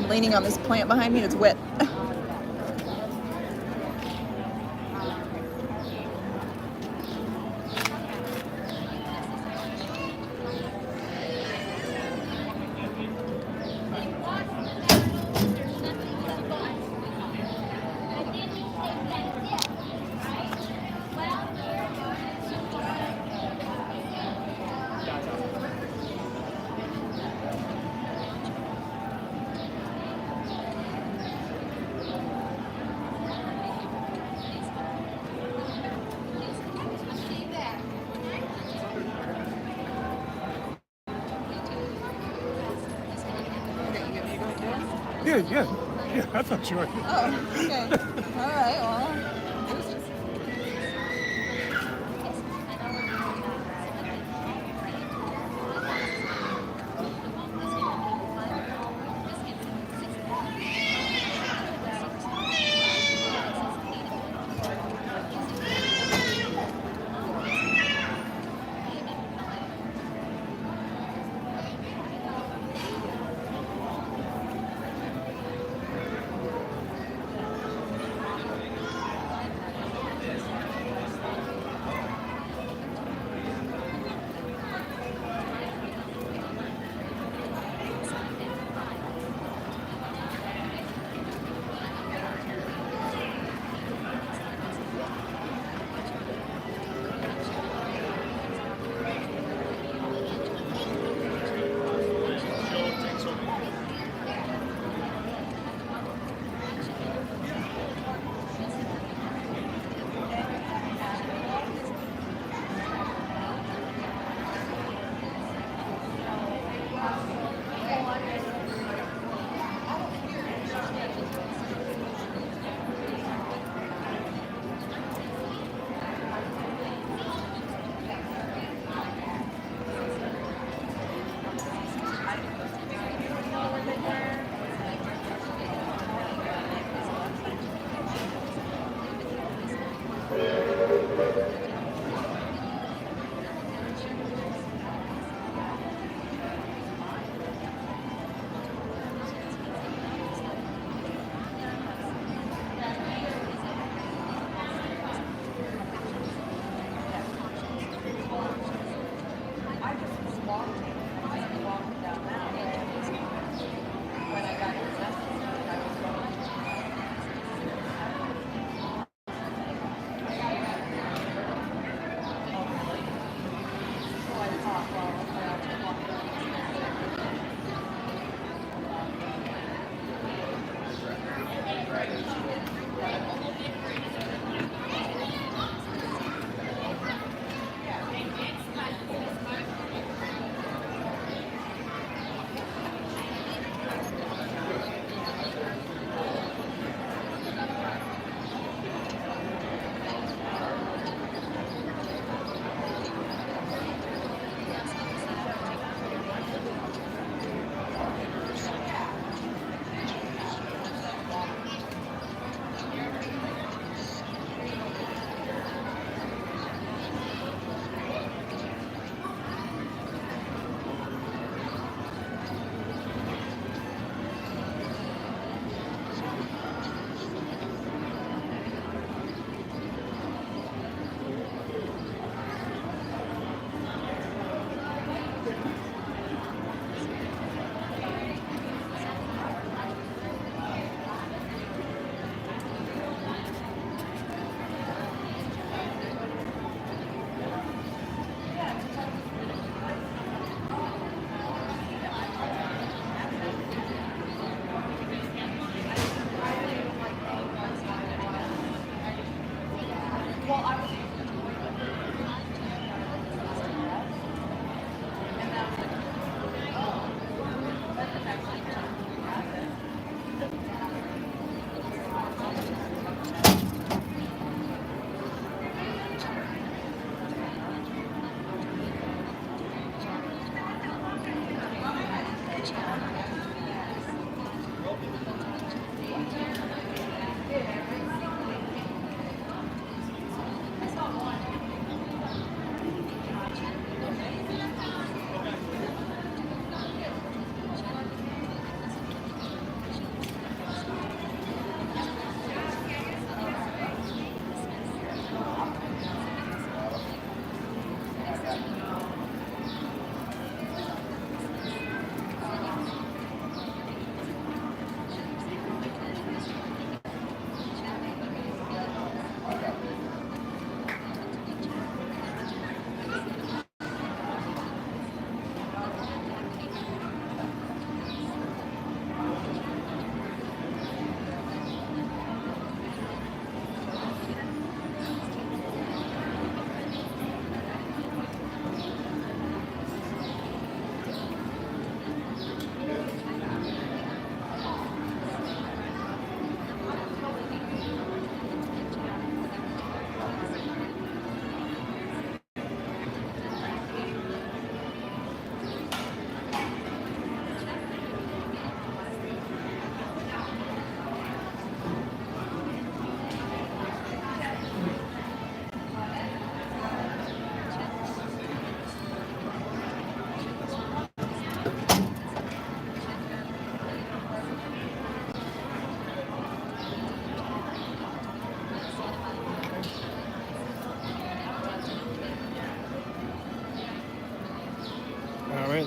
I'm leaning on this plant behind me and it's wet. Yeah, I thought you were. Oh, okay. All right, well.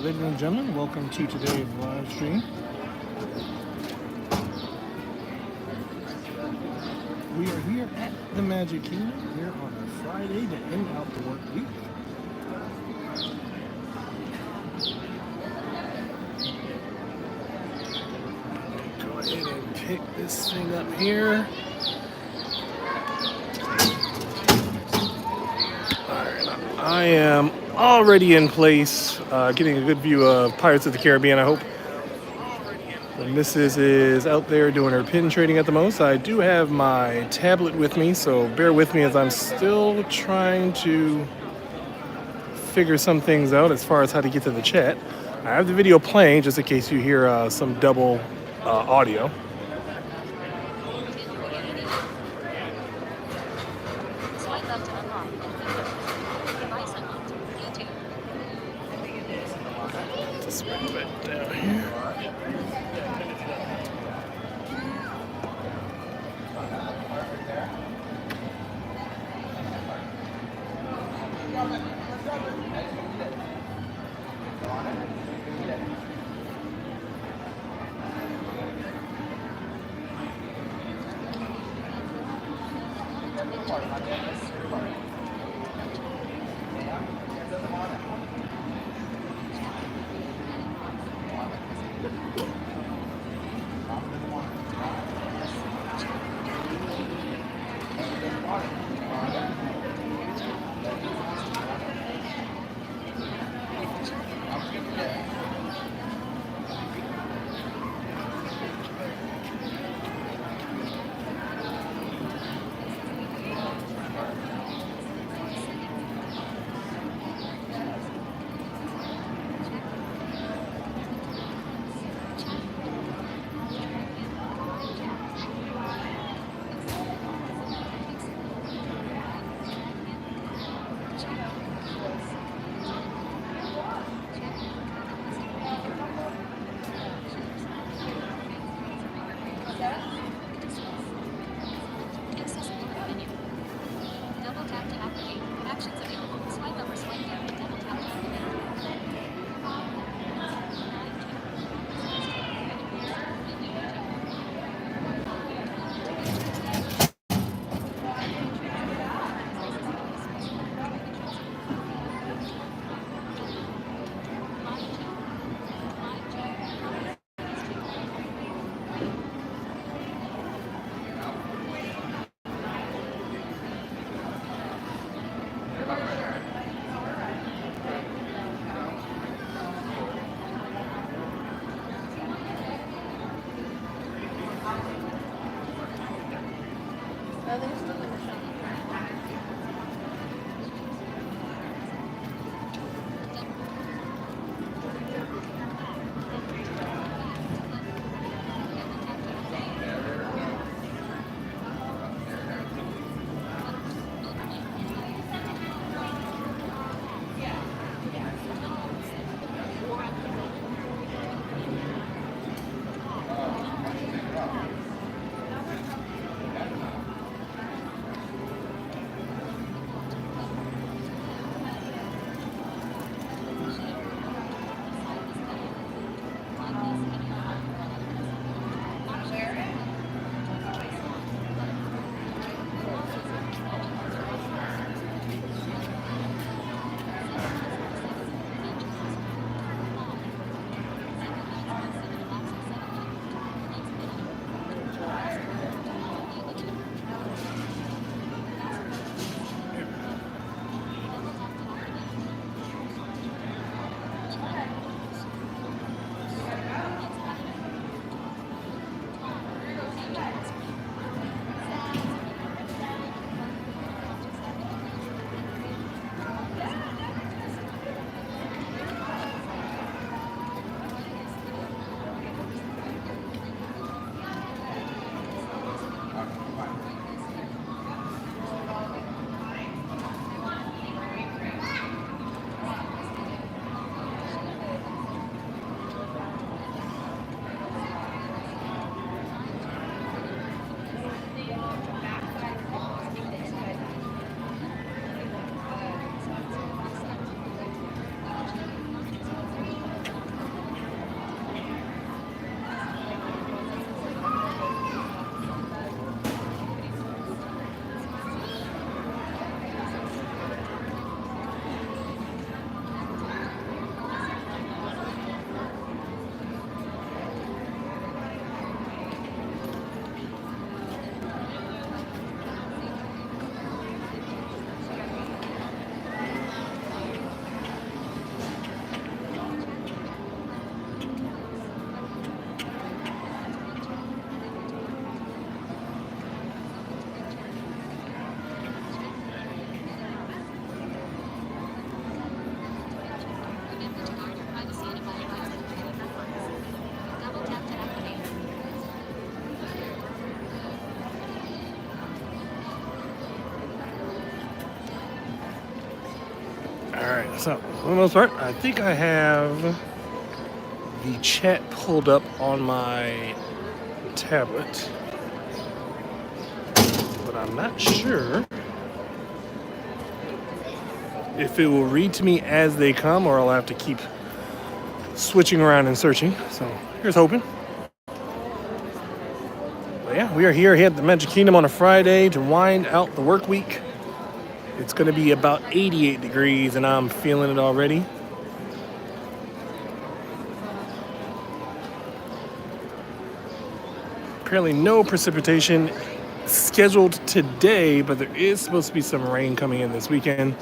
Ladies and gentlemen, welcome to today's live stream. We are here at the Magic Kingdom here on a Friday to end out the work week. Go ahead and pick this thing up here. Alright, I am already in place, getting a good view of Pirates of the Caribbean, I hope. The missus is out there doing her pin trading at the most. I do have my tablet with me, so bear with me as I'm still trying to figure some things out as far as how to get to the chat. I have the video playing just in case you hear some double audio. Just bring that down here. So, for the most part, I think I have the chat pulled up on my tablet, but I'm not sure if it will read to me as they come or I'll have to keep switching around and searching. So, here's hoping. But yeah, we are here at the Magic Kingdom on a Friday to wind out the work week. It's going to be about 88 degrees and I'm feeling it already. Apparently no precipitation scheduled today, but there is supposed to be some rain coming in this weekend.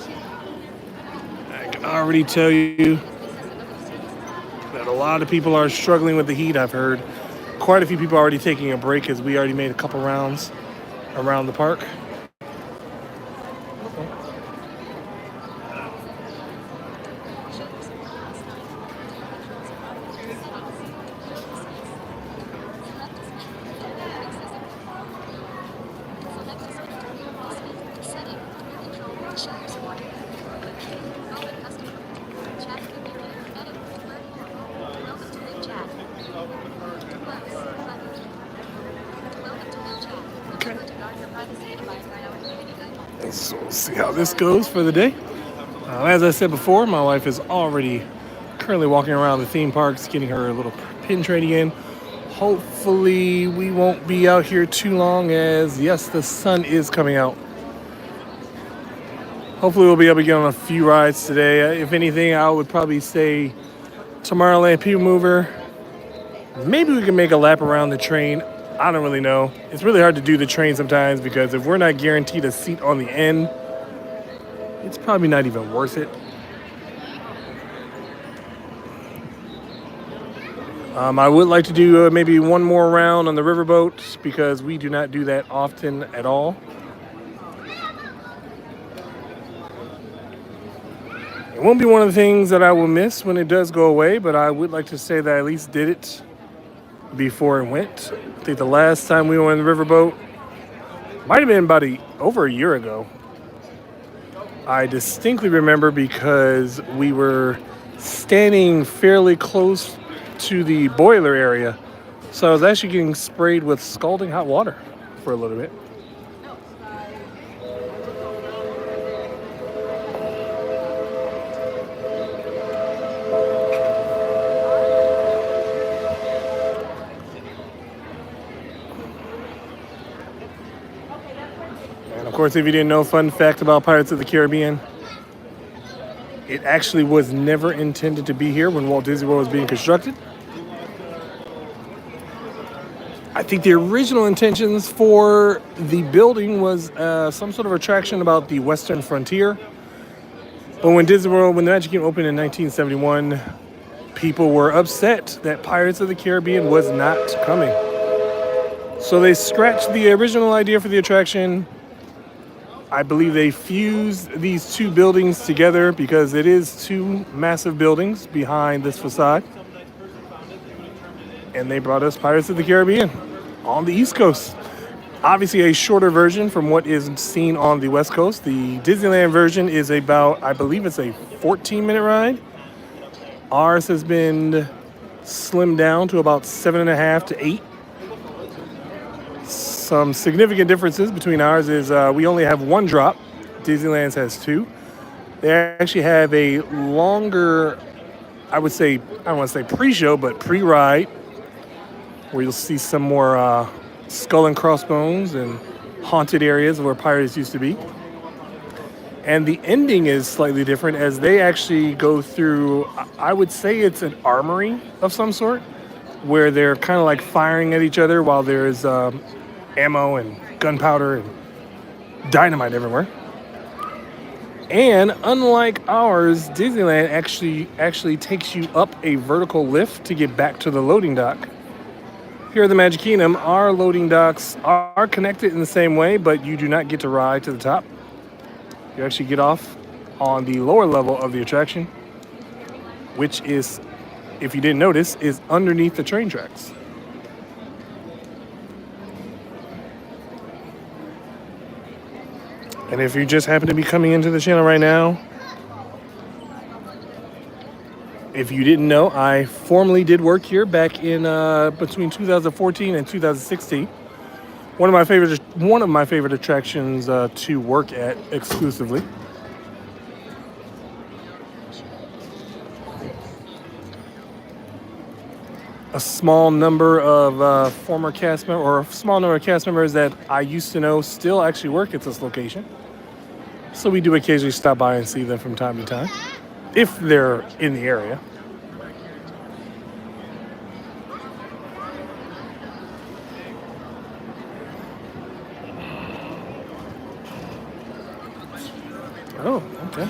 I can already tell you that a lot of people are struggling with the heat. I've heard quite a few people already taking a break as we already made a couple rounds around the park. So we'll see how this goes for the day. As I said before, my wife is already currently walking around the theme parks, getting her little pin trading in. Hopefully we won't be out here too long as, yes, the sun is coming out. Hopefully we'll be able to get on a few rides today. If anything, I would probably say Tomorrowland People Mover. Maybe we can make a lap around the train. I don't really know. It's really hard to do the train sometimes because if we're not guaranteed a seat on the end, it's probably not even worth it. I would like to do maybe one more round on the riverboat because we do not do that often at all. It won't be one of the things that I will miss when it does go away, but I would like to say that I at least did it before it went. I think the last time we were on the riverboat might have been about over a year ago. I distinctly remember because we were standing fairly close to the boiler area, so I was actually getting sprayed with scalding hot water for a little bit. Of course, if you didn't know, fun fact about Pirates of the Caribbean, it actually was never intended to be here when Walt Disney World was being constructed. I think the original intentions for the building was some sort of attraction about the Western frontier. But when Disney World, when the Magic Kingdom opened in 1971, people were upset that Pirates of the Caribbean was not coming. So they scratched the original idea for the attraction. I believe they fused these two buildings together because it is two massive buildings behind this facade. And they brought us Pirates of the Caribbean on the East Coast. Obviously a shorter version from what is seen on the West Coast. The Disneyland version is about, I believe it's a 14-minute ride. Ours has been slimmed down to about 7.5 to 8. Some significant differences between ours is we only have one drop. Disneyland's has two. They actually have a longer, I would say, I don't want to say pre-show, but pre-ride, where you'll see some more skull and crossbones and haunted areas where pirates used to be. And the ending is slightly different as they actually go through, I would say it's an armory of some sort, where they're kind of like firing at each other while there's ammo and gunpowder and dynamite everywhere. And unlike ours, Disneyland actually takes you up a vertical lift to get back to the loading dock. Here at the Magic Kingdom, our loading docks are connected in the same way, but you do not get to ride to the top. You actually get off on the lower level of the attraction, which is, if you didn't notice, is underneath the train tracks. And if you just happen to be coming into the channel right now, If you didn't know, I formerly did work here back in between 2014 and 2016. One of my favorite attractions to work at exclusively. A small number of former cast members, or a small number of cast members that I used to know, still actually work at this location. So we do occasionally stop by and see them from time to time, if they're in the area. Oh, okay.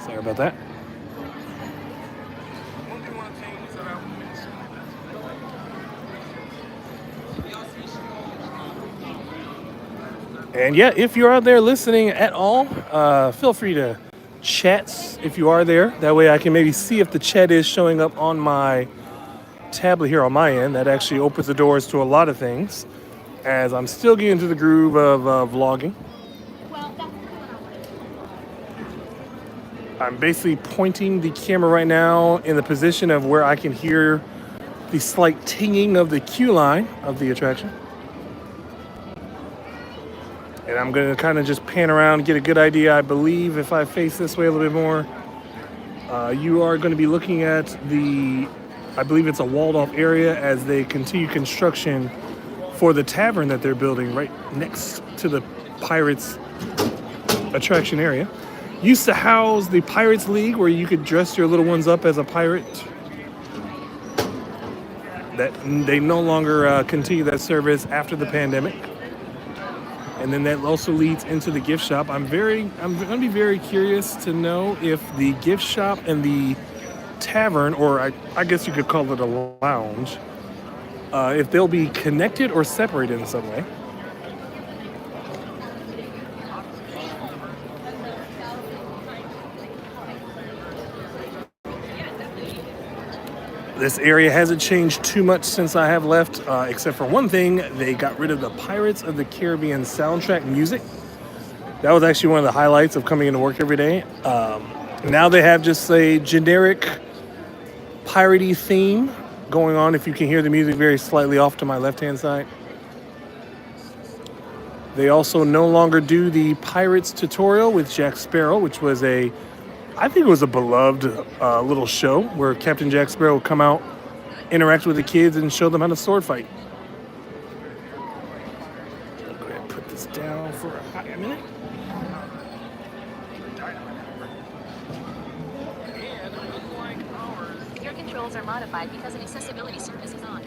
Sorry about that. And yeah, if you're out there listening at all, feel free to chat if you are there. That way I can maybe see if the chat is showing up on my tablet here on my end. That actually opens the doors to a lot of things, as I'm still getting into the groove of vlogging. I'm basically pointing the camera right now in the position of where I can hear the slight tinging of the queue line of the attraction. And I'm going to kind of just pan around, get a good idea. I believe if I face this way a little bit more, you are going to be looking at I believe it's a walled off area as they continue construction for the tavern that they're building right next to the Pirates attraction area. Used to house the Pirates League, where you could dress your little ones up as a pirate. That they no longer continue that service after the pandemic. And then that also leads into the gift shop. I'm going to be very curious to know if the gift shop and the tavern, or I guess you could call it a lounge, if they'll be connected or separated in some way. This area hasn't changed too much since I have left, except for one thing. They got rid of the Pirates of the Caribbean soundtrack music. That was actually one of the highlights of coming into work every day. Now they have just a generic piratey theme going on, if you can hear the music very slightly off to my left-hand side. They also no longer do the Pirates tutorial with Jack Sparrow, which was I think it was a beloved little show where Captain Jack Sparrow would come out, interact with the kids, and show them how to sword fight. I'll go ahead and put this down for a minute. Your controls are modified because an accessibility service is on.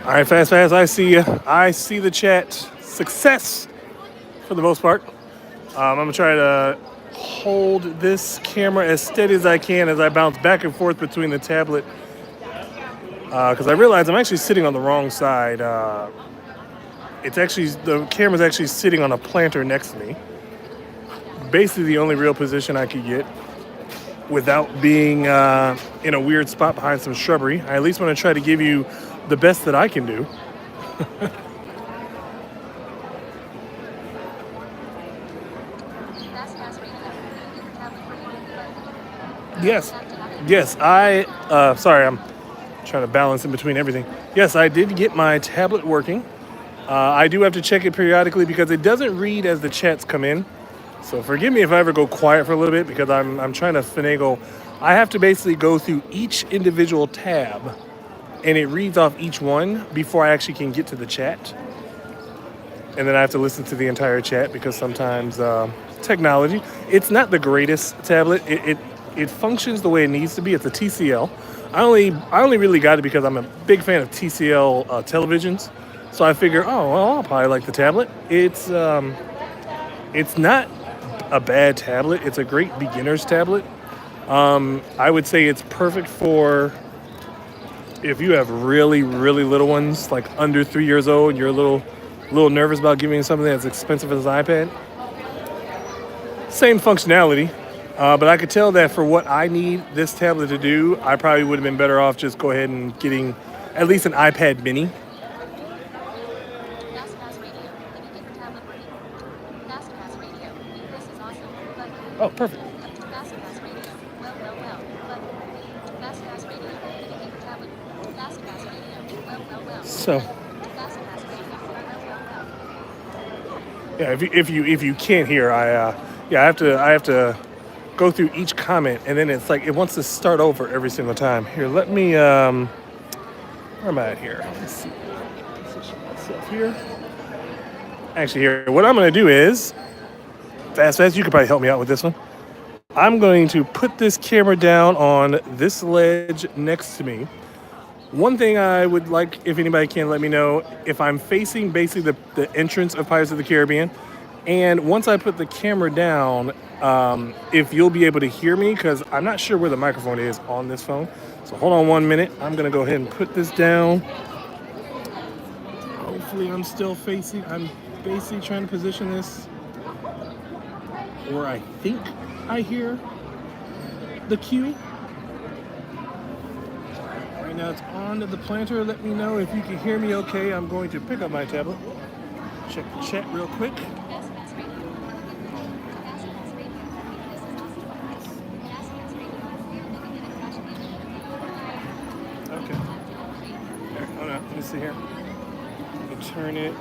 All right, fast. I see you. I see the chat. Success for the most part. I'm gonna try to hold this camera as steady as I can as I bounce back and forth between the tablet, because I realize I'm actually sitting on the wrong side. The camera's actually sitting on a planter next to me. Basically, the only real position I could get without being in a weird spot behind some shrubbery. I at least want to try to give you the best that I can do. Yes. Sorry, I'm trying to balance in between everything. Yes, I did get my tablet working. I do have to check it periodically because it doesn't read as the chats come in. So forgive me if I ever go quiet for a little bit, because I'm trying to finagle. I have to basically go through each individual tab, and it reads off each one before I actually can get to the chat. And then I have to listen to the entire chat, because sometimes technology, it's not the greatest tablet. It functions the way it needs to be. It's a TCL. I only really got it because I'm a big fan of TCL televisions. So I figure, oh, well, I'll probably like the tablet. It's not a bad tablet. It's a great beginner's tablet. I would say it's perfect for if you have really, really little ones, like under 3 years old, and you're a little nervous about giving something that's expensive as an iPad. Same functionality, but I could tell that for what I need this tablet to do, I probably would have been better off just go ahead and getting at least an iPad mini. Fast Pass Radio. Can you get your tablet ready? Fast Pass Radio. This is awesome. But Oh, perfect. Fast Pass Radio. Well. But Fast Pass Radio. Can you get your tablet? Fast Pass Radio. Well. So, Fast Pass Radio. Well. yeah, if you can't hear, I have to go through each comment, and then it's like it wants to start over every single time. Here, let me where am I at here? Let's see. Position myself here. Actually, here, what I'm going to do is fast. You could probably help me out with this one. I'm going to put this camera down on this ledge next to me. One thing I would like, if anybody can let me know, if I'm facing basically the entrance of Pirates of the Caribbean, and once I put the camera down, if you'll be able to hear me, because I'm not sure where the microphone is on this phone. So hold on 1 minute. I'm going to go ahead and put this down. Hopefully I'm still facing, I'm basically trying to position this where I think I hear the cue. Right now it's on the planter. Let me know if you can hear me okay. I'm going to pick up my tablet. Check the chat real quick. Fast Pass Radio. Fast Pass Radio. This is awesome. Fast Pass Radio. Living in a trash can. Okay. Here, hold on. Let me see here. Let me turn it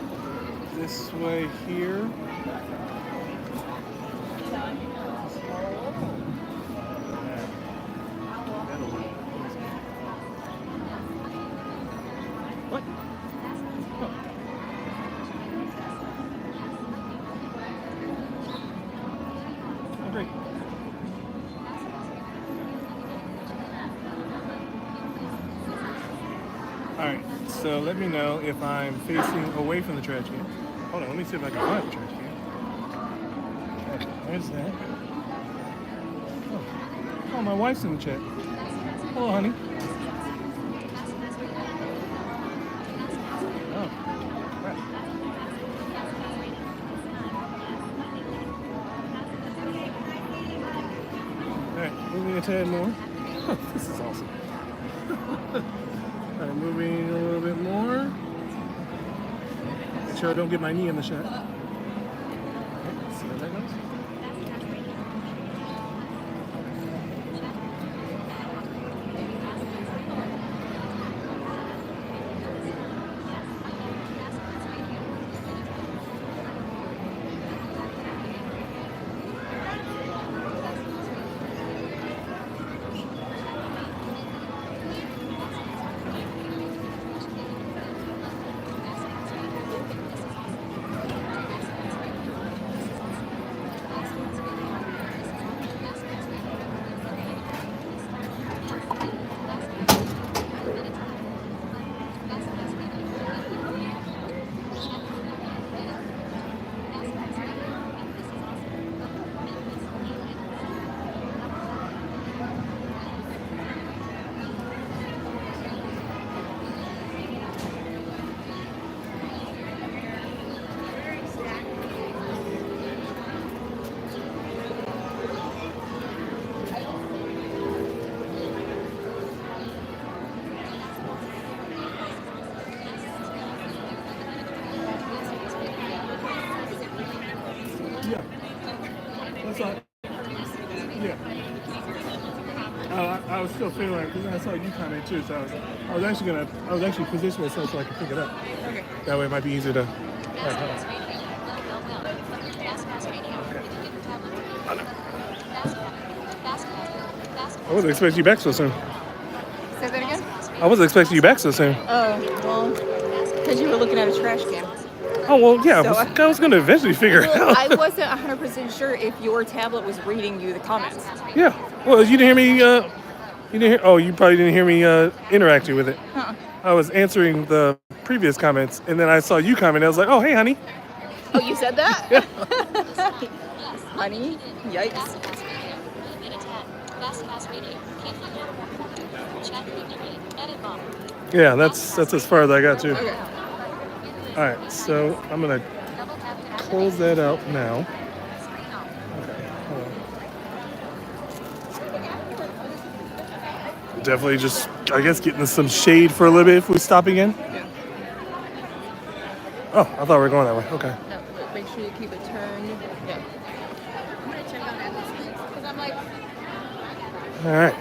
this way here. What? Oh. Oh, great. Alright, so let me know if I'm facing away from the trash can. Hold on, let me see if I can find the trash can. Okay, there's that. Oh, my wife's in the chat. Hello, honey. Oh, crap. Alright, moving a tad more. This is awesome. Alright, moving a little bit more. Make sure I don't get my knee in the shot. Okay, let's see how that goes. Yeah. That's all. Yeah. I was still feeling like, because I saw you comment too, so I was actually positioning myself so I could pick it up. Okay. That way it might be easier to. Fast Pass Radio. Well. Fast Pass Radio. Can you get your tablet? Fast Pass. I wasn't expecting you back so soon. Say that again? I wasn't expecting you back so soon. Oh, well, because you were looking at a trash can. Oh, well, yeah, So I was going to eventually figure it Well, out. I wasn't 100% sure if your tablet was reading you the comments. Yeah. Well, you didn't hear me. You didn't hear. Oh, you probably didn't hear me interacting with it. Uh-uh. I was answering the previous comments, and then I saw you comment. I was like, "Oh, hey, honey." Oh, you said that? Yeah. Honey, yikes. Fast pass reading. Chat victory. Edit bomb. Yeah, that's as far as I got too. Okay. All right, so I'm gonna Double tap to close that out now. screen off. Hold on. Definitely just, I guess, getting some shade for a little bit if we stop again. Yeah. Oh, I thought we were going that way. Okay. No, but make sure you keep it turned. Yeah. I'm gonna check on announcements because I'm like, All right.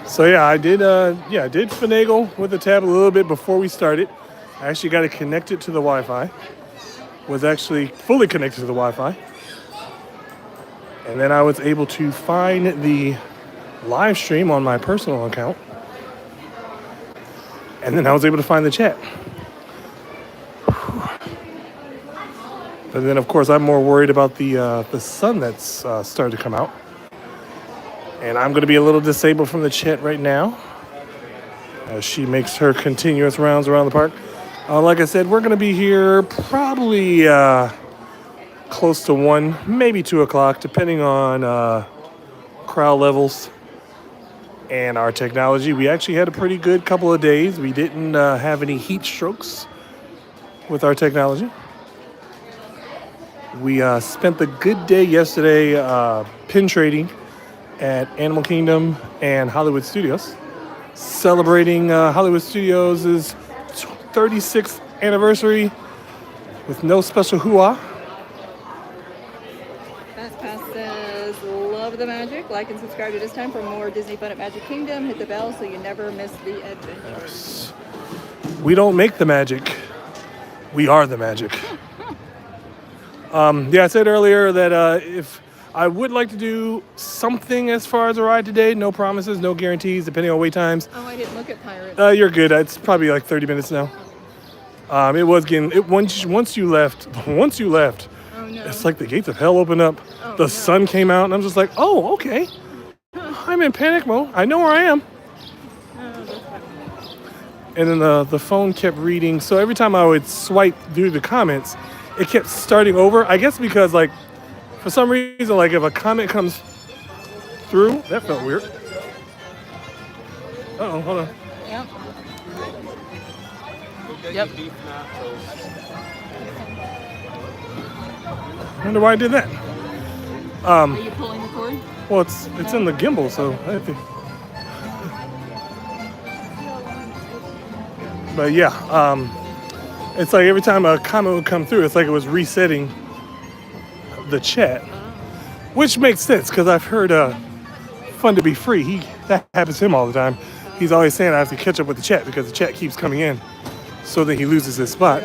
So yeah, I did finagle with the tablet a little bit before we started. I actually got it connected to the Wi-Fi. Was actually fully connected to the Wi-Fi. And then I was able to find the live stream on my personal account. And then I was able to find the chat. But then, of course, I'm more worried about the sun that's started to come out. And I'm going to be a little disabled from the chat right now as she makes her continuous rounds around the park. Like I said, we're going to be here probably close to 1, maybe 2 o'clock, depending on crowd levels and our technology. We actually had a pretty good couple of days. We didn't have any heat strokes with our technology. We spent the good day yesterday pin trading at Animal Kingdom and Hollywood Studios, celebrating Hollywood Studios' 36th anniversary with no special hoo-ah. Fast Pass says, love the magic. Like and subscribe to this time for more Disney fun at Magic Kingdom. Hit the bell so you never miss the adventure. Yes. We don't make the magic. We are the magic. Yeah, I said earlier that if I would like to do something as far as a ride today, no promises, no guarantees, depending on wait times. Oh, I didn't look at Pirates. You're good. It's probably like 30 minutes now. It was getting once you left. Oh, no. It's like the gates of hell opened up. Oh, The no. sun came out, and I'm just like, oh, okay. I'm in panic mode. I know where I am. Oh, that's fine. And then the phone kept reading. So every time I would swipe through the comments, it kept starting over. I guess because, like, for some reason, like, if a comment comes through, that felt weird. Uh-oh, hold on. Yep. Yep. I wonder why I did that. Are you pulling the cord? Well, it's in the gimbal, so I have to. But yeah, it's like every time a comment would come through, it's like it was resetting the chat, which makes sense because I've heard Fun to Be Free. That happens to him all the time. He's always saying I have to catch up with the chat because the chat keeps coming in, so that he loses his spot.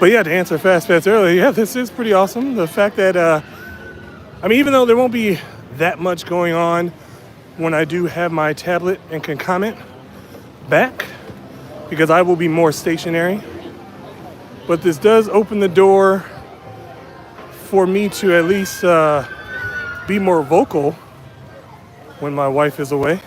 But yeah, to answer Fast Pass earlier, yeah, this is pretty awesome. The fact that I mean, even though there won't be that much going on when I do have my tablet and can comment back, because I will be more stationary. But this does open the door for me to at least be more vocal when my wife is away.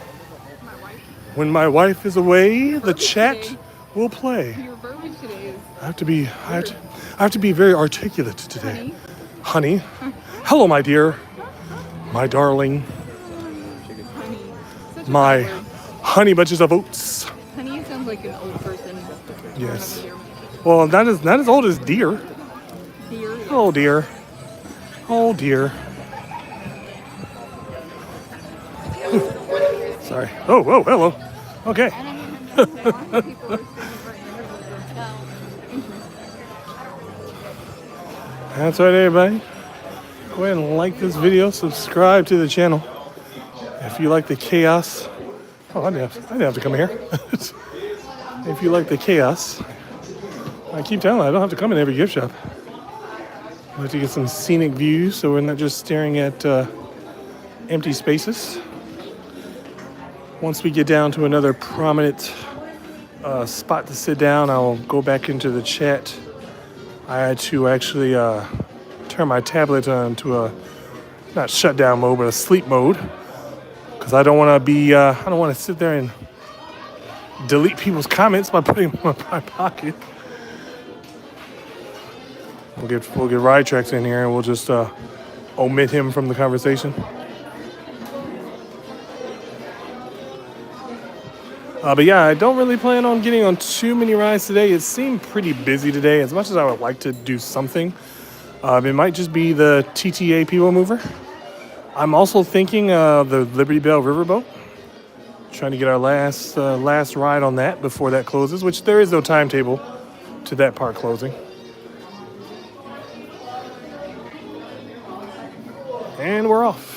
When my wife is away, the chat will play. Your verbiage today is I have to be very articulate today. Honey. Hello, my dear. My darling. honey. Such a My bad word. honey bunches of oats. Honey sounds like an old person. Yes. Well, not as old as deer. Dear. Oh dear. Oh dear. Sorry. Oh, whoa, hello. Okay. That's right, everybody. Go ahead and like this video. Subscribe to the channel. If you like the chaos. Oh, I didn't have to come here. If you like the chaos. I keep telling you, I don't have to come in every gift shop. I like to get some scenic views so we're not just staring at empty spaces. Once we get down to another prominent spot to sit down, I'll go back into the chat. I had to actually turn my tablet on to a, not shutdown mode, but a sleep mode. Because I don't want to be, I don't want to sit there and delete people's comments by putting them in my pocket. We'll get ride tracks in here and we'll just omit him from the conversation. But yeah, I don't really plan on getting on too many rides today. It seemed pretty busy today. As much as I would like to do something, it might just be the TTA People Mover. I'm also thinking the Liberty Bell Riverboat. Trying to get our last ride on that before that closes, which there is no timetable to that part closing. And we're off.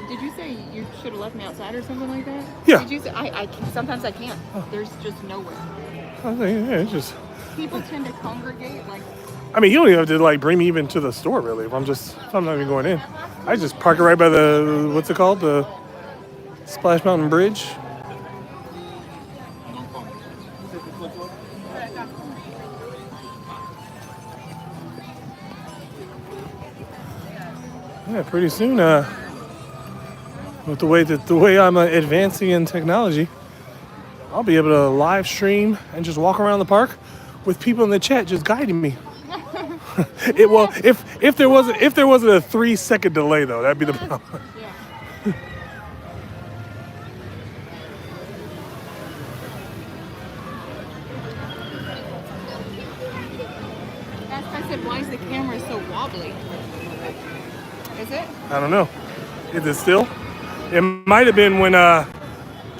Did you say you should have left me outside or something like that? Yeah. Did you say sometimes I can't. There's just nowhere. I think, yeah, it's just. People tend to congregate like. I mean, you don't even have to like bring me even to the store really. If I'm not even going in, I just park it right by the what's it called, the Splash Mountain Bridge. Yeah, pretty soon. With the way I'm advancing in technology, I'll be able to live stream and just walk around the park with people in the chat just guiding me. If there wasn't a 3-second delay though, that'd be the problem. Yeah. That's why I said, why is the camera so wobbly? Is it? I don't know. Is it still? It might have been when the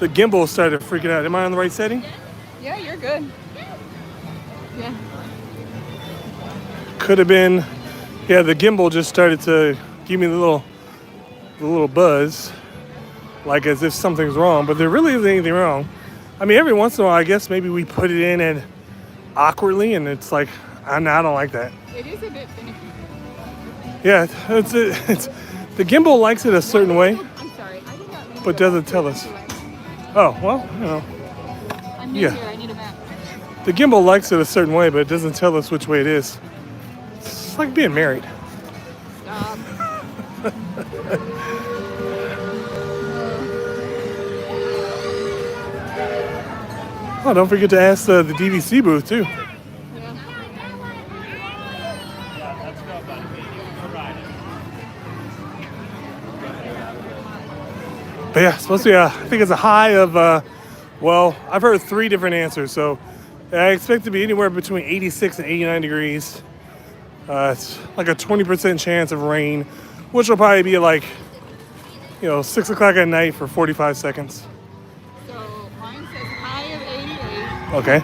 gimbal started freaking out. Am I on the right setting? Yeah, you're good. Yeah. Could have been. Yeah, the gimbal just started to give me the little buzz, like as if something's wrong. But there really isn't anything wrong. I mean, every once in a while, I guess maybe we put it in and awkwardly, and it's like I don't like that. It is a bit finicky. Yeah, it's the gimbal likes it a certain way, I'm sorry. I did not mean but to doesn't tell us. Oh, well, you know. I'm new Yeah. here. I need a map. The gimbal likes it a certain way, but it doesn't tell us which way it is. It's like being married. Stop. Oh, don't forget to ask the DVC booth, too. But yeah, it's supposed to be, I think it's a high of, well, I've heard 3 different answers. So I expect to be anywhere between 86 and 89 degrees. It's like a 20% chance of rain, which will probably be like, 6 o'clock at night for 45 seconds. So mine says high of 88. Okay.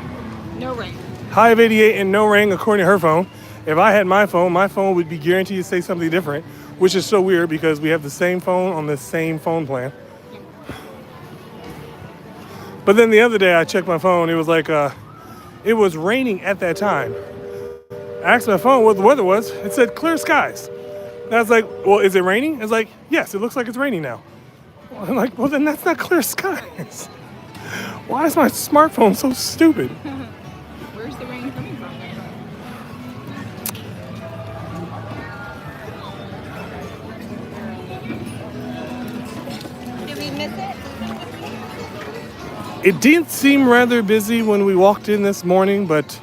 No rain. High of 88 and no rain according to her phone. If I had my phone would be guaranteed to say something different, which is so weird because we have the same phone on the same phone plan. But then the other day I checked my phone, it was like, it was raining at that time. I asked my phone what the weather was. It said clear skies. And I was like, well, is it raining? It's like, yes, it looks like it's raining now. I'm like, well, then that's not clear skies. Why is my smartphone so stupid? Where's the rain coming from? Did we miss it? It did seem rather busy when we walked in this morning, but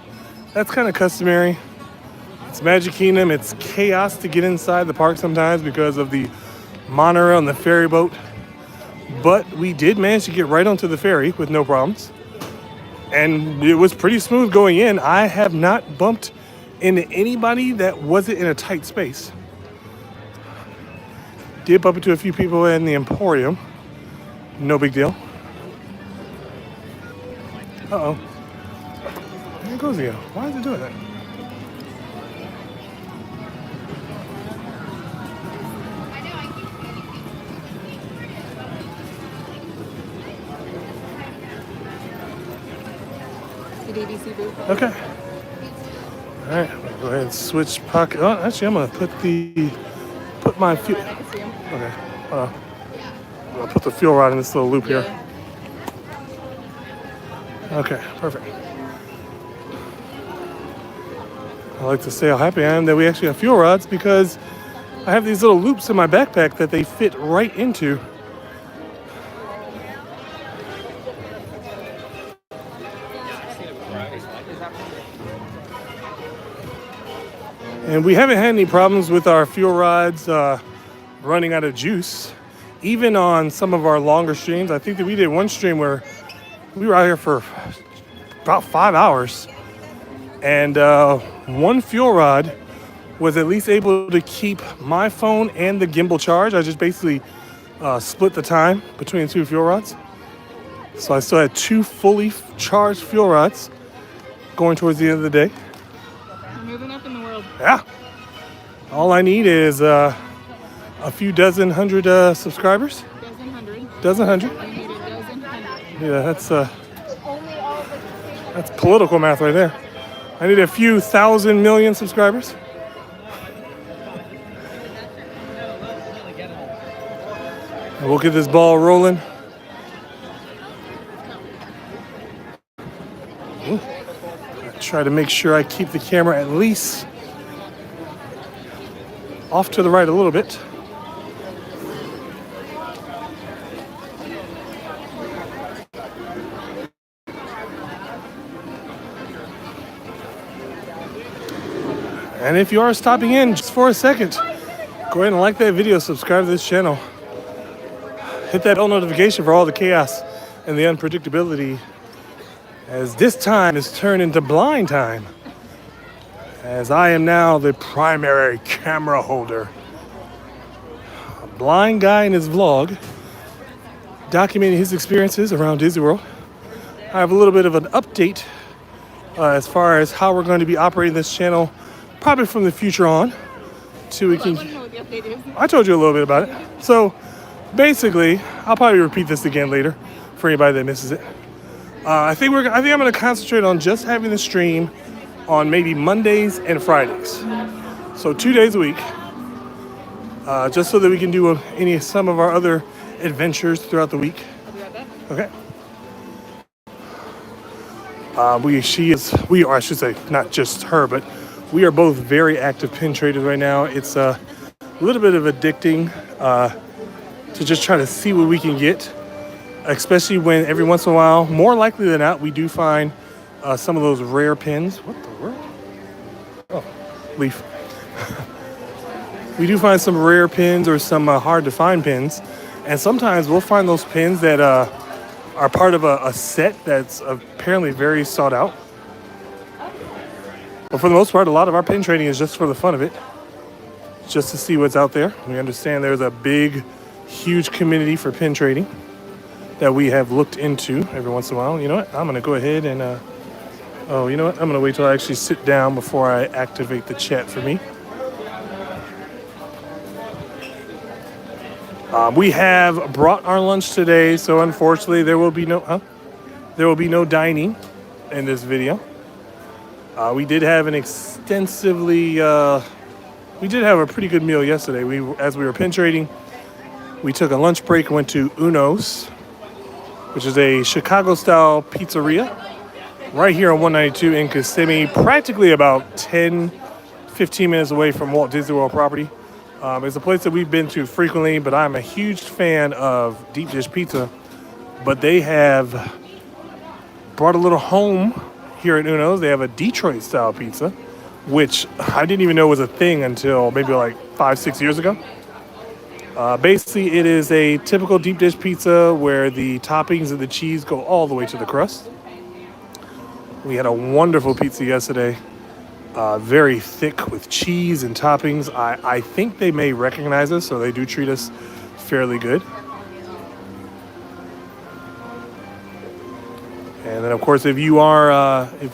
that's kind of customary. It's Magic Kingdom. It's chaos to get inside the park sometimes because of the monorail and the ferry boat. But we did manage to get right onto the ferry with no problems. And it was pretty smooth going in. I have not bumped into anybody that wasn't in a tight space. Did bump into a few people in the Emporium. No big deal. Uh-oh. There it goes again. Why is it doing that? The DVC booth. Okay. All right. We'll go ahead and switch pocket. Oh, actually, I'm gonna put my fuel. I can see him. Okay. Hold on. I'm gonna put the fuel rod in this little loop here. Yeah. Okay. Perfect. I like to say how happy I am that we actually have fuel rods because I have these little loops in my backpack that they fit right into. And we haven't had any problems with our fuel rods running out of juice. Even on some of our longer streams, I think that we did one stream where we were out here for about 5 hours. And one fuel rod was at least able to keep my phone and the gimbal charged. I just basically split the time between 2 fuel rods. So I still had 2 fully charged fuel rods going towards the end of the day. We're moving up in the world. Yeah. All I need is a few dozen hundred subscribers. Dozen hundred. Dozen hundred. You need a dozen hundred. Yeah, that's political math right there. I need a few thousand million subscribers. And we'll get this ball rolling. Ooh. I try to make sure I keep the camera at least off to the right a little bit. And if you are stopping in just for a second, go ahead and like that video, subscribe to this channel. Hit that bell notification for all the chaos and the unpredictability, as this time is turned into blind time, as I am now the primary camera holder. A blind guy in his vlog documenting his experiences around Disney World. I have a little bit of an update as far as how we're going to be operating this channel probably from the future on. So we can. I told you a little bit about it. So basically, I'll probably repeat this again later for anybody that misses it. I think I'm going to concentrate on just having the stream on maybe Mondays and Fridays. So 2 days a week, just so that we can do some of our other adventures throughout the week. I'll be right back. Okay. I should say, not just her, but we are both very active pin traders right now. It's a little bit of addicting to just try to see what we can get, especially when every once in a while, more likely than not, we do find some of those rare pins. What the world? Oh, leaf. We do find some rare pins or some hard to find pins. And sometimes we'll find those pins that are part of a set that's apparently very sought out. But for the most part, a lot of our pin trading is just for the fun of it. Just to see what's out there. We understand there's a big, huge community for pin trading that we have looked into every once in a while. You know what? I'm going to go ahead and, you know what? I'm going to wait till I actually sit down before I activate the chat for me. We have brought our lunch today, so unfortunately there will be no dining in this video. We did have a pretty good meal yesterday. As we were pin trading, we took a lunch break and went to Uno's, which is a Chicago-style pizzeria right here on 192 in Kissimmee, practically about 10, 15 minutes away from Walt Disney World property. It's a place that we've been to frequently, but I'm a huge fan of deep dish pizza. But they have brought a little home here at Uno's. They have a Detroit-style pizza, which I didn't even know was a thing until maybe like 5-6 years ago. Basically, it is a typical deep dish pizza where the toppings and the cheese go all the way to the crust. We had a wonderful pizza yesterday. Very thick with cheese and toppings. I think they may recognize us, so they do treat us fairly good. And then, of course, if you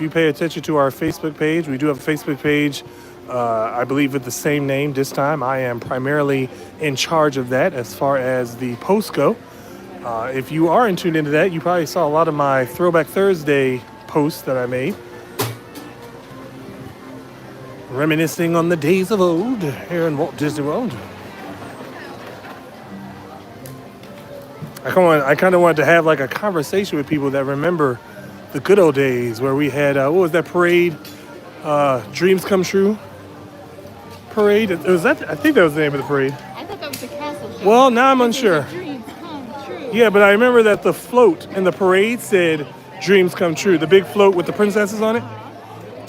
pay attention to our Facebook page, we do have a Facebook page, I believe with the same name this time. I am primarily in charge of that as far as the posts go. If you are tuned into that, you probably saw a lot of my Throwback Thursday posts that I made, reminiscing on the days of old here in Walt Disney World. I kind of wanted to have like a conversation with people that remember the good old days where we had, what was that parade? Dreams Come True parade? Was that? I think that was the name of the parade. I thought that was the castle show. Well, now I'm unsure. Dreams come true. Yeah, but I remember that the float in the parade said Dreams Come True. The big float with the princesses on it.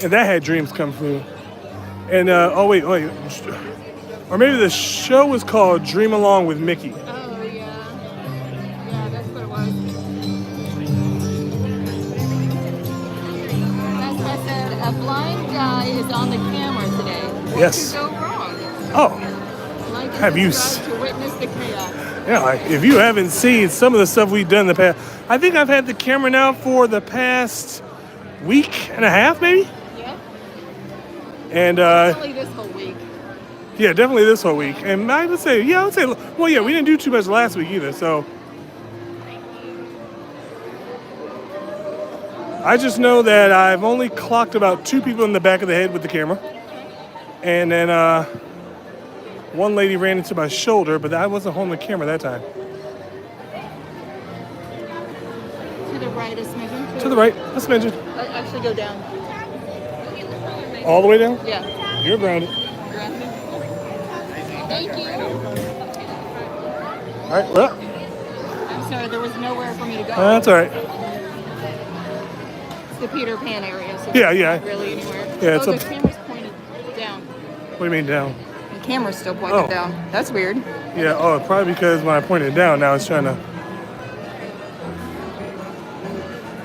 And that had Dreams Come True. And oh wait, or maybe the show was called Dream Along with Mickey. Oh yeah. Yeah, that's what it was. That's what I said. A blind guy is on the camera today. What Yes. could go wrong? Oh, Like and Have you subscribe to witness the chaos. yeah. Like if you haven't seen some of the stuff we've done in the past, I think I've had the camera now for the past week and a half, maybe. Yeah. And Definitely this whole week. yeah, definitely this whole week. And I would say, well, yeah, we didn't do too much last week either. So I just know that I've only clocked about 2 people in the back of the head with the camera. And then one lady ran into my shoulder, but I wasn't holding the camera that time. To the right, a smidgen. To the right, let's mention. Actually, go down. All the way down? Yeah. You're grounded. Thank you. All right, well, I'm sorry, there was nowhere for me to go. that's all right. It's the Peter Pan area, so Yeah, there's yeah. not really anywhere. Yeah, it's the up- camera's pointed down. What do you mean down? The camera's still pointed Oh. down. That's weird. Yeah, oh, probably because when I pointed it down, now it's trying to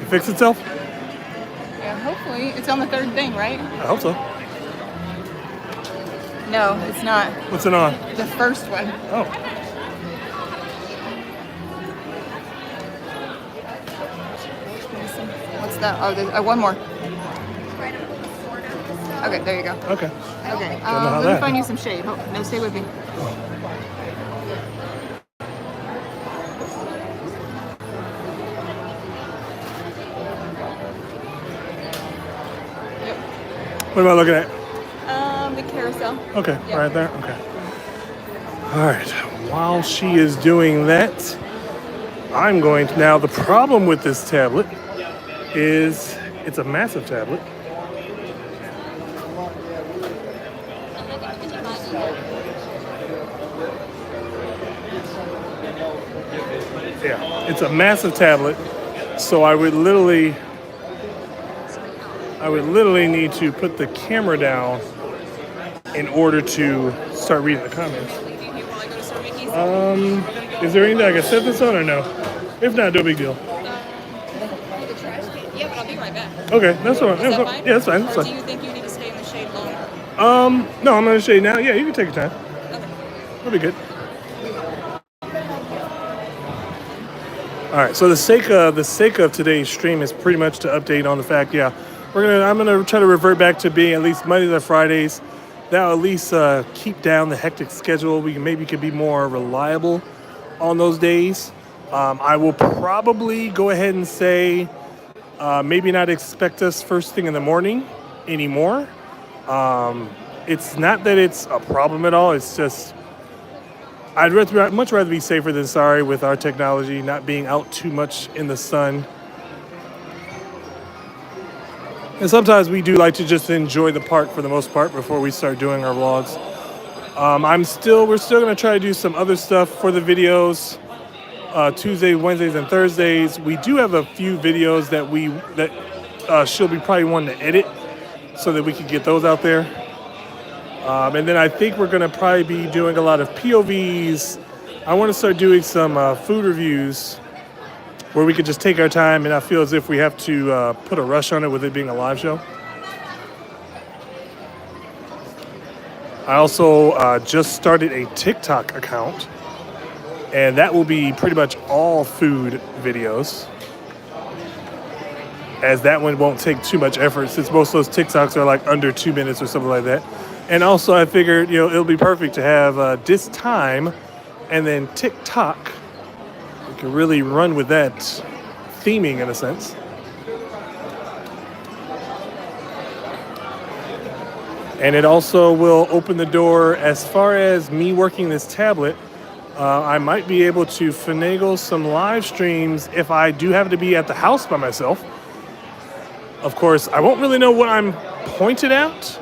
fix itself? Yeah, hopefully. It's on the 3rd thing, right? I hope so. No, it's not. What's it on? The first one. Oh. What's that? Oh, there's one more. Okay, there you go. Okay. Okay, how let me that- find you some shade. No, stay with me. Yep. What am I looking at? The carousel. Okay, Yeah. right there. Okay. All right. While she is doing that, I'm going to now. The problem with this tablet is it's a massive tablet. Yeah, it's a massive tablet. So I would literally need to put the camera down in order to start reading the comments. Is there anything I can set this on or no? If not, no big deal. Yeah, but I'll be right back. Okay, that's all right. Is that fine? Yeah, that's fine. That's Or do fine. you think you need to stay in the shade longer? No, I'm gonna show you now. Yeah, you can take your time. Okay. It'll be good. All right. So the sake of today's stream is pretty much to update on the fact. Yeah, I'm gonna try to revert back to being at least Mondays and Fridays. That'll at least keep down the hectic schedule. We could be more reliable on those days. I will probably go ahead and say maybe not expect us first thing in the morning anymore. It's not that it's a problem at all. It's just I'd much rather be safer than sorry with our technology not being out too much in the sun. And sometimes we do like to just enjoy the park for the most part before we start doing our vlogs. We're still gonna try to do some other stuff for the videos. Tuesdays, Wednesdays, and Thursdays. We do have a few videos that she'll be probably wanting to edit so that we can get those out there. And then I think we're gonna probably be doing a lot of POVs. I want to start doing some food reviews where we could just take our time and not feel as if we have to put a rush on it with it being a live show. I also just started a TikTok account, and that will be pretty much all food videos, as that one won't take too much effort since most of those TikToks are like under 2 minutes or something like that. And also I figured, it'll be perfect to have this time and then TikTok. We can really run with that theming in a sense. And it also will open the door as far as me working this tablet. I might be able to finagle some live streams if I do have to be at the house by myself. Of course, I won't really know what I'm pointed at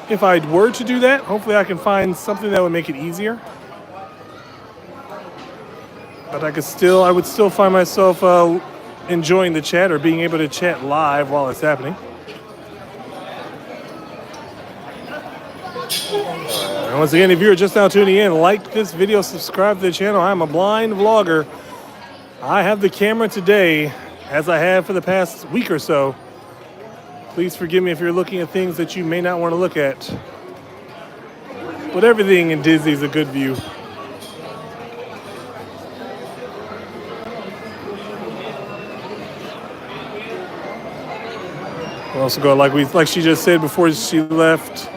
if I were to do that. Hopefully I can find something that would make it easier. But I would still find myself enjoying the chat or being able to chat live while it's happening. And once again, if you're just now tuning in, like this video, subscribe to the channel. I'm a blind vlogger. I have the camera today, as I have for the past week or so. Please forgive me if you're looking at things that you may not want to look at. But everything in Disney is a good view. We're also going, like she just said before she left,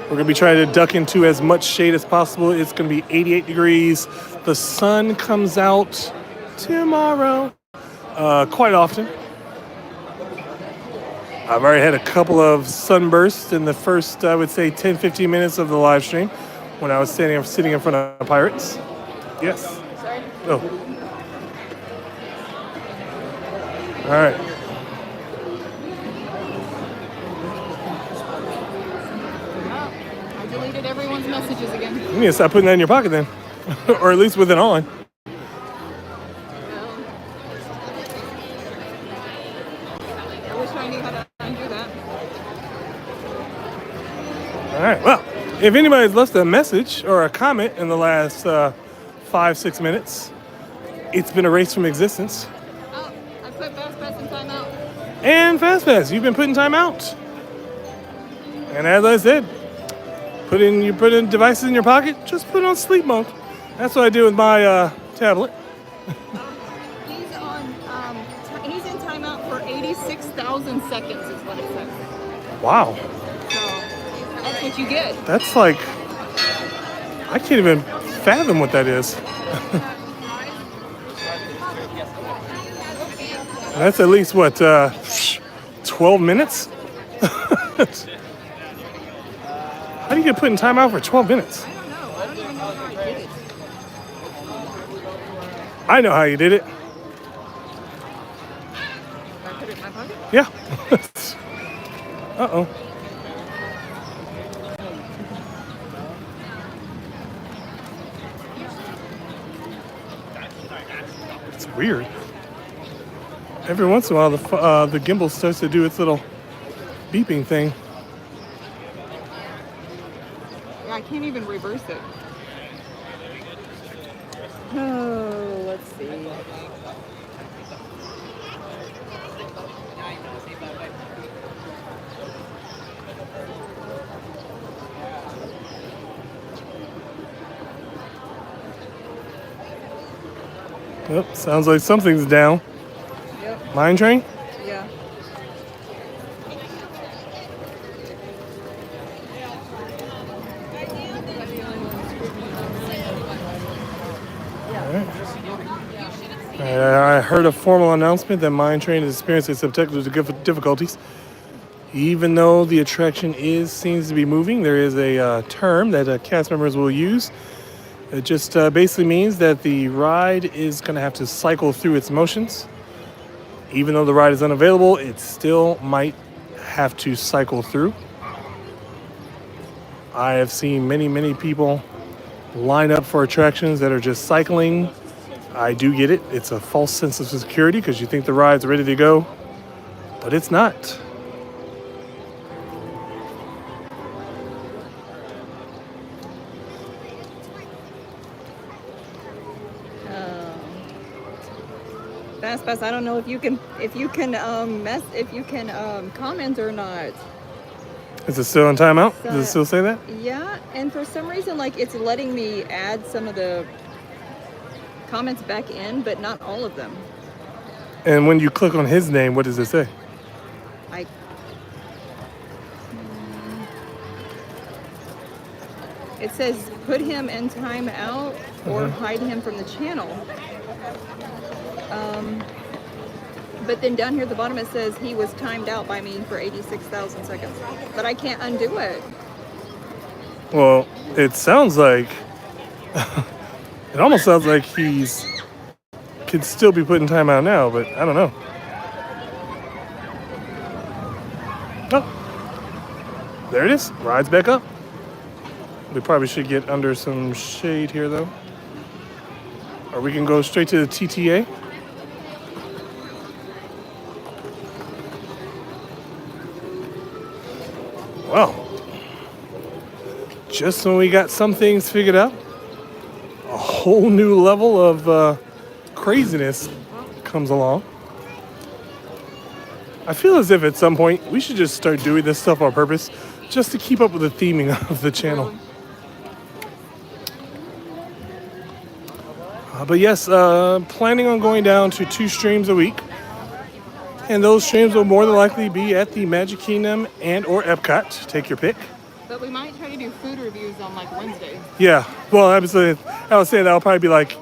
we're going to be trying to duck into as much shade as possible. It's going to be 88 degrees. The sun comes out tomorrow quite often. I've already had a couple of sunbursts in the first, I would say, 10-15 minutes of the live stream when I was sitting in front of Pirates. Yes. Sorry. Oh. All right. I deleted everyone's messages again. You need to stop putting that in your pocket then. Or at least with it on. I wish I knew how to undo that. All right. Well, if anybody's left a message or a comment in the last 5-6 minutes, it's been erased from existence. Oh, I put FastPass in timeout. And FastPass, you've been put in timeout. And as I said, you put in devices in your pocket, just put it on sleep mode. That's what I do with my tablet. He's on. He's in timeout for 86,000 seconds, is what it says. Wow. So that's what you get. That's like, I can't even fathom what that is. That's at least what, 12 minutes? How do you get put in timeout for 12 minutes? I don't know. I don't even know how I did it. I know how you did it. I put it in my pocket. Yeah. Uh-oh. It's weird. Every once in a while, the gimbal starts to do its little beeping thing. Yeah, I can't even reverse it. Oh, let's see. Yep, sounds like something's down. Yep. Mine train? Yeah. I heard a formal announcement that Mine Train is experiencing some technical difficulties. Even though the attraction seems to be moving, there is a term that cast members will use. It just basically means that the ride is going to have to cycle through its motions. Even though the ride is unavailable, it still might have to cycle through. I have seen many people line up for attractions that are just cycling. I do get it. It's a false sense of security because you think the ride's ready to go, but it's not. FastPass, I don't know if you can comment or not. Is it still in timeout? Does it still say that? Yeah, and for some reason, like, it's letting me add some of the comments back in, but not all of them. And when you click on his name, what does it say? It says put him in timeout or hide him from the channel. But then down here at the bottom it says he was timed out by me for 86,000 seconds. But I can't undo it. Well, it sounds like it almost sounds like could still be put in timeout now, but I don't know. Oh, there it is. Ride's back up. We probably should get under some shade here, though. Or we can go straight to the TTA. Well, just when we got some things figured out, a whole new level of craziness comes along. I feel as if at some point we should just start doing this stuff on purpose just to keep up with the theming of the channel. But yes, planning on going down to 2 streams a week. And those streams will more than likely be at the Magic Kingdom and or Epcot. Take your pick. But we might try to do food reviews on like Wednesday. Yeah, well, I was saying that'll probably be like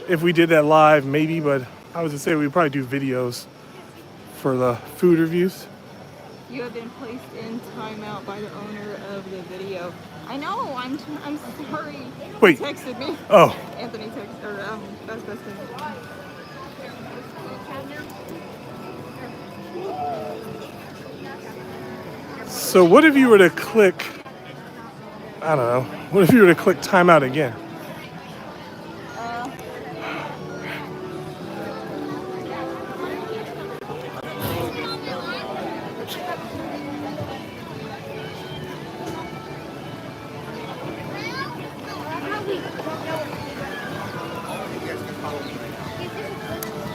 if we did that live, maybe. But I was gonna say we'd probably do videos for the food reviews. You have been placed in timeout by the owner of the video. I know. I'm sorry. Wait. He texted me. Oh, Anthony texted or that's best friend. so what if you were to click? I don't know. What if you were to click timeout again?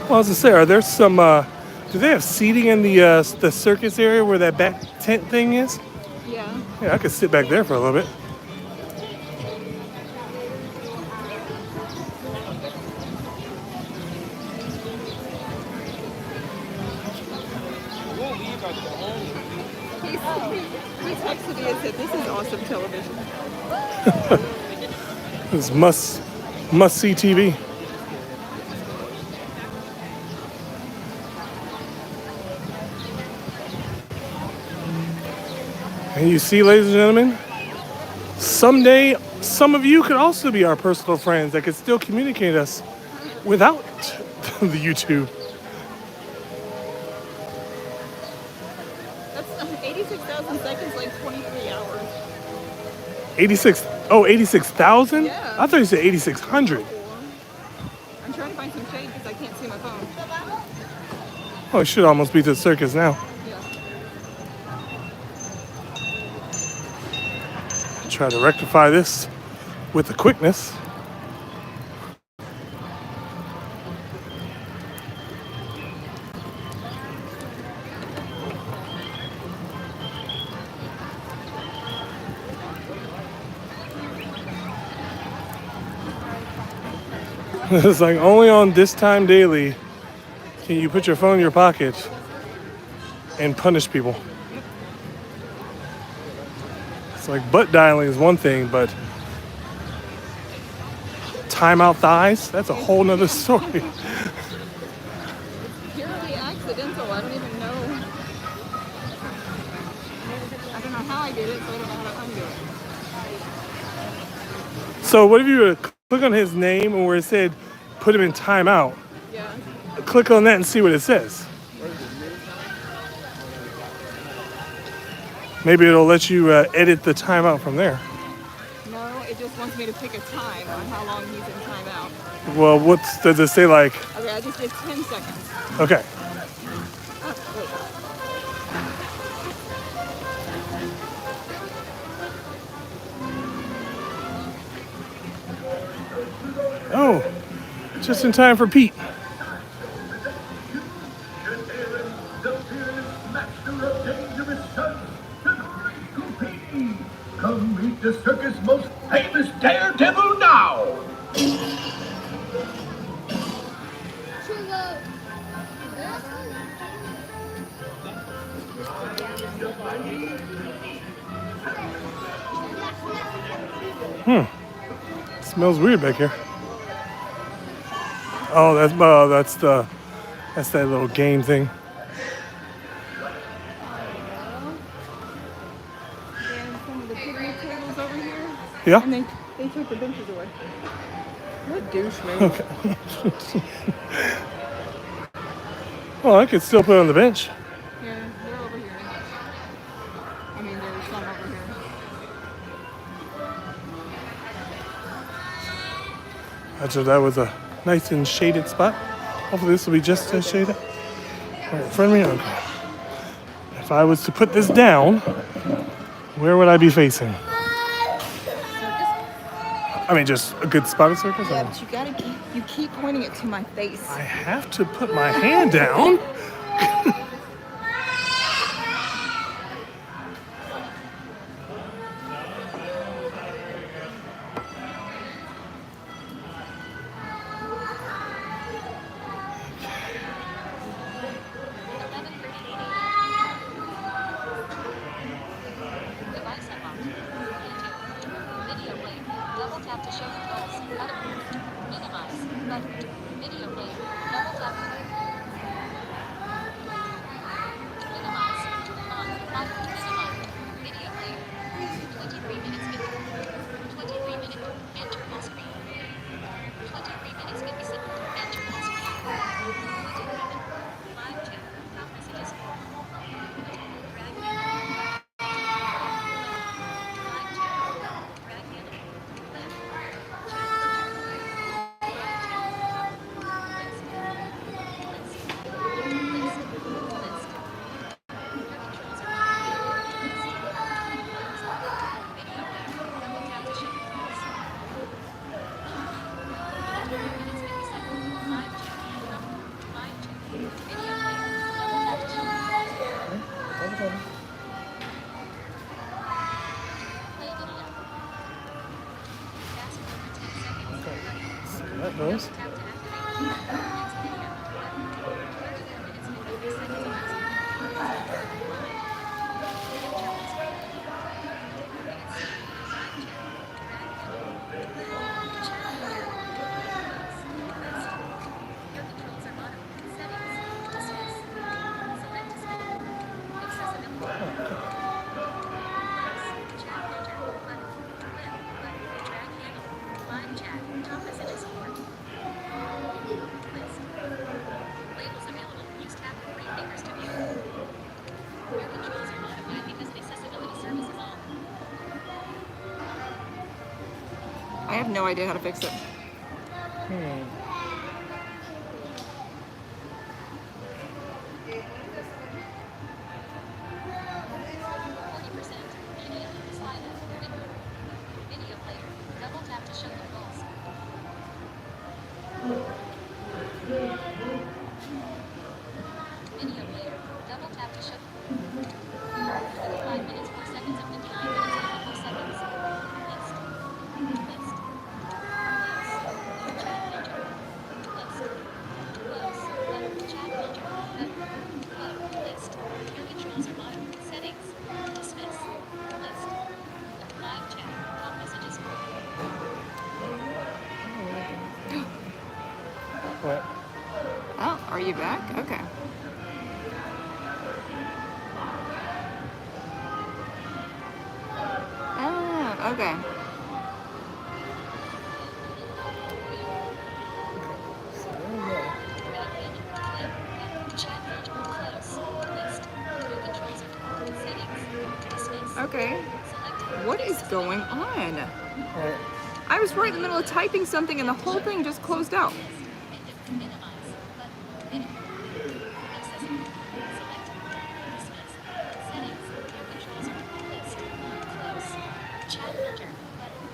Well, I was gonna say, are there some? Do they have seating in the circus area where that back tent thing is? Yeah. Yeah, I could sit back there for a little bit. He texted me and said, "This is awesome television." It's must see TV. And you see, ladies and gentlemen, someday some of you could also be our personal friends that could still communicate us without the YouTube. That's 86,000 seconds, like 23 hours. 86,000? Yeah. I thought you said 8,600. I'm trying to find some shade because I can't see my phone. Oh, it should almost be to the circus now. Yeah. Try to rectify this with the quickness. It's like only on This Time Daily can you put your phone in your pocket and punish people. It's like butt dialing is one thing, but timeout thighs, that's a whole nother story. Purely accidental. I don't even know. I don't know how I did it, so I don't know how to undo it. So what if you were to click on his name and where it said put him in timeout? Yeah. Click on that and see what it says. Maybe it'll let you edit the timeout from there. No, it just wants me to pick a time on how long he's in timeout. Well, does it say like? Okay, I just did 10 seconds. Okay. Oh, wait. Oh, just in time for Pete. Come meet the circus' most famous daredevil now! Smells weird back here. Oh, that's that little game thing. And some of the picnic tables over here. Yeah. And they took the benches away. What douche move? Well, I could still put it on the bench. Yeah, they're over here. I mean, there's some over here. That was a nice and shaded spot. Hopefully this will be just as shaded. Right in front of me. Okay. If I was to put this down, where would I be facing? I mean, just a good spotted circus? Yeah, but you keep pointing it to my face. I have to put my hand down. Device unlocked. YouTube. Video player. Double tap to show controls. Minimize. Button. Video player. Double tap. Minimize. On. Button. Minimize. Video player. 23 minutes. 23 minutes. Enter full screen. 23 minutes 50 seconds. Enter full screen. 5 2. Top messages. Drag handle. 5 2. Drag handle. Left. That goes. Labels available. Use tap and three fingers to view. Your controls are modified because of accessibility services on. I have no idea how to fix it. Hmm. 40%. Media. Silent. Video player. Double tap to show controls. Video player. Double tap to show. 25 minutes 4 seconds and 59 minutes 54 seconds. List. List. Chat filter. List. Close. Chat filter. List. Your controls are modern. Settings. Dismiss. List. Live chat. Top messages. What? Oh, are you back? Okay. Ah, okay. So there we go. Chat filter. Close. List. Your controls are settings. Dismiss. Okay. Select. What is going on? Alright. I was right in the middle of typing something and the whole thing just closed out. Minimize. Button. Accessible. Select. Dismiss. Settings. Your controls are list. Close. Chat filter. Button.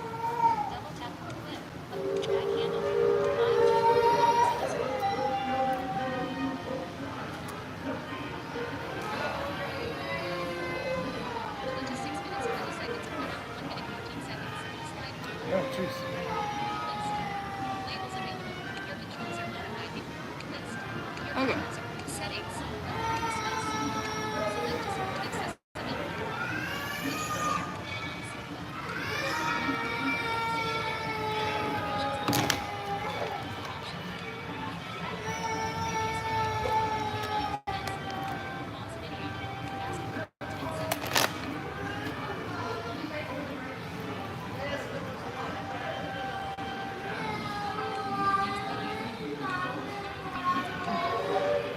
Double tap. Flip. Drag handle. Live chat. Messages. 26 minutes 20 seconds. 1 minute 14 seconds. Slide. Oh, jeez. List. Labels available. Your controls are modified. List. Your Okay. controls are settings. Dismiss. Select accessibility. Pause video. Fast forward 10 seconds.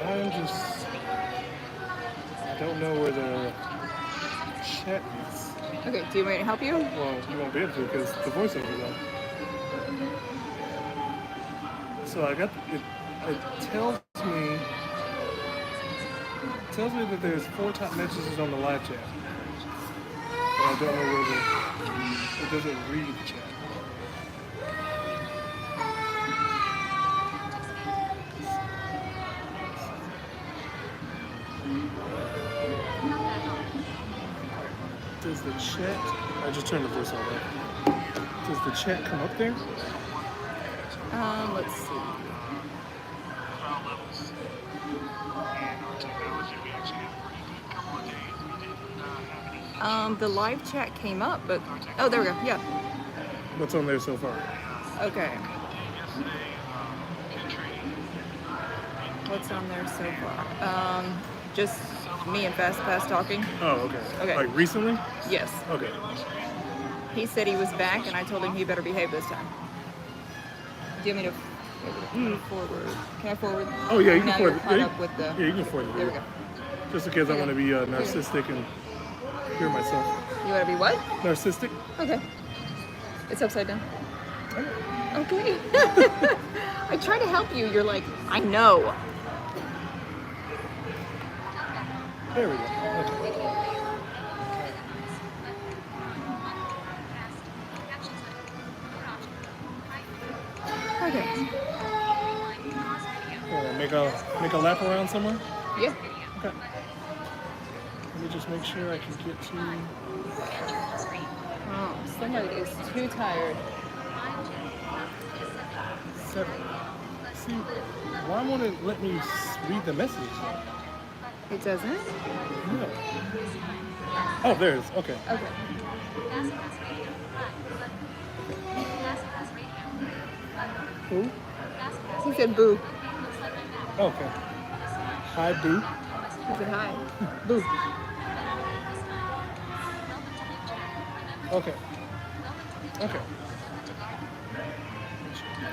I'm just. I don't know where the chat is. Okay, do you want me to help you? Well, you won't be able to because the voiceover is on. So I got it tells me that there's 4 top messages on the live chat. But I don't know where it doesn't read the chat. Does the chat? I just turned the voice on. Does the chat come up there? Let's see. The live chat came up, but oh, there we go. Yeah. What's on there so far? Okay. What's on there so far? Just me and Fast Pass talking. Oh, okay. Okay. Like recently? Yes. Okay. He said he was back, and I told him he better behave this time. Do you want me to forward? Can I forward? Oh yeah, you now can forward. You're caught up with the... Yeah, you can forward the There we video. go. Just in case I want to be narcissistic and hear myself. You want to be what? Narcissistic? Okay. It's upside down. Okay. I try to help you. You're like, I know. There we go. Okay. Okay. Make a lap around somewhere? Yeah. Okay. Let me just make sure I can get to... Oh, somebody is too tired. 7. See, why won't it let me read the message? It doesn't? No. Oh, there it is. Okay. Okay. Who? He said boo. Okay. Hi, Boo. He said hi. Boo. Okay. Okay.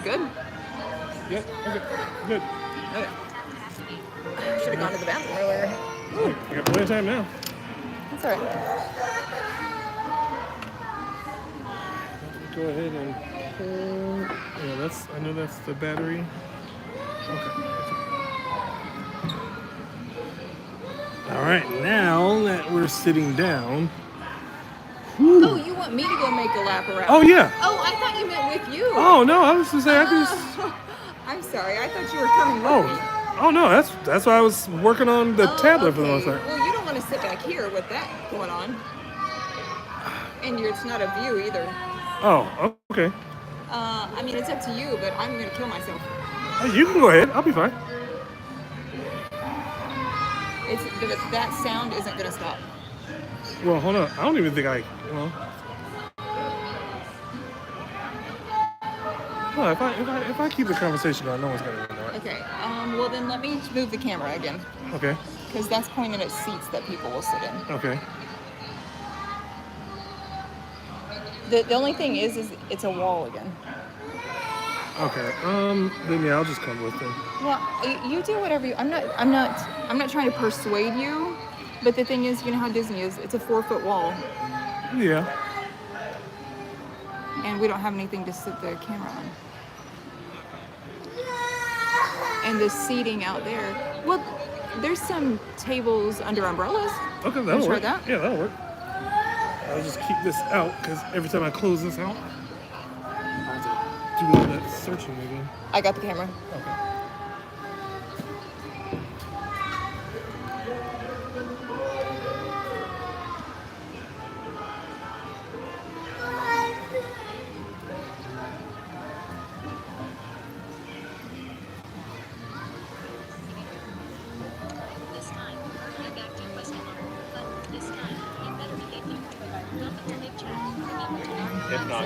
Good? Yep. Okay. Good. Okay. Should have gone to the bathroom earlier. I got plenty of time now. That's all right. Go ahead and pull. Yeah, that's. I know that's the battery. Okay. All right. Now that we're sitting down. Oh, you want me to go make a lap around? Oh yeah. Oh, I thought you meant with you. Oh no, I was just saying. I just. I'm sorry. I thought you were coming with me. Oh no, that's why I was working on the tablet for the most part. Well, you don't want to sit back here with that going on. And it's not a view either. Oh, okay. I mean, it's up to you, but I'm going to kill myself. Oh, you can go ahead. I'll be fine. That sound isn't going to stop. Well, hold on. I don't even think I. Well, if I keep the conversation going, no one's gonna know it. Okay. Well, then let me move the camera again. Okay. Because that's pointing at seats that people will sit in. Okay. The only thing is it's a wall again. Okay. Then yeah, I'll just come with them. Well, you do whatever you. I'm not trying to persuade you, but the thing is, you know how Disney is. It's a 4-foot wall, Yeah. and we don't have anything to sit the camera on. And the seating out there. Well, there's some tables under umbrellas. Okay, that'll Try work. that? Yeah, that'll work. I'll just keep this out because every time I close this out, I have to do all that searching again. I got the camera. Okay. This time, be back to question mark. But this time, you better behave you. Welcome to Big Chat. Remember to not If not,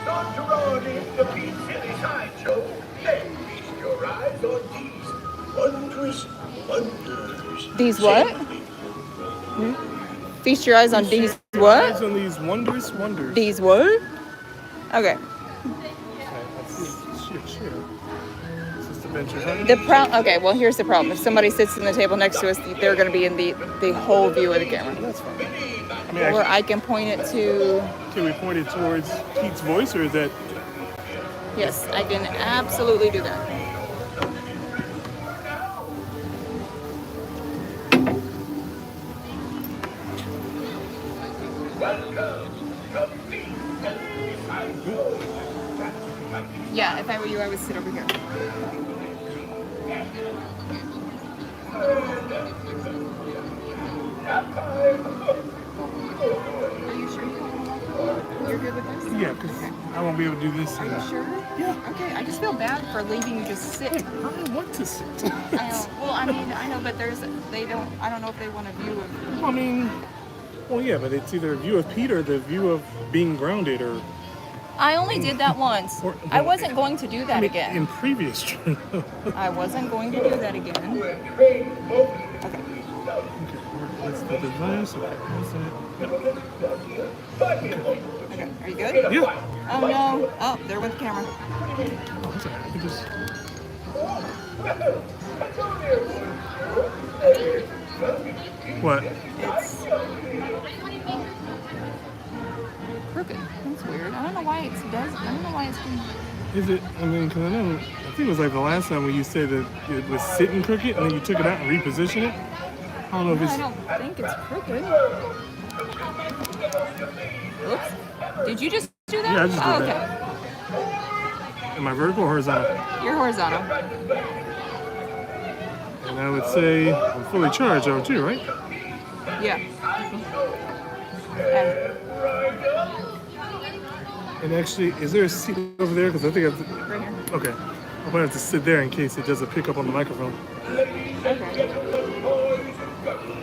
Start to run in the Pete Silly Sideshow. Then feast your eyes on these wondrous wonders. These what? Feast your eyes on these what? Eyes on these wondrous wonders. These what? Okay. Okay, that's sure. This is the benches, huh? Okay, well here's the problem. If somebody sits in the table next to us, they're going to be in the whole view of the camera. That's fine. I mean, Or actually, I can point it to. can we point it towards Pete's voice, or is that? Yes, I can absolutely do that. Yeah, if I were you, I would sit over here. Are you sure you don't want to walk? You're good with this? Yeah, because I won't be able to do this. Are you sure? Yeah. Okay, I just feel bad for leaving you to sit. I want to sit. I know. Well, I mean, I know, but I don't know if they want a view of. I mean, well, yeah, but it's either a view of Pete or the view of being grounded, or I only did that once. I wasn't going to do that I mean, again. in previous. I wasn't going to do that again. Okay, that's the device. Okay, Okay, are you good? yeah. Oh no. Oh, there went the camera. Oh, I'm sorry. I can just. What? It's crooked. That's weird. I don't know why it does. I don't know why it's doing. Is it? I mean, because I think it was like the last time when you said that it was sitting crooked and then you took it out and repositioned it. I don't know if No, it's. I don't think it's crooked. Oops. Did you just do that? Yeah, I just did oh, that. Am I vertical or horizontal? Okay. You're horizontal. And I would say I'm fully charged over too, right? Yeah. And And actually, is there a seat over there? Because I think I have to. right here. Okay. I'm gonna have to sit there in case it doesn't pick up on the microphone. Okay.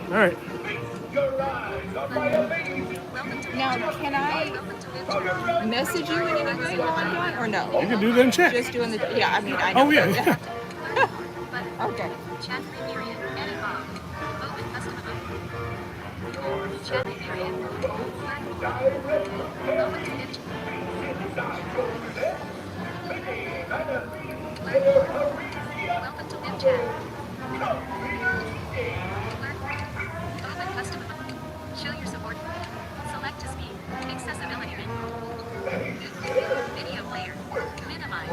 All right. Now, can I message you in any way while I'm going, or no? You can do that in chat. Just doing the. Yeah, I mean, I know. Oh yeah. Okay. Chat free period. Edit box. Open custom emoji. Chat free period. Open to image. Welcome to live chat. Open custom emoji. Show your support. Select to speak. Accessibility. Video player. Minimize.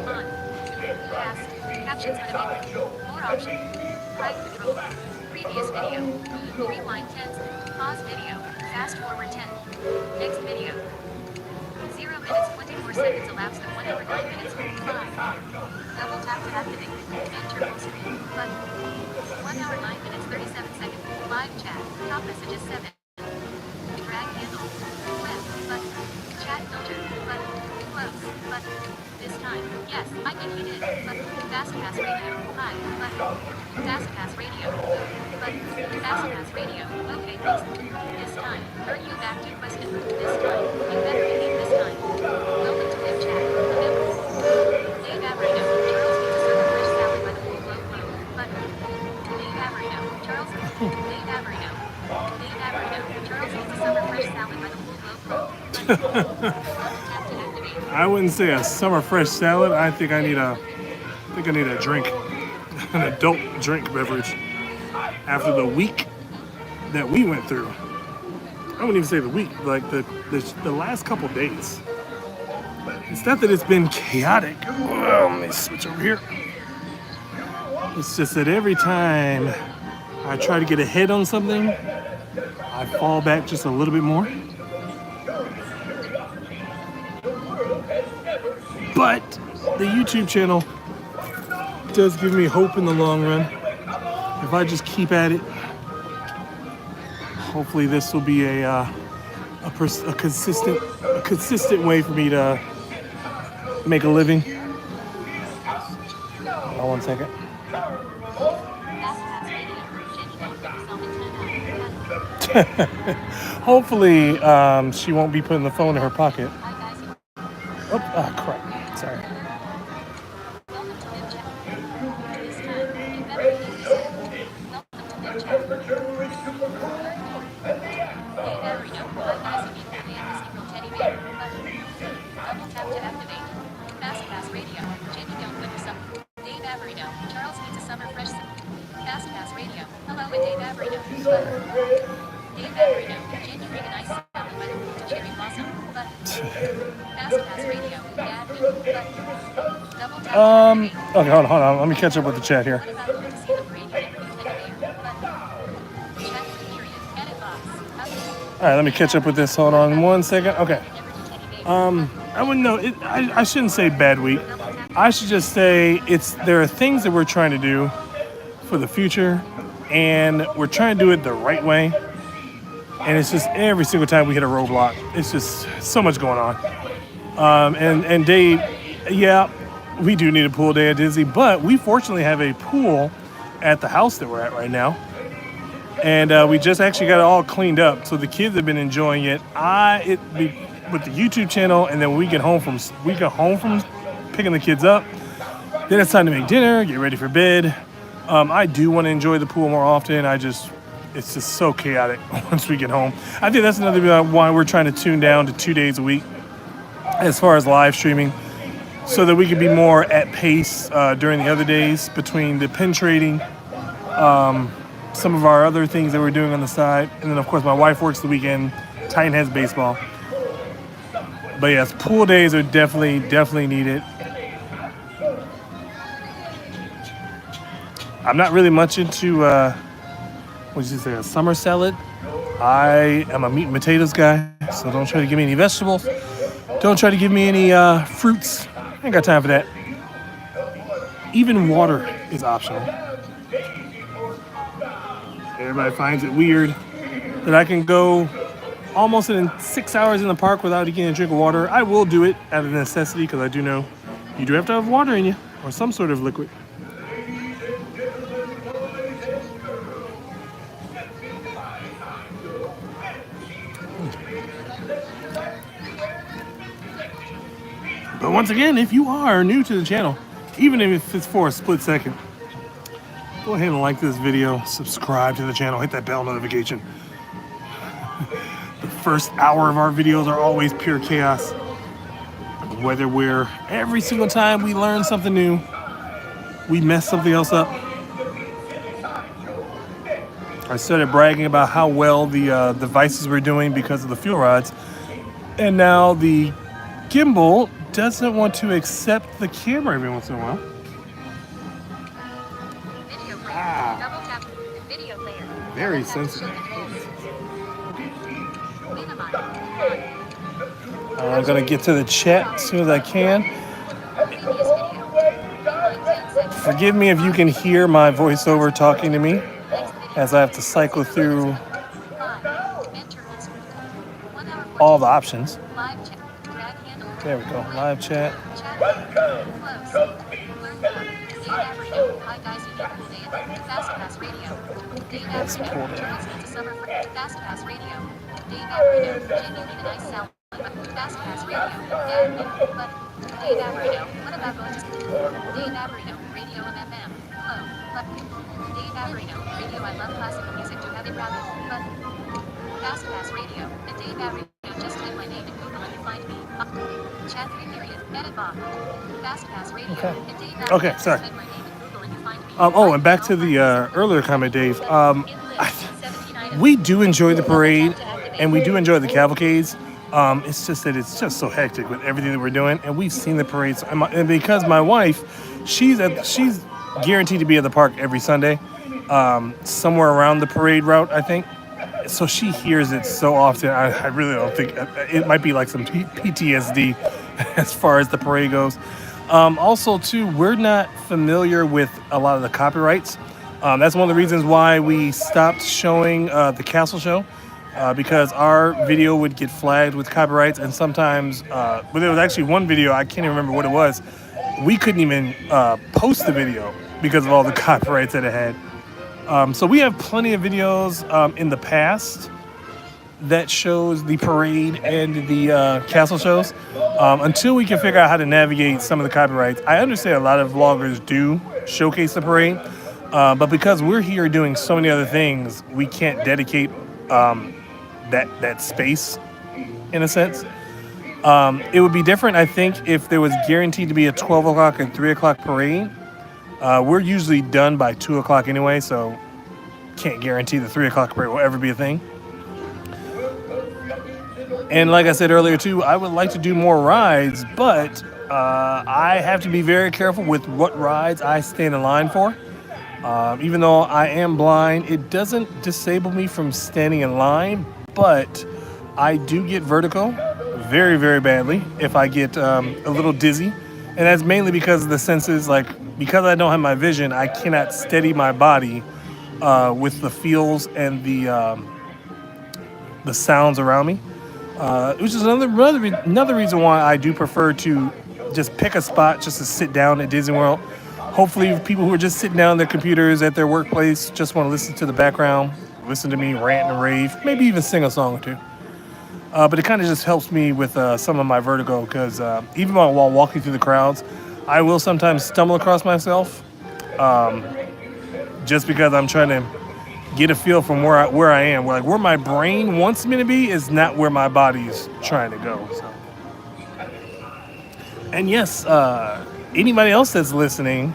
On. Fast. Captions animated. More options. Hide control. Previous video. Rewind 10. Pause video. Fast forward 10. Next video. 0 minutes 24 seconds elapsed and 1 hour 9 minutes 5. Double tap to activate. Enter full screen. Button. 1 hour 9 minutes 37 seconds. Live chat. Top messages 7. Drag handle. Flip. Button. Chat filter. Button. Close. Button. This time. Yes, I think he did. Button. Fastpass radio. Hi. Button. Fastpass radio. Button. Fastpass radio. Okay, thanks. This time. Heard you back to question. This time. You better behave this time. Welcome to live chat. Remember. Dave Abrino. Charles needs a serve fresh salad by the full glow flow. Button. Dave Abrino. Charles. Dave Abrino. Dave Abrino. Charles needs a summer fresh salad by the full glow flow. Button. Tap to activate. I wouldn't say a summer fresh salad. I think I need a drink, an adult drink beverage. After the week that we went through, I wouldn't even say the week, like the last couple days. It's not that it's been chaotic. Well, let me switch over here. It's just that every time I try to get ahead on something, I fall back just a little bit more. But the YouTube channel does give me hope in the long run. If I just keep at it, hopefully this will be a consistent way for me to make a living. Hold on 1 second. Fastpass radio. Jenny don't put yourself in time. Hopefully she won't be putting the phone in her pocket. Hi guys. Oh crap. Sorry. Welcome to live chat. This time. You better behave this time. Welcome to live chat. Dave Abrino. Hi guys. You mean the secret teddy bear. Button. Double tap to activate. Fastpass radio. Jenny don't put yourself. Dave Abrino. Charles needs a summer fresh. Fastpass radio. Hello with Dave Abrino. Button. Dave Abrino. Jenny bring a nice salad by the pool to cherry blossom. Button. Fastpass radio. Dad. Button. Double tap to activate. Okay, hold on. Let me catch up with the chat here. What about going to see the parade with a blue teddy bear? Button. Chat period. Edit box. All right, let me catch up with this. Hold on 1 second. Okay. I wouldn't know. I shouldn't say bad week. Double tap I should just say there are things that we're trying to do for the future, and we're trying to do it the right way. And it's just every single time we hit a roadblock, it's just so much going on. And Dave, yeah, we do need a pool day at Disney, but we fortunately have a pool at the house that we're at right now. And we just actually got it all cleaned up, so the kids have been enjoying it. With the YouTube channel, and then when we get home from picking the kids up, then it's time to make dinner, get ready for bed. I do want to enjoy the pool more often. It's just so chaotic once we get home. I think that's another reason why we're trying to tune down to 2 days a week as far as live streaming, so that we can be more at pace during the other days between the pin trading, some of our other things that we're doing on the side, and then of course my wife works the weekend. Titan has baseball. But yes, pool days are definitely needed. I'm not really much into, what did you say, a summer salad. I am a meat and potatoes guy, so don't try to give me any vegetables. Don't try to give me any fruits. I ain't got time for that. Even water is optional. Everybody finds it weird that I can go almost in 6 hours in the park without getting a drink of water. I will do it out of necessity, because I do know you do have to have water in you, or some sort of liquid. But once again, if you are new to the channel, even if it's for a split second, go ahead and like this video, subscribe to the channel, hit that bell notification. The first hour of our videos are always pure chaos. Whether every single time we learn something new, we mess something else up. I started bragging about how well the devices were doing because of the fuel rods, and now the gimbal doesn't want to accept the camera every once in a while. Video player. Double tap. Video player. Very sensitive. Minimize. I'm gonna get to the chat as soon as I can. Previous video. Forgive me if you can hear my voiceover talking to me, as I have to cycle through Enter on-screen. 1 hour. all the options. Live chat. Drag handle. There we go, live chat. Chat. Close. Learn more. Dave Abrino. Hi guys, you need cool day. Fast Pass Radio. Dave Let's pull Abrino. that. Turns into summer for Fast Pass Radio. Dave Abrino. Jim, you need a nice salad. Fast Pass Radio. But Dave Abrino. What about going to Dave Abrino. Radio MMM. Hello. But Dave Abrino. Radio. I love classical music. Do have it rather. But Fast Pass Radio. And Dave Abrino. Just type my name in Google and you find me. Chat 3 period. Edit Bob. Fast Pass Radio. Okay. And Dave Abrino. Okay, Just sorry. type my name in Google and you find me. Oh, and back to the earlier comment, Dave. We do enjoy the parade, and we do enjoy the cavalcades. It's just that it's just so hectic with everything that we're doing, and we've seen the parades. And because my wife, she's guaranteed to be at the park every Sunday, somewhere around the parade route, I think. So she hears it so often. I really don't think it might be like some PTSD as far as the parade goes. Also, too, we're not familiar with a lot of the copyrights. That's one of the reasons why we stopped showing the castle show, because our video would get flagged with copyrights, and sometimes, but there was actually one video, I can't even remember what it was, we couldn't even post the video because of all the copyrights that it had. So we have plenty of videos in the past that shows the parade and the castle shows. Until we can figure out how to navigate some of the copyrights, I understand a lot of vloggers do showcase the parade, but because we're here doing so many other things, we can't dedicate that space, in a sense. It would be different, I think, if there was guaranteed to be a 12 o'clock and 3 o'clock parade. We're usually done by 2 o'clock anyway, so can't guarantee the 3 o'clock parade will ever be a thing. And like I said earlier too, I would like to do more rides, but I have to be very careful with what rides I stand in line for. Even though I am blind, it doesn't disable me from standing in line, but I do get vertigo very, very badly if I get a little dizzy And that's mainly because of the senses. Like, because I don't have my vision, I cannot steady my body with the feels and the sounds around me. Which is another reason why I do prefer to just pick a spot just to sit down at Disney World. Hopefully, people who are just sitting down at their computers at their workplace just want to listen to the background, listen to me rant and rave, maybe even sing a song or two. But it kind of just helps me with some of my vertigo because even while walking through the crowds, I will sometimes stumble across myself just because I'm trying to get a feel from where I am. Where my brain wants me to be is not where my body's trying to go. So. And yes, anybody else that's listening,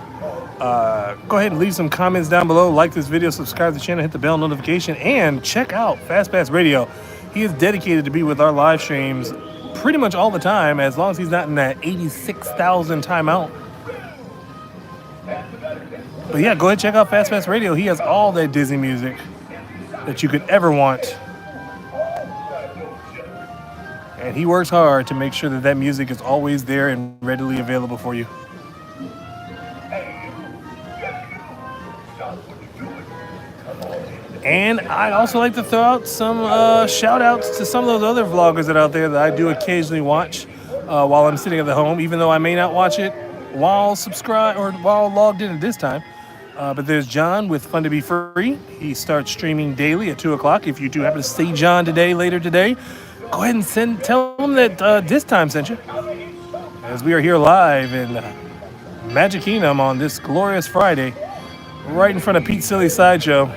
go ahead and leave some comments down below. Like this video, subscribe to the channel, hit the bell notification, and check out FastPass Radio. He is dedicated to be with our live streams pretty much all the time, as long as he's not in that 86,000 timeout. But yeah, go ahead and check out FastPass Radio. He has all that Disney music that you could ever want. And he works hard to make sure that that music is always there and readily available for you. And I'd also like to throw out some shout outs to some of those other vloggers that are out there that I do occasionally watch while I'm sitting at the home, even though I may not watch it while subscribed or while logged in at this time. But there's John with Fun to Be Free. He starts streaming daily at 2 o'clock. If you do happen to see John later today, go ahead and tell him that This Time sent you. As we are here live in Magic Kingdom on this glorious Friday, right in front of Pete's Silly Sideshow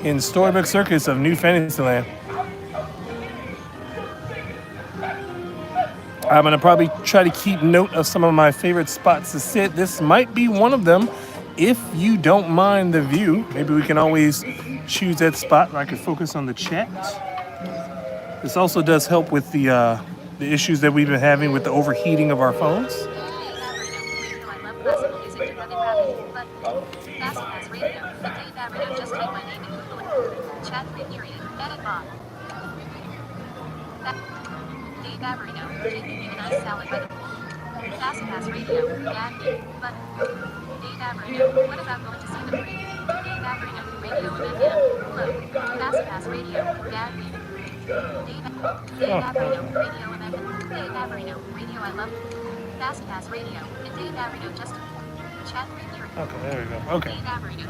in Storybook Circus of New Fantasyland. I'm going to probably try to keep note of some of my favorite spots to sit. This might be one of them. If you don't mind the view, maybe we can always choose that spot and I can focus on the chat. This also does help with the issues that we've been having with the overheating of our phones. FastPass Radio, Dave Averino, what about going to see the parade? Dave Averino, Radio FM, hello. FastPass Radio, Gad me. Dave Averino, Radio FM, Dave Averino, Radio I love. FastPass Radio, and Dave Averino just chat radio. Okay, there we go. Okay. I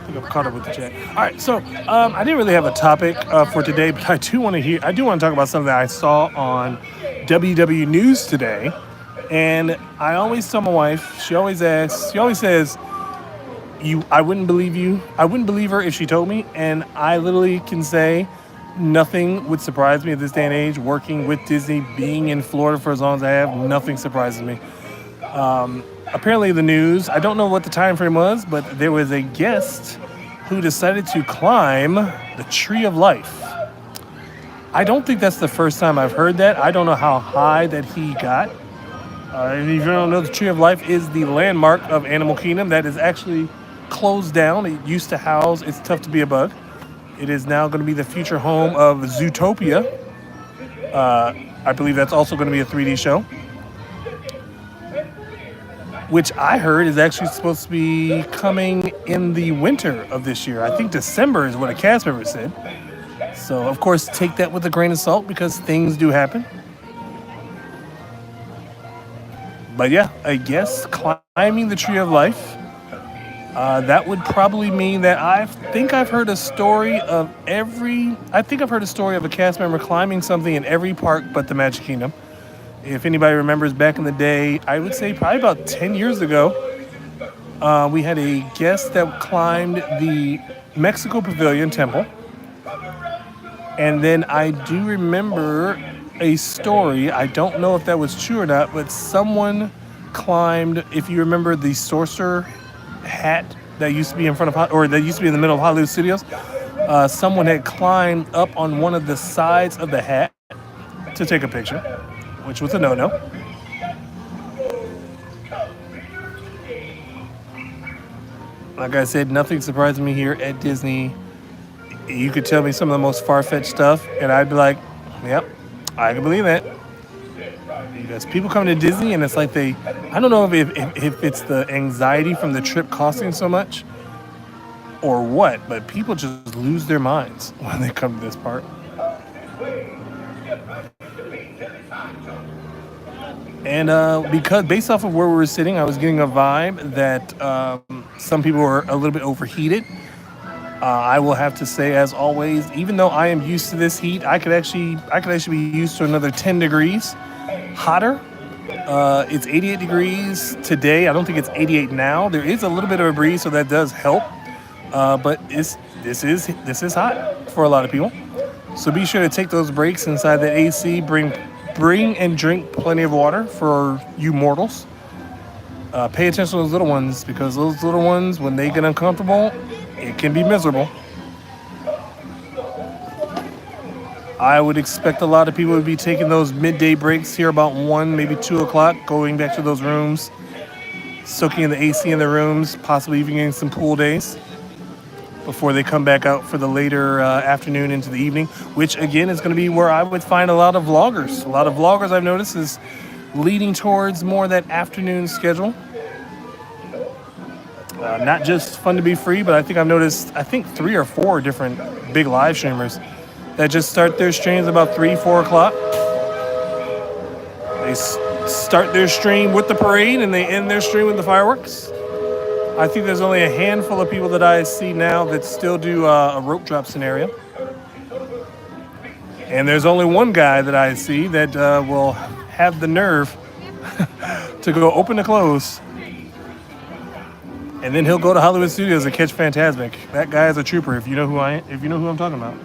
think I'm caught up with the chat. All right, so I didn't really have a topic for today, but I do want to talk about something that I saw on WW News today. And I always tell my wife, she always says, I wouldn't believe her if she told me. And I literally can say nothing would surprise me at this day and age. Working with Disney, being in Florida for as long as I have, nothing surprises me. Apparently the news, I don't know what the time frame was, but there was a guest who decided to climb the Tree of Life. I don't think that's the first time I've heard that. I don't know how high that he got. And if you don't know, the Tree of Life is the landmark of Animal Kingdom that is actually closed down. It used to house It's Tough to Be a Bug. It is now going to be the future home of Zootopia. I believe that's also going to be a 3D show, which I heard is actually supposed to be coming in the winter of this year. I think December is what a cast member said. So, of course, take that with a grain of salt because things do happen. But yeah, I guess climbing the Tree of Life, that would probably mean that I think I've heard a story of a cast member climbing something in every park but the Magic Kingdom. If anybody remembers back in the day, I would say probably about 10 years ago, we had a guest that climbed the Mexico Pavilion Temple. And then I do remember a story, I don't know if that was true or not, but someone climbed, if you remember the sorcerer hat that used to be in the middle of Hollywood Studios, someone had climbed up on one of the sides of the hat to take a picture, which was a no-no. Like I said, nothing surprises me here at Disney. You could tell me some of the most far-fetched stuff, and I'd be like, yep, I can believe that. Because people come to Disney and it's like I don't know if it's the anxiety from the trip costing so much or what, but people just lose their minds when they come to this park. And because based off of where we were sitting, I was getting a vibe that some people were a little bit overheated. I will have to say, as always, even though I am used to this heat, I could actually be used to another 10 degrees hotter. It's 88 degrees today. I don't think it's 88 now. There is a little bit of a breeze, so that does help. But this is hot for a lot of people. So be sure to take those breaks inside the AC. Bring and drink plenty of water for you mortals. Pay attention to those little ones, because those little ones, when they get uncomfortable, it can be miserable. I would expect a lot of people would be taking those midday breaks here about 1, maybe 2 o'clock, going back to those rooms, soaking in the AC in the rooms, possibly even getting some pool days before they come back out for the later afternoon into the evening, which again is going to be where I would find a lot of vloggers. A lot of vloggers I've noticed is leading towards more that afternoon schedule. Not just fun to be free, but I think I've noticed, 3 or 4 different big live streamers that just start their streams about 3, 4 o'clock. They start their stream with the parade and they end their stream with the fireworks. I think there's only a handful of people that I see now that still do a rope drop scenario. And there's only one guy that I see that will have the nerve to go open to close. And then he'll go to Hollywood Studios and catch Fantasmic. That guy is a trooper, if you know who I'm talking about.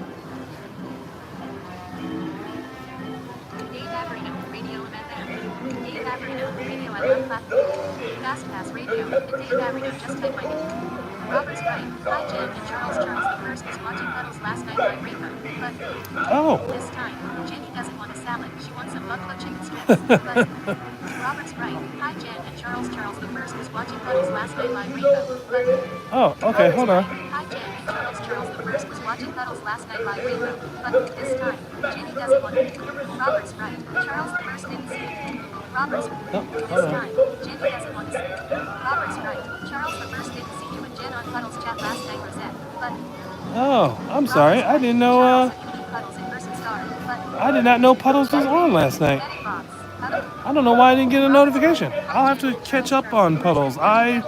Dave Averino, Radio Amendment. Dave Averino, Radio at Love Platform. Fast Pass Radio, and Dave Averino, just type my name. Robert's right. Hi, Jen and Charles. Charles the First was watching Puddles last night by Rainbow, but this time, Jenny doesn't want a salad. She wants some buffalo chicken strips. But Robert's right. Hi, Jen and Charles. Charles the First was watching Puddles last night by Rainbow, but okay, hold on. Hi, Jen and Charles. Charles the First was watching Puddles last night by Rainbow, but this time, Jenny doesn't want it. Robert's right. Charles the First didn't see it. Robert's right. This time, Jenny doesn't want to see it. Robert's right. Charles the First didn't see you and Jen on Puddles chat last night, Rosette, but I'm sorry. I didn't know. I did not know Puddles was on last night. I don't know why I didn't get a notification. I'll have to catch up on Puddles. I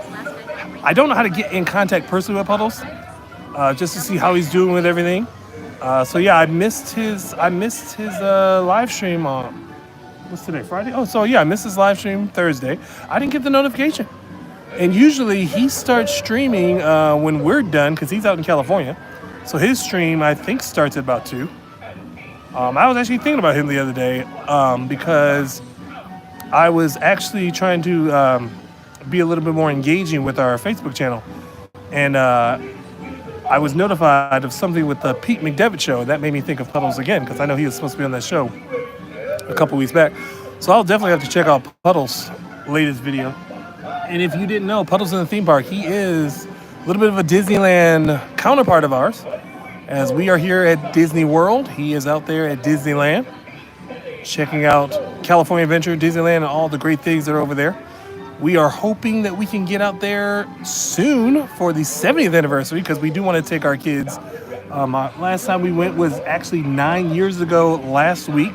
don't know how to get in contact personally with Puddles, just to see how he's doing with everything. So yeah, I missed his live stream on what's today, Friday? Oh, so yeah, I missed his live stream Thursday. I didn't get the notification. And usually he starts streaming when we're done, because he's out in California. So his stream, I think, starts at about 2. I was actually thinking about him the other day because I was actually trying to be a little bit more engaging with our Facebook channel. And I was notified of something with the Pete McDevitt show. That made me think of Puddles again, because I know he was supposed to be on that show a couple weeks back. So I'll definitely have to check out Puddles' latest video. And if you didn't know, Puddles in the Theme Park, he is a little bit of a Disneyland counterpart of ours. As we are here at Disney World, he is out there at Disneyland, checking out California Adventure, Disneyland, and all the great things that are over there. We are hoping that we can get out there soon for the 70th anniversary, because we do want to take our kids. Last time we went was actually 9 years ago last week.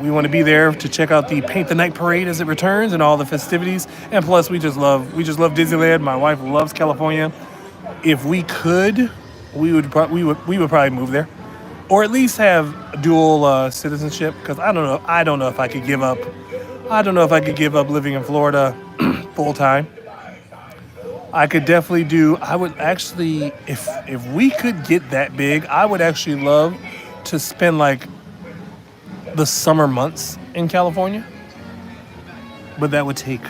We want to be there to check out the Paint the Night Parade as it returns and all the festivities. And plus, we just love Disneyland. My wife loves California. If we could, we would probably move there, or at least have dual citizenship. Because I don't know if I could give up. I don't know if I could give up living in Florida full time. I could definitely do. I would actually, if we could get that big, I would actually love to spend like the summer months in California, but that would take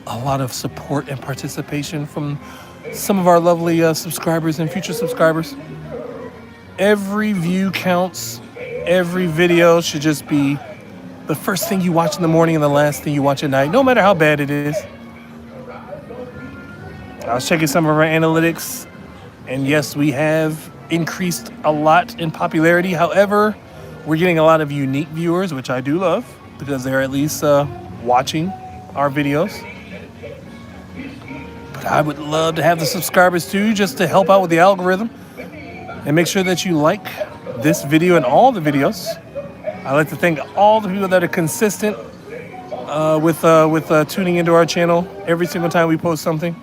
a lot of support and participation from some of our lovely subscribers and future subscribers. Every view counts. Every video should just be the first thing you watch in the morning and the last thing you watch at night, no matter how bad it is. I was checking some of our analytics, and yes, we have increased a lot in popularity. However, We're getting a lot of unique viewers, which I do love because they're at least watching our videos. But I would love to have the subscribers too, just to help out with the algorithm. And make sure that you like this video and all the videos. I'd like to thank all the people that are consistent with tuning into our channel every single time we post something.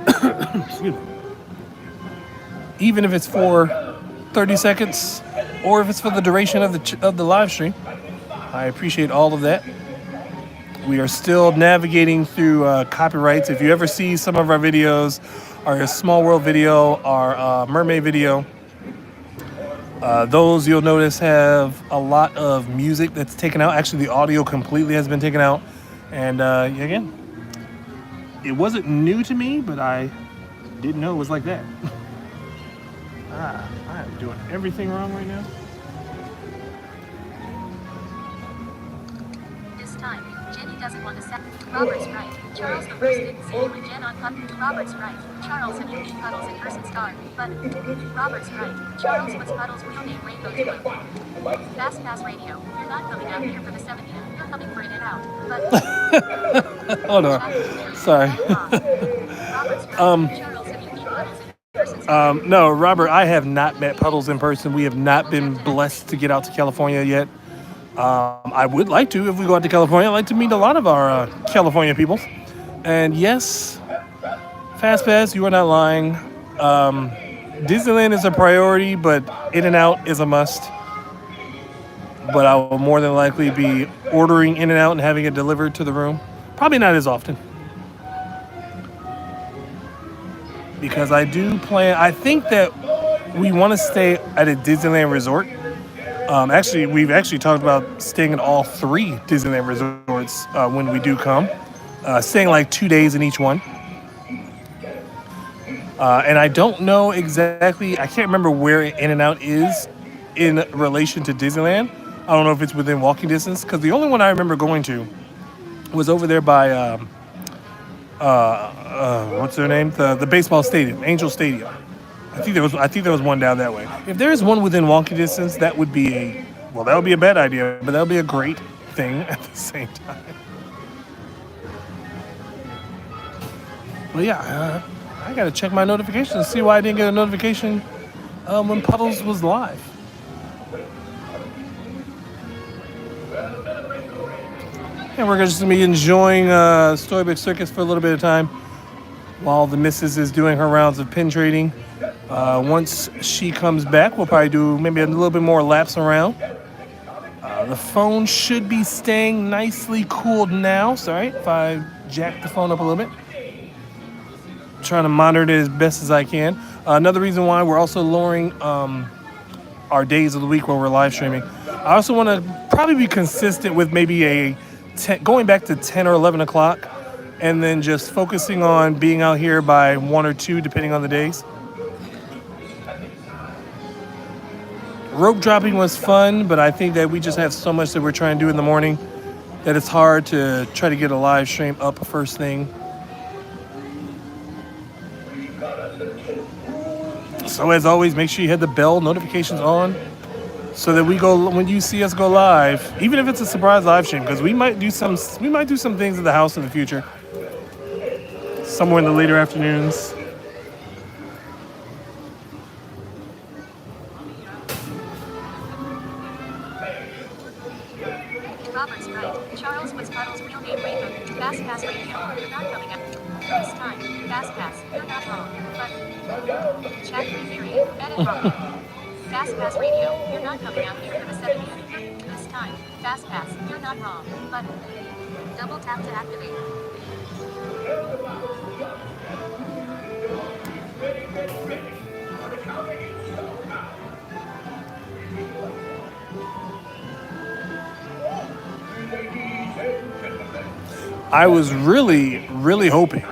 Excuse me. Even if it's for 30 seconds or if it's for the duration of the live stream, I appreciate all of that. We are still navigating through copyrights. If you ever see some of our videos, our Small World video, our Mermaid video, those you'll notice have a lot of music that's taken out. Actually, the audio completely has been taken out. And again, it wasn't new to me, but I didn't know it was like that. I am doing everything wrong right now. This time, Jenny doesn't want to set. Robert's right. Charles the first didn't see you and Jen on puppy. Robert's right. Charles and you meet Puddles in person star. But Robert's right. Charles was Puddles' real name Rainbow Twin. Fast Pass Radio. You're not coming out here for the 70th. You're coming for In and Out. But Hold on. Sorry. Robert's right. Charles and you meet Puddles in person star. No, Robert, I have not met Puddles in person. We have not been blessed to get out to California yet. I would like to if we go out to California. I'd like to meet a lot of our California people. And yes, Fast Pass, you are not lying. Disneyland is a priority, but In-N-Out is a must. But I will more than likely be ordering In-N-Out and having it delivered to the room. Probably not as often. Because I do plan, I think that we want to stay at a Disneyland resort. We've actually talked about staying at all 3 Disneyland resorts when we do come. Staying like 2 days in each one. And I don't know exactly, I can't remember where In-N-Out is in relation to Disneyland. I don't know if it's within walking distance, because the only one I remember going to was over there by, what's their name? The baseball stadium, Angel Stadium. I think there was one down that way. If there is one within walking distance, that would be a bad idea, but that would be a great thing at the same time. But yeah, I gotta check my notifications to see why I didn't get a notification when Puddles was live. And we're just gonna be enjoying Storybook Circus for a little bit of time while the missus is doing her rounds of pin trading. Once she comes back, we'll probably do maybe a little bit more laps around. The phone should be staying nicely cooled now. Sorry if I jack the phone up a little bit. Trying to monitor it as best as I can. Another reason why we're also lowering our days of the week where we're live streaming. I also want to probably be consistent with maybe going back to 10 or 11 o'clock and then just focusing on being out here by 1 or 2 depending on the days. Rope dropping was fun, but I think that we just have so much that we're trying to do in the morning that it's hard to try to get a live stream up first thing. So as always, make sure you hit the bell notifications on so that when you see us go live, even if it's a surprise live stream, because we might do some things at the house in the future, somewhere in the later afternoons. Robert's right. Charles was Puddles' real name Rainbow. Fast Pass Radio. You're not coming up. This time, Fast Pass. You're not wrong. But chat theory. Edit wrong. Fast Pass Radio. You're not coming out here for the 70th. This time, Fast Pass. You're not wrong. But double tap to activate. I was really, really hoping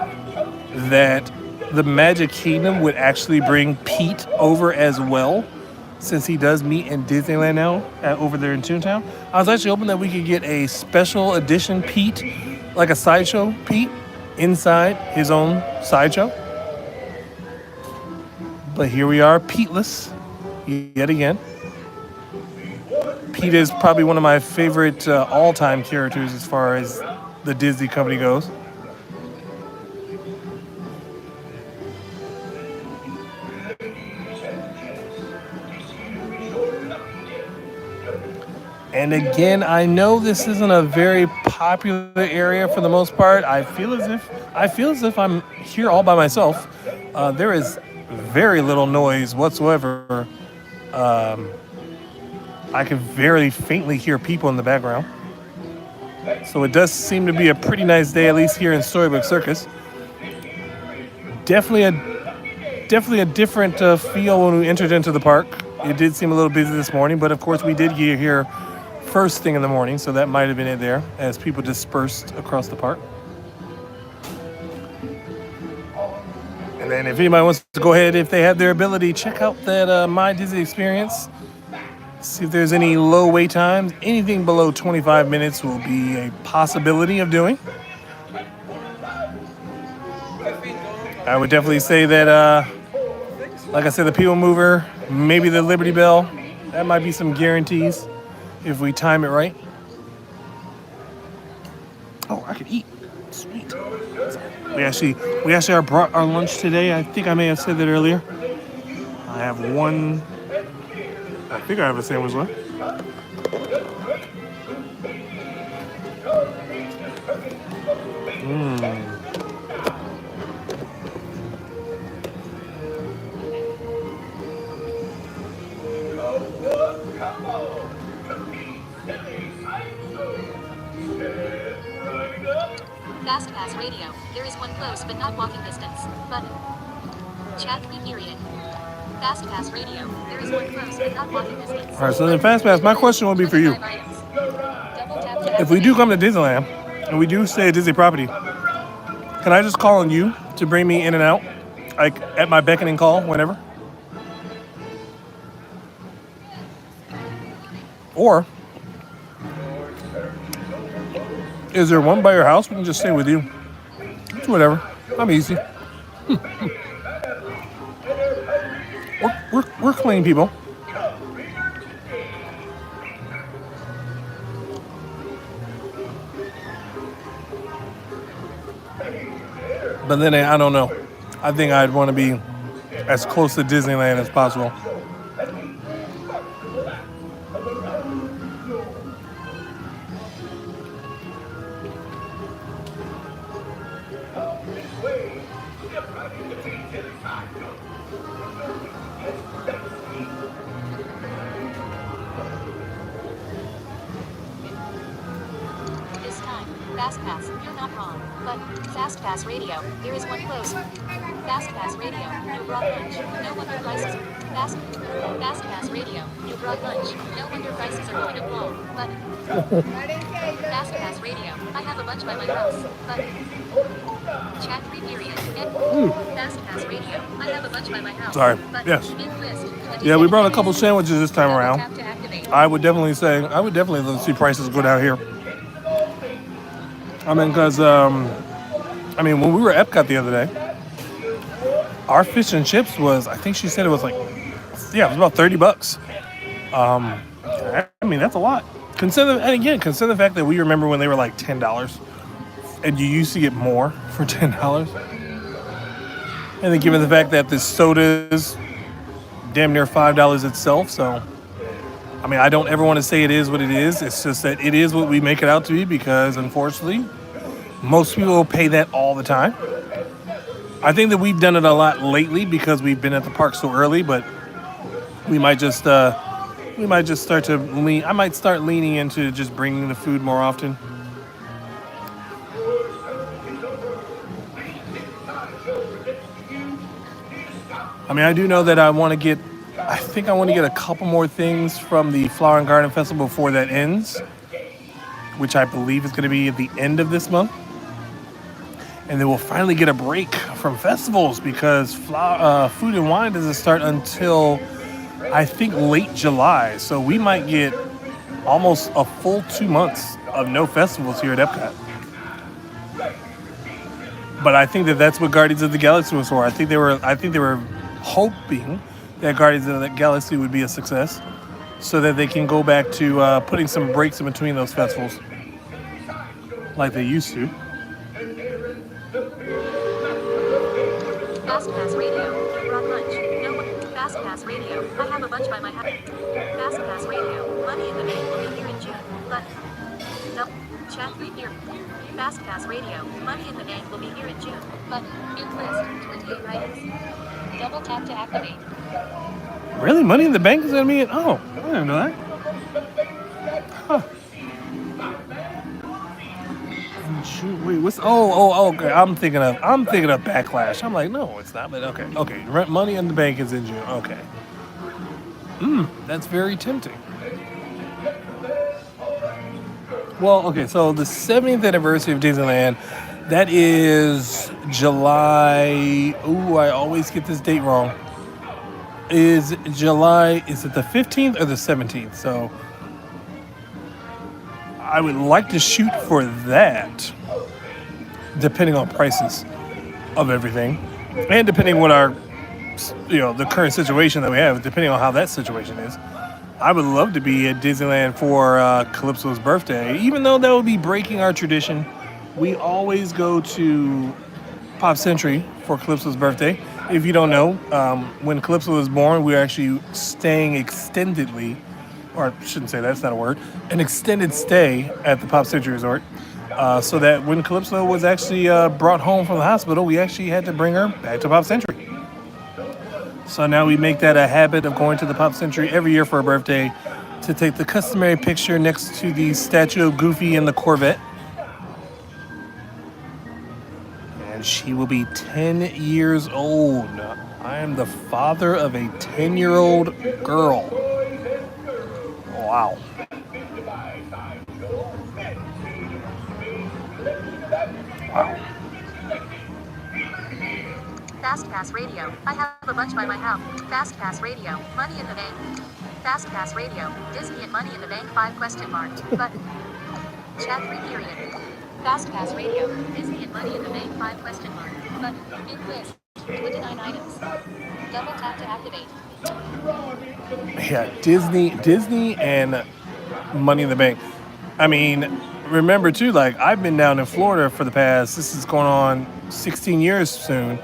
that the Magic Kingdom would actually bring Pete over as well, since he does meet in Disneyland now over there in Toontown. I was actually hoping that we could get a special edition Pete, like a sideshow Pete, inside his own sideshow. But here we are, Peteless, yet again. Pete is probably one of my favorite all-time characters as far as the Disney company goes. And again, I know this isn't a very popular area for the most part. I feel as if I'm here all by myself. There is very little noise whatsoever. I can very faintly hear people in the background. So it does seem to be a pretty nice day, at least here in Storybook Circus. Definitely a different feel when we entered into the park. It did seem a little busy this morning, but of course we did get here first thing in the morning, so that might have been it there as people dispersed across the park. And then if anybody wants to go ahead, if they have their ability, check out that My Disney Experience. See if there's any low wait times. Anything below 25 minutes will be a possibility of doing. I would definitely say that, like I said, the People Mover, maybe the Liberty Bell, that might be some guarantees if we time it right. Oh, I could eat. Sweet. We actually brought our lunch today. I think I may have said that earlier. I have one. I think I have a sandwich left. Fast Pass Radio. There is one close but not walking distance. Button. Chat free period. Fast Pass Radio. There is one close but not walking distance. All right, so then Fast Pass, my question will be for you. If we do come to Disneyland and we do stay at Disney property, can I just call on you to bring me in and out, like at my beckoning call, whenever? Or is there one by your house? We can just stay with you. It's whatever. I'm easy. We're clean people. But then I don't know. I think I'd want to be as close to Disneyland as possible. This time, Fast Pass, you're not wrong. But, Fast Pass Radio, there is one close. Fast Pass Radio, you brought lunch. No wonder prices. Fast Pass Radio, you brought lunch. No wonder prices are going up low. But, Fast Pass Radio, I have a bunch by my house. But, chat free period. Fast Pass Radio, I have a bunch by my house. Sorry. But, Yes. in list, Yeah, we brought a couple sandwiches this time around. Tap to activate. I would definitely love to see prices go down here. I mean, because, when we were at Epcot the other day, our fish and chips was, I think she said it was like, it was about $30. I mean, that's a lot. Consider the fact that we remember when they were like $10, and you used to get more for $10. And then given the fact that the soda is damn near $5 itself, so I mean, I don't ever want to say it is what it is. It's just that it is what we make it out to be because, unfortunately, most people will pay that all the time. I think that we've done it a lot lately because we've been at the park so early, but we might just start to lean. I might start leaning into just bringing the food more often. I mean, I do know that I want to get a couple more things from the Flower and Garden Festival before that ends, which I believe is going to be at the end of this month. And then we'll finally get a break from festivals because Food and Wine doesn't start until, I think, late July. So we might get almost a full 2 months of no festivals here at Epcot. But I think that that's what Guardians of the Galaxy was for. I think they were hoping that Guardians of the Galaxy would be a success. so that they can go back to putting some breaks in between those festivals like they used to. Fast Pass Radio. Brought lunch. No. Fast Pass Radio. I have a bunch by my house. Fast Pass Radio. Money in the Bank will be here in June. But. No. Chat 3 here. Fast Pass Radio. Money in the Bank will be here in June. But. In list. 28 items. Double tap to activate. Really? Money in the Bank is going to be in? Oh, I didn't know that. Huh. Wait, what's? Okay. I'm thinking of Backlash. I'm like, no, it's not. But okay. Money in the Bank is in June. Okay. That's very tempting. Well, okay. So the 70th anniversary of Disneyland, that is July. Ooh, I always get this date wrong. Is July? Is it the 15th or the 17th? So I would like to shoot for that, depending on prices of everything, and depending what our, the current situation that we have, depending on how that situation is. I would love to be at Disneyland for Calypso's birthday, even though that would be breaking our tradition. We always go to Pop Century for Calypso's birthday. If you don't know, when Calypso was born, we were actually staying extendedly, or I shouldn't say that's not a word, an extended stay at the Pop Century Resort, so that when Calypso was actually brought home from the hospital, we actually had to bring her back to Pop Century. So now we make that a habit of going to the Pop Century every year for her birthday to take the customary picture next to the statue of Goofy in the Corvette. And she will be 10 years old. I am the father of a 10-year-old girl. Wow. Wow. Fast Pass Radio. I have a bunch by my house. Fast Pass Radio. Money in the Bank. Fast Pass Radio. Disney and Money in the Bank 5 question mark. But. Chat 3 period. Fast Pass Radio. Disney and Money in the Bank 5 question mark. But. In list. 29 items. Double tap to activate. Yeah, Disney and Money in the Bank. I mean, remember too, like I've been down in Florida for the past, this is going on 16 years soon.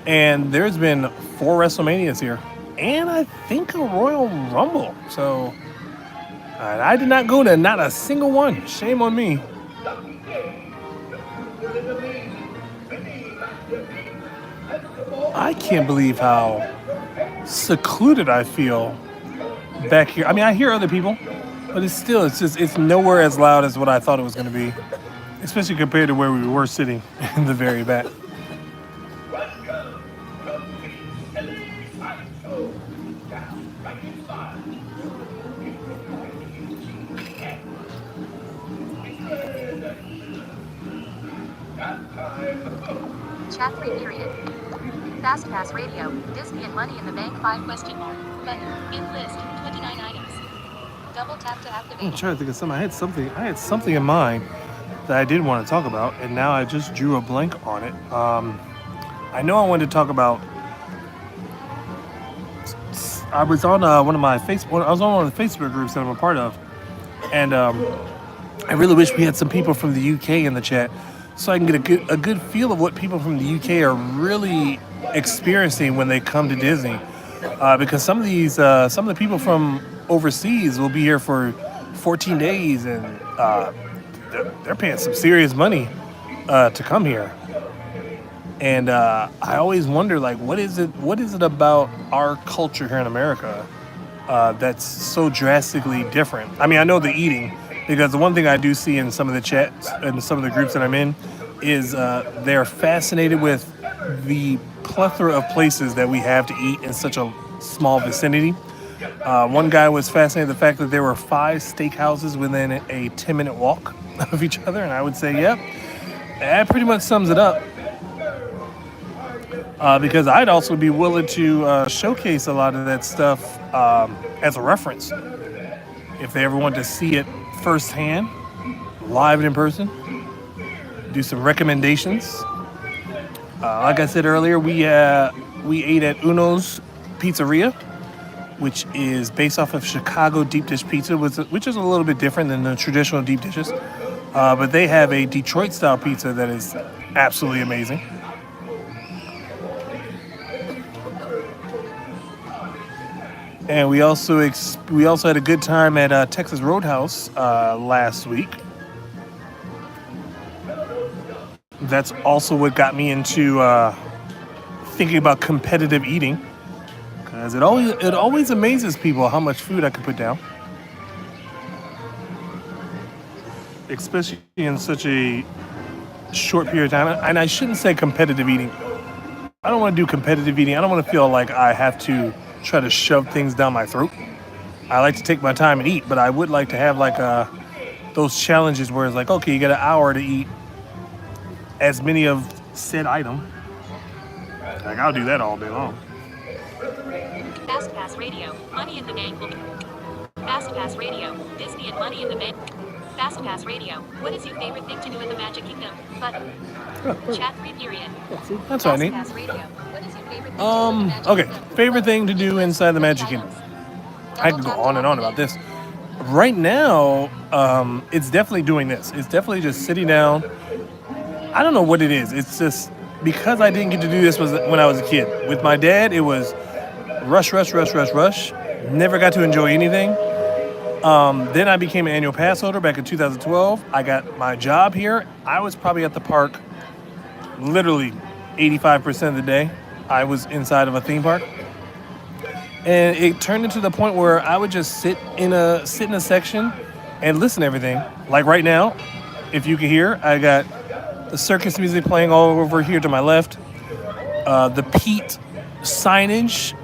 And there's been 4 WrestleManias here. And I think a Royal Rumble. So, I did not go to not a single one. Shame on me. I can't believe how secluded I feel back here. I mean, I hear other people, but it's nowhere as loud as what I thought it was going to be. Especially compared to where we were sitting in the very back. Chat 3 period. Fast Pass Radio. Disney and Money in the Bank 5 question mark. Button. In list. 29 items. Double tap to activate. I'm trying to think of something. I had something in mind that I did want to talk about, and now I just drew a blank on it. I know I wanted to talk about. I was on one of the Facebook groups that I'm a part of, and I really wish we had some people from the UK in the chat, so I can get a good feel of what people from the UK are really experiencing when they come to Disney. Because some of the people from overseas will be here for 14 days, and they're paying some serious money to come here. And I always wonder, like, what is it about our culture here in America that's so drastically different? I mean, I know the eating, because the one thing I do see in some of the chats and some of the groups that I'm in is they're fascinated with the plethora of places that we have to eat in such a small vicinity. One guy was fascinated with the fact that there were 5 steakhouses within a 10-minute walk of each other, and I would say, yep, that pretty much sums it up. Because I'd also be willing to showcase a lot of that stuff as a reference. If they ever want to see it firsthand, live and in person, do some recommendations. Like I said earlier, we ate at Uno's Pizzeria, which is based off of Chicago deep dish pizza, which is a little bit different than the traditional deep dishes. But they have a Detroit style pizza that is absolutely amazing. And we also had a good time at Texas Roadhouse last week. That's also what got me into thinking about competitive eating, because it always amazes people how much food I can put down, especially in such a short period of time. And I shouldn't say competitive eating. I don't want to do competitive eating. I don't want to feel like I have to try to shove things down my throat. I like to take my time and eat, but I would like to have like those challenges where it's like, okay, you got an hour to eat as many of said item. Like, I'll do that all day long. Fast Pass Radio, Money in the Bank. Fast Pass Radio, Disney and Money in the Bank. Fast Pass Radio, what is your favorite thing to do in the Magic Kingdom? Button. Chat 3 period. That's what I need. Fast Pass Radio, what is your favorite thing to do in the Magic Okay, Kingdom? favorite thing to do inside the Magic Kingdom. I could go on and on about this. Right now, it's definitely doing this. It's definitely just sitting down. I don't know what it is. It's just because I didn't get to do this when I was a kid. With my dad, it was rush, rush, rush, rush, rush. Never got to enjoy anything. Then I became an annual pass holder back in 2012. I got my job here. I was probably at the park literally 85% of the day. I was inside of a theme park. And it turned into the point where I would just sit in a section and listen to everything. Like right now, if you can hear, I got the circus music playing all over here to my left. The Pete signage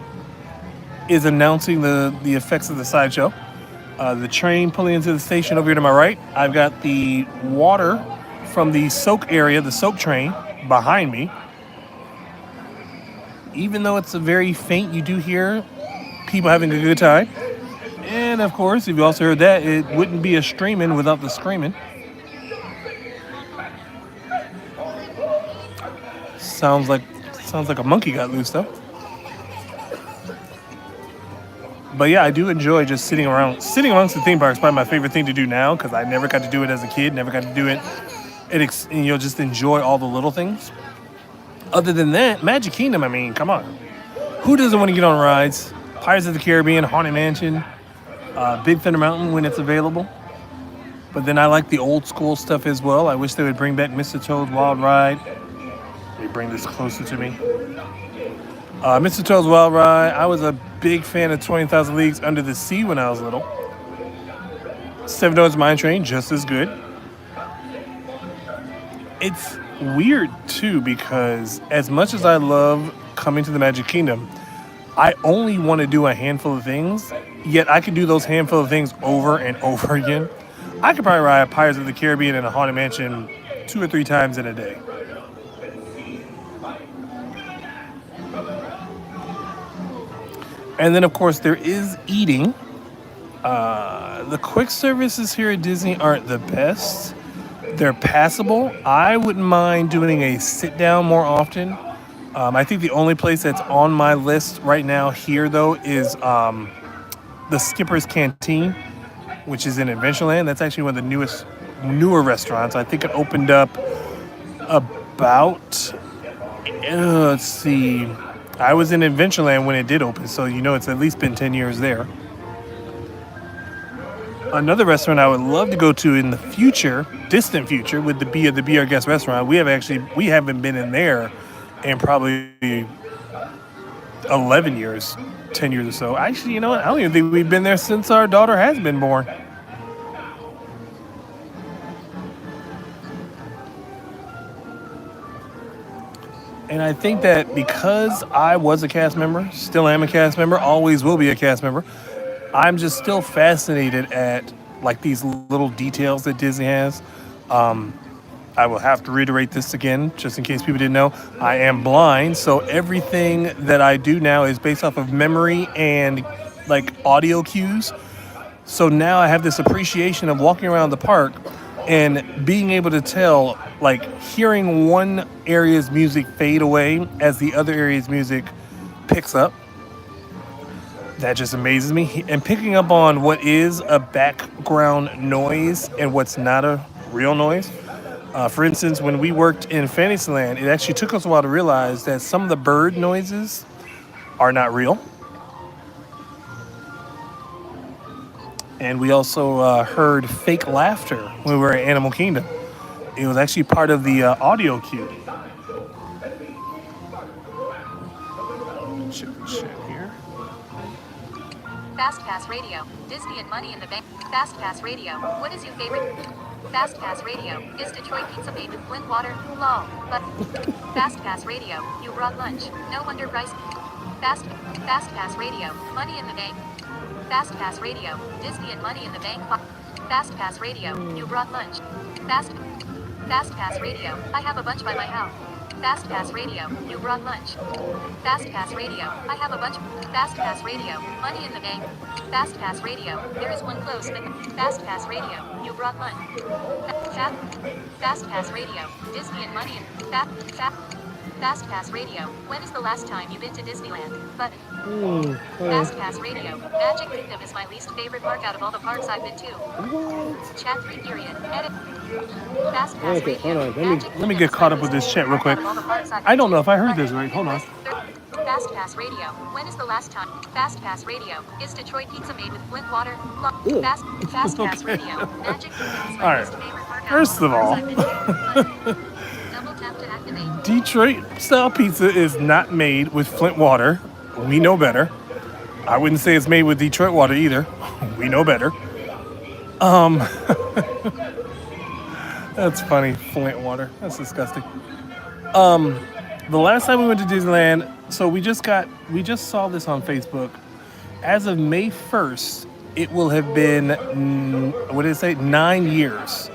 is announcing the effects of the sideshow. The train pulling into the station over here to my right. I've got the water from the soak area, the soak train, behind me. Even though it's a very faint, you do hear people having a good time. And of course, if you also heard that, it wouldn't be a streaming without the screaming. Sounds like a monkey got loose though. But yeah, I do enjoy just sitting amongst the theme parks. Probably my favorite thing to do now, because I never got to do it as a kid. Never got to do it. And just enjoy all the little things. Other than that, Magic Kingdom. I mean, come on, who doesn't want to get on rides? Pirates of the Caribbean, Haunted Mansion, Big Thunder Mountain when it's available. But then I like the old school stuff as well. I wish they would bring back Mr. Toad's Wild Ride. Let me bring this closer to me. Mr. Toad's Wild Ride. I was a big fan of 20,000 Leagues Under the Sea when I was little. Seven Dwarfs Mine Train, just as good. It's weird too, because as much as I love coming to the Magic Kingdom, I only want to do a handful of things, yet I can do those handful of things over and over again. I could probably ride Pirates of the Caribbean and a Haunted Mansion 2 or 3 times in a day. And then, of course, there is eating. The quick services here at Disney aren't the best. They're passable. I wouldn't mind doing a sit down more often. I think the only place that's on my list right now here, though, is the Skipper's Canteen, which is in Adventureland. That's actually one of the newer restaurants. I think it opened up about, let's see, I was in Adventureland when it did open, so it's at least been 10 years there. Another restaurant I would love to go to in the future, distant future, would be the Be Our Guest restaurant. We haven't been in there in probably 11 years, 10 years or so. Actually, you know what? I don't even think we've been there since our daughter has been born. And I think that because I was a cast member, still am a cast member, always will be a cast member, I'm just still fascinated at like these little details that Disney has. I will have to reiterate this again, just in case people didn't know. I am blind, so everything that I do now is based off of memory and like audio cues. So now I have this appreciation of walking around the park and being able to tell, like hearing one area's music fade away as the other area's music picks up. That just amazes me. And picking up on what is a background noise and what's not a real noise. For instance, when we worked in Fantasyland, it actually took us a while to realize that some of the bird noises are not real. And we also heard fake laughter when we were at Animal Kingdom. It was actually part of the audio cue. Check the chat here. Fastcast Radio, Disney and Money in the Bank. Fastcast Radio, what is your favorite? Fastcast Radio, is Detroit pizza made with Flint water? Lol. But Fastcast Radio, you brought lunch. No wonder Bryce. Fastcast Radio, Money in the Bank. Fastcast Radio, Disney and Money in the Bank. Fastcast Radio, you brought lunch. Fastcast Radio, I have a bunch by my house. Fastcast Radio, you brought lunch. Fastcast Radio, I have a bunch. Fastcast Radio, Money in the Bank. Fastcast Radio, there is one close but Fastcast Radio, you brought lunch. Fastcast Radio, Disney and Money in Fastcast Radio, when is the last time you've been to Disneyland? Button. Fastcast Radio, Magic Kingdom is my least favorite park out of all the parks I've been to. What? Chat 3 period. Edit. Fastcast Okay, Radio, hold on. Magic Let me Kingdom get is caught my up with least this chat real favorite quick. park out of all the parks I've I been don't know to. if I heard this Button. right. Hold on. Fastcast Radio, when is the last time? Fastcast Radio, is Detroit pizza made with Flint water? Ew. Fastcast Okay. Radio, Magic Kingdom is All my right. least favorite park out First of of all all, the parks I've been to. Button. Double tap to activate. Detroit style pizza is not made with Flint water. We know better. I wouldn't say it's made with Detroit water either. We know better. That's funny. Flint water. That's disgusting. The last time we went to Disneyland, so we just saw this on Facebook. As of May 1st, it will have been, what did it say? 9 years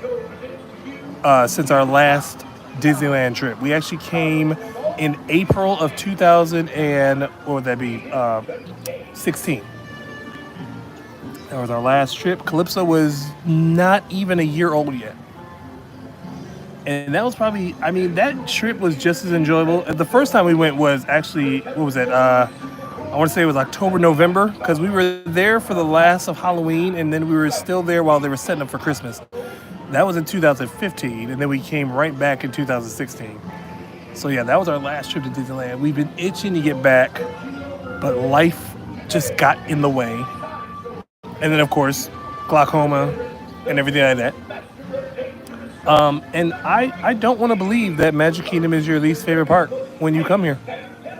since our last Disneyland trip. We actually came in April of 2000 and, what would that be? 16. That was our last trip. Calypso was not even a year old yet. And that was probably, I mean, that trip was just as enjoyable. The first time we went was actually, what was it? I want to say it was October, November, because we were there for the last of Halloween, and then we were still there while they were setting up for Christmas. That was in 2015, and then we came right back in 2016. So yeah, that was our last trip to Disneyland. We've been itching to get back, but life just got in the way. And then, of course, glaucoma and everything like that. And I don't want to believe that Magic Kingdom is your least favorite park when you come here.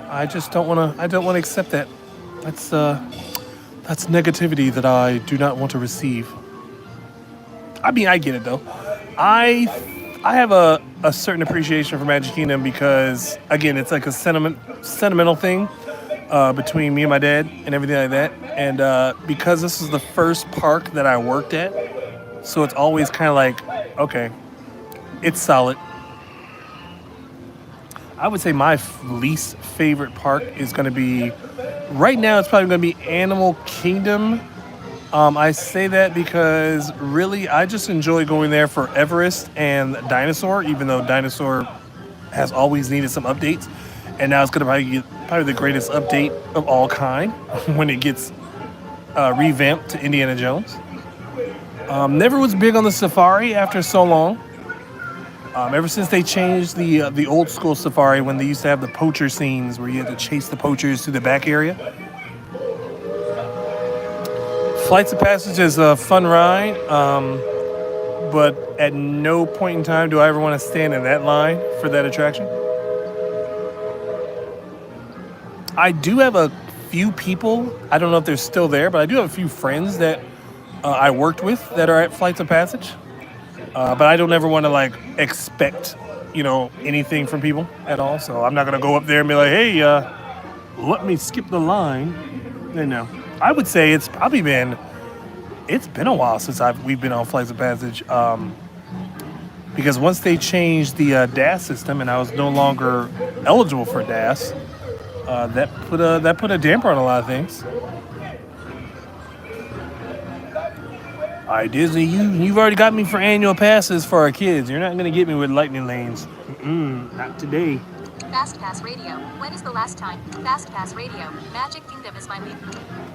I just don't want to. I don't want to accept that. That's negativity that I do not want to receive. I mean, I get it though. I have a certain appreciation for Magic Kingdom because, again, it's like a sentimental thing between me and my dad and everything like that. And because this is the first park that I worked at, so it's always kind of like, okay, it's solid. I would say my least favorite park is going to be, right now it's probably going to be Animal Kingdom. I say that because really I just enjoy going there for Everest and Dinosaur, even though Dinosaur has always needed some updates. And now it's going to probably get the greatest update of all kind when it gets revamped to Indiana Jones. Never was big on the safari after so long. Ever since they changed the old school safari when they used to have the poacher scenes where you had to chase the poachers through the back area. Flights of Passage is a fun ride, but at no point in time do I ever want to stand in that line for that attraction. I do have a few people, I don't know if they're still there, but I do have a few friends that I worked with that are at Flights of Passage. But I don't ever want to like expect, anything from people at all. So I'm not going to go up there and be like, hey, let me skip the line. No. I would say it's been a while since we've been on Flights of Passage. Because once they changed the DAS system and I was no longer eligible for DAS, that put a damper on a lot of things. All right, Disney, you've already got me for annual passes for our kids. You're not going to get me with lightning lanes. Not today. Fast Pass Radio. When is the last time? Fast Pass Radio. Magic Kingdom is my lead.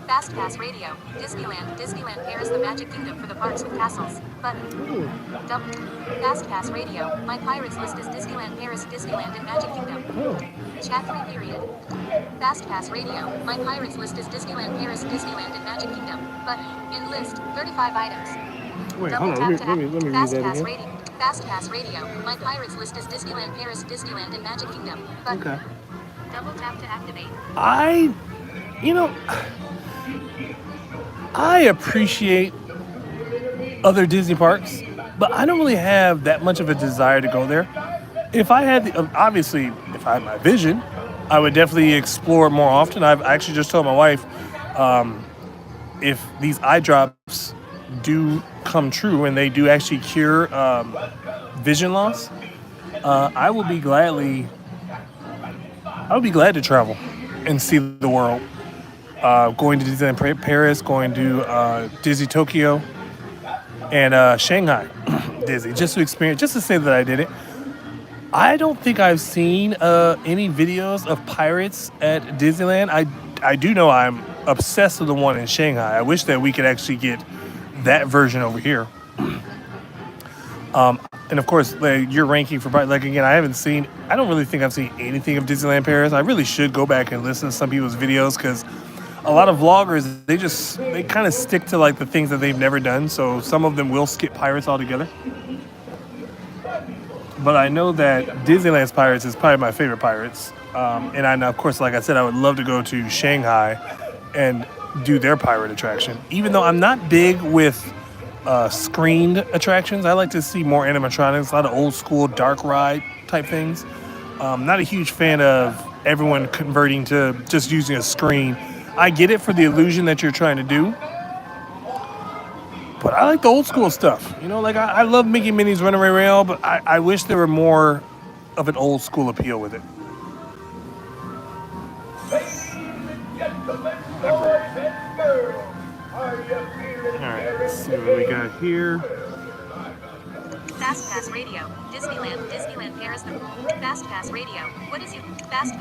Fast Pass Radio. Disneyland Paris, the Magic Kingdom for the parks with castles. Button. Double. Fast Pass Radio. My pirates list is Disneyland Paris, Disneyland and Magic Kingdom. Chat 3 period. Fast Pass Radio. My pirates list is Disneyland Paris, Disneyland and Magic Kingdom. Button. In list. 35 items. Wait, Double hold on. tap Let to me read Fast that Pass again. Radio. Fast Pass Radio. My pirates list is Disneyland Paris, Disneyland and Magic Kingdom. Button. Okay. Double tap to activate. I appreciate other Disney parks, but I don't really have that much of a desire to go there. If I had, obviously, if I had my vision, I would definitely explore it more often. I've actually just told my wife, if these eye drops do come true and they do actually cure vision loss, I would be glad to travel and see the world. Going to Disneyland Paris, going to Disney Tokyo, and Shanghai Disney, just to say that I did it. I don't think I've seen any videos of pirates at Disneyland. I do know I'm obsessed with the one in Shanghai. I wish that we could actually get that version over here. And of course, your ranking for again, I don't really think I've seen anything of Disneyland Paris. I really should go back and listen to some people's videos, because a lot of vloggers, they kind of stick to like the things that they've never done. So some of them will skip pirates altogether. But I know that Disneyland's Pirates is probably my favorite Pirates. And I know, of course, like I said, I would love to go to Shanghai and do their pirate attraction. Even though I'm not big with screened attractions, I like to see more animatronics, a lot of old school dark ride type things. Not a huge fan of everyone converting to just using a screen. I get it for the illusion that you're trying to do, but I like the old school stuff. I love Mickey Minnie's Runaway Rail, but I wish there were more of an old school appeal with it. Ladies and gentlemen, boys and girls, are you feeling Alright, let's see what we got here. Fast Pass Radio. Disneyland Paris. Fast Pass Radio. What is your Fast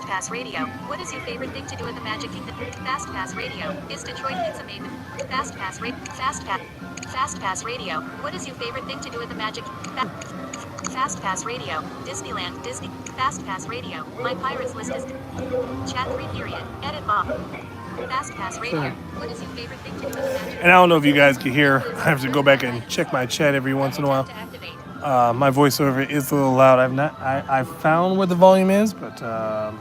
Pass Radio? What is your favorite thing to do at the Magic Kingdom? Fast Pass Radio. Is Detroit Pizza made? Fast Pass Pass Radio. What is your favorite thing to do at the Magic? Fast Pass Radio. Disneyland. Fast Pass Radio. My pirates list is chat 3 period. Edit Bob. Fast Pass Radio. What is your favorite thing to do at the Magic? And I don't know if you guys can hear. I have to go back and check my chat every once in a while. To activate. My voiceover is a little loud. I've found where the volume is, but I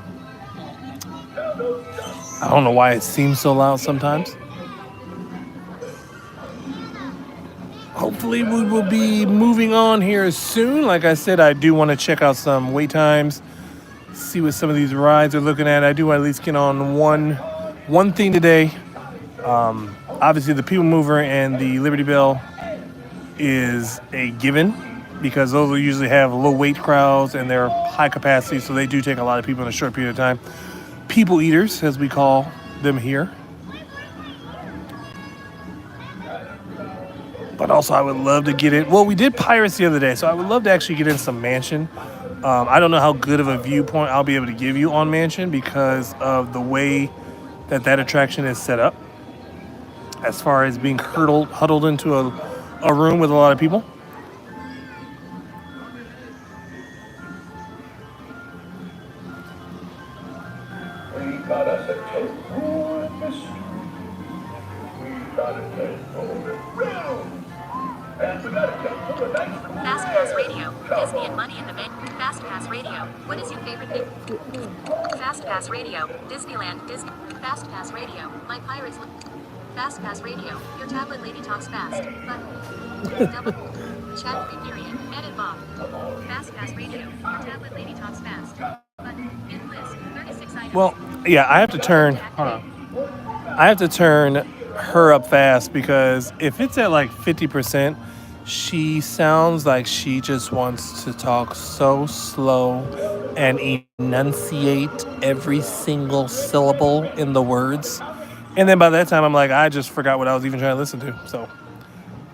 don't know why it seems so loud sometimes. Hopefully we will be moving on here soon. Like I said, I do want to check out some wait times, see what some of these rides are looking at. I do want to at least get on one thing today. Obviously the People Mover and the Liberty Bell is a given, because those will usually have low weight crowds and they're high capacity, so they do take a lot of people in a short period of time. People eaters, as we call them here. But also I would love to get in. Well, we did Pirates the other day, so I would love to actually get in some Mansion. I don't know how good of a viewpoint I'll be able to give you on Mansion because of the way that attraction is set up, as far as being huddled into a room with a lot of people. We got us a temple in the street. We got a temple in round. And we got a temple in nice. Fast Pass Radio. Disney and Money in the Bank. Fast Pass Radio. What is your favorite thing? Fast Pass Radio. Disneyland. Fast Pass Radio. My pirates. Fast Pass Radio. Your tablet lady talks fast. Button. Double. Chat 3 period. Edit Bob. Fast Pass Radio. Your tablet lady talks fast. Button. In list. 36 items. Well, yeah, I have to turn. Hold on. I have to turn her up fast, because if it's at like 50%, she sounds like she just wants to talk so slow and enunciate every single syllable in the words. And then by that time, I'm like, I just forgot what I was even trying to listen to. So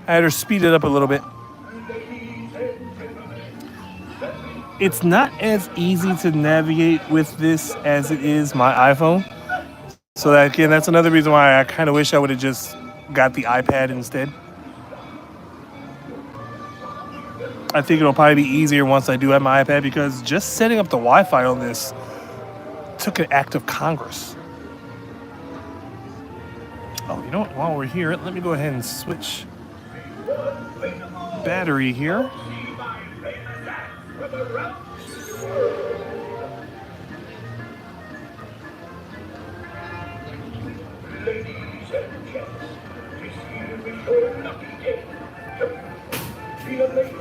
I had her speed it up a little bit. It's not as easy to navigate with this as it is my iPhone. So that, again, that's another reason why I kind of wish I would have just got the iPad instead. I think it'll probably be easier once I do have my iPad because just setting up the Wi-Fi on this took an act of Congress. Oh, you know what? While we're here, let me go ahead and switch battery here. Ladies and gents, this year is your lucky day. Be amazed.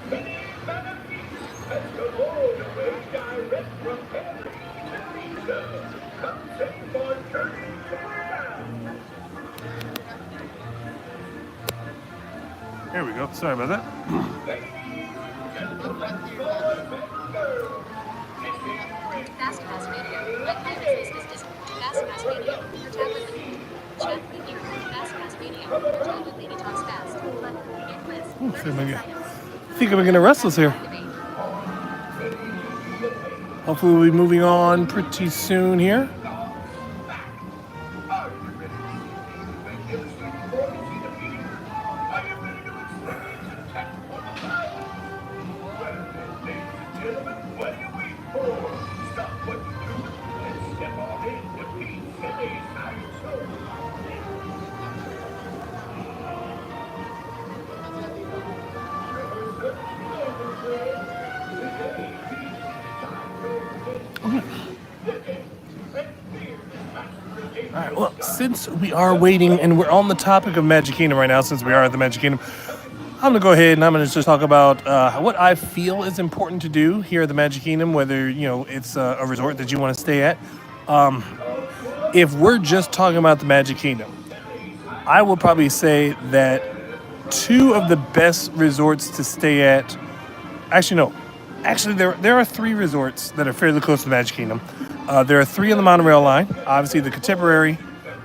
Many benefits as the Lord away direct from Paris to Lisa. Come save on turning around. There we go. Sorry about that. Fast Pass Radio. My favorite is Fast Pass Radio. Your tablet with chat with you. Fast Pass Radio. Your tablet lady talks fast. Button. Hit list. 36 items. I think I'm gonna wrestle here. Activate. Hopefully we'll be moving on pretty soon here. All right, well, since we are waiting and we're on the topic of Magic Kingdom right now, since we are at the Magic Kingdom, I'm going to go ahead and I'm going to just talk about what I feel is important to do here at the Magic Kingdom, whether, it's a resort that you want to stay at. If we're just talking about the Magic Kingdom, I would probably say that two of the best resorts to stay at, actually, no. Actually, there are three resorts that are fairly close to the Magic Kingdom. There are three on the monorail line. Obviously, the Contemporary,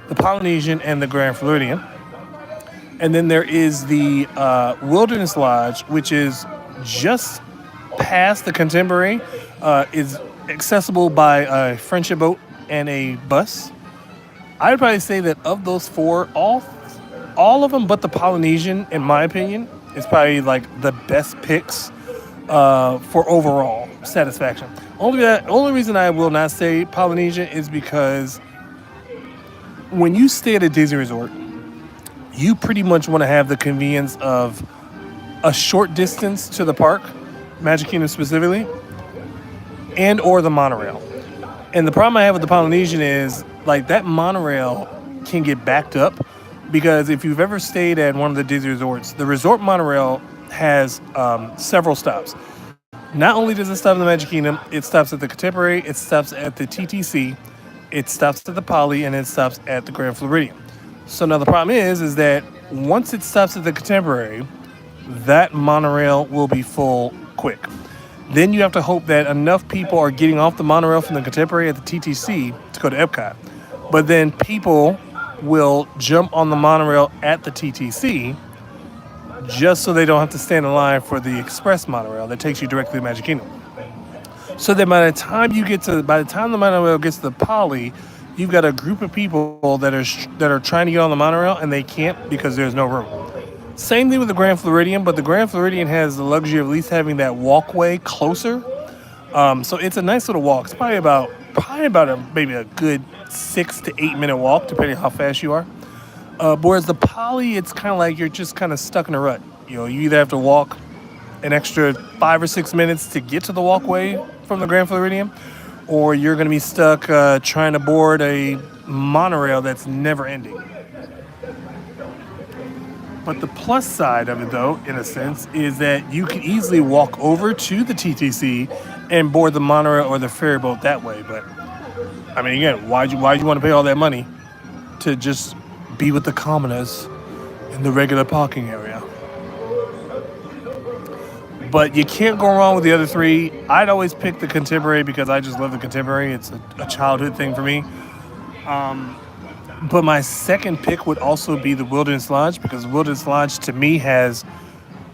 the Polynesian, and the Grand Floridian. And then there is the Wilderness Lodge, which is just past the Contemporary. Is accessible by a friendship boat and a bus. I would probably say that of those four, all of them but the Polynesian, in my opinion, is probably like the best picks for overall satisfaction. Only reason I will not say Polynesia is because when you stay at a Disney resort, you pretty much want to have the convenience of a short distance to the park, Magic Kingdom specifically, and or the monorail. And the problem I have with the Polynesian is like that monorail can get backed up because if you've ever stayed at one of the Disney resorts, the resort monorail has several stops. Not only does it stop in the Magic Kingdom, it stops at the Contemporary, it stops at the TTC, it stops at the Poly, and it stops at the Grand Floridian. So now the problem is that once it stops at the Contemporary, that monorail will be full quick. Then you have to hope that enough people are getting off the monorail from the Contemporary at the TTC to go to Epcot. But then people will jump on the monorail at the TTC just so they don't have to stand in line for the express monorail that takes you directly to Magic Kingdom. So that by the time the monorail gets to the Poly, you've got a group of people that are trying to get on the monorail and they can't because there's no room. Same thing with the Grand Floridian, but the Grand Floridian has the luxury of at least having that walkway closer. So it's a nice little walk. It's probably about maybe a good 6 to 8 minute walk, depending on how fast you are. Whereas the Poly, it's kind of like you're just kind of stuck in a rut. You either have to walk an extra 5 or 6 minutes to get to the walkway from the Grand Floridian, or you're going to be stuck trying to board a monorail that's never ending. But the plus side of it, though, in a sense, is that you can easily walk over to the TTC and board the monorail or the ferry boat that way. But, I mean, again, why'd you want to pay all that money to just be with the commoners in the regular parking area? But you can't go wrong with the other three. I'd always pick the Contemporary because I just love the Contemporary. It's a childhood thing for me. But my second pick would also be the Wilderness Lodge because Wilderness Lodge to me has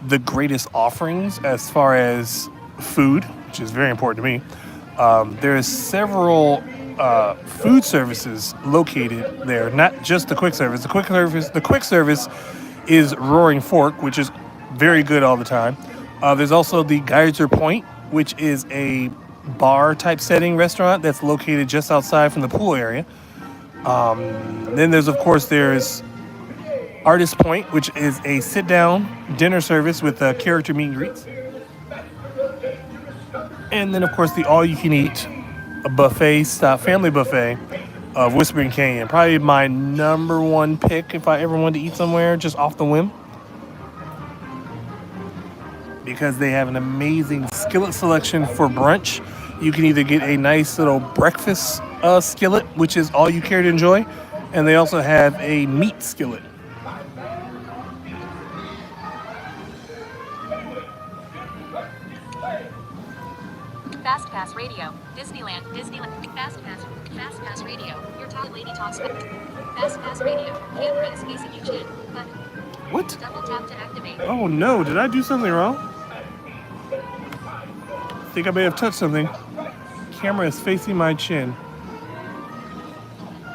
the greatest offerings as far as food, which is very important to me. There's several food services located there, not just the quick service. The quick service is Roaring Fork, which is very good all the time. There's also the Geyser Point, which is a bar type setting restaurant that's located just outside from the pool area. Then there's Artist Point, which is a sit down dinner service with character meet and greets. And then of course the all you can eat buffet style family buffet of Whispering Canyon. Probably my number one pick if I ever wanted to eat somewhere just off the whim. Because they have an amazing skillet selection for brunch. You can either get a nice little breakfast skillet, which is all you care to enjoy, and they also have a meat skillet. Fast Pass Radio. Disneyland. Fast Pass Radio. Your top lady talks about. Fast Pass Radio. Camera is facing you, chin. Button. What? Double tap to activate. Oh no, did I do something wrong? I think I may have touched something. Camera is facing my chin.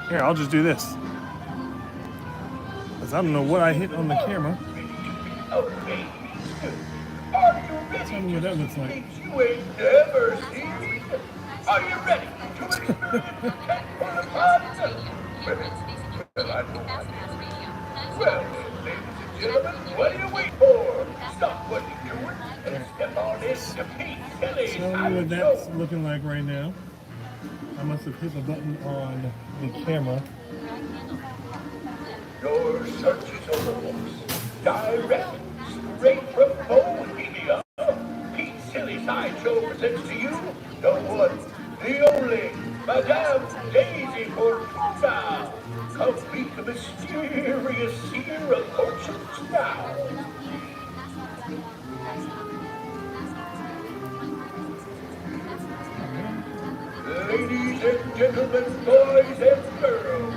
Here, I'll just do this. Because I don't know what I hit on the camera. Tell me what that looks like. You ain't never seen. Are you ready to experience the fun? Camera is facing you, chin. Fast Pass Radio. Well, ladies and gentlemen, what do you wait for? Stop what you're doing and step on into Pete Kelly's Tell me what that's looking like right now. I must have hit the button on the camera. Your search is over. Direct, straight from Bohemia. Pete Silly Sideshow presents to you the one, the only, Madame Daisy Fortuna. Come meet the mysterious seer of fortunes now. Ladies and gentlemen, boys and girls,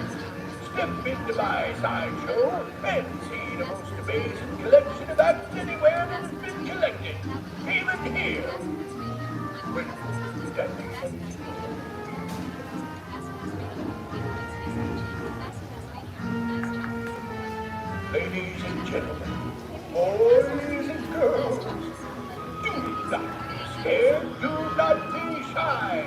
step into my sideshow and see the most amazing collection of acts anywhere that has been collected, even here. Wait, that makes sense. Ladies and gentlemen, boys and girls, do not be scared, do not be shy.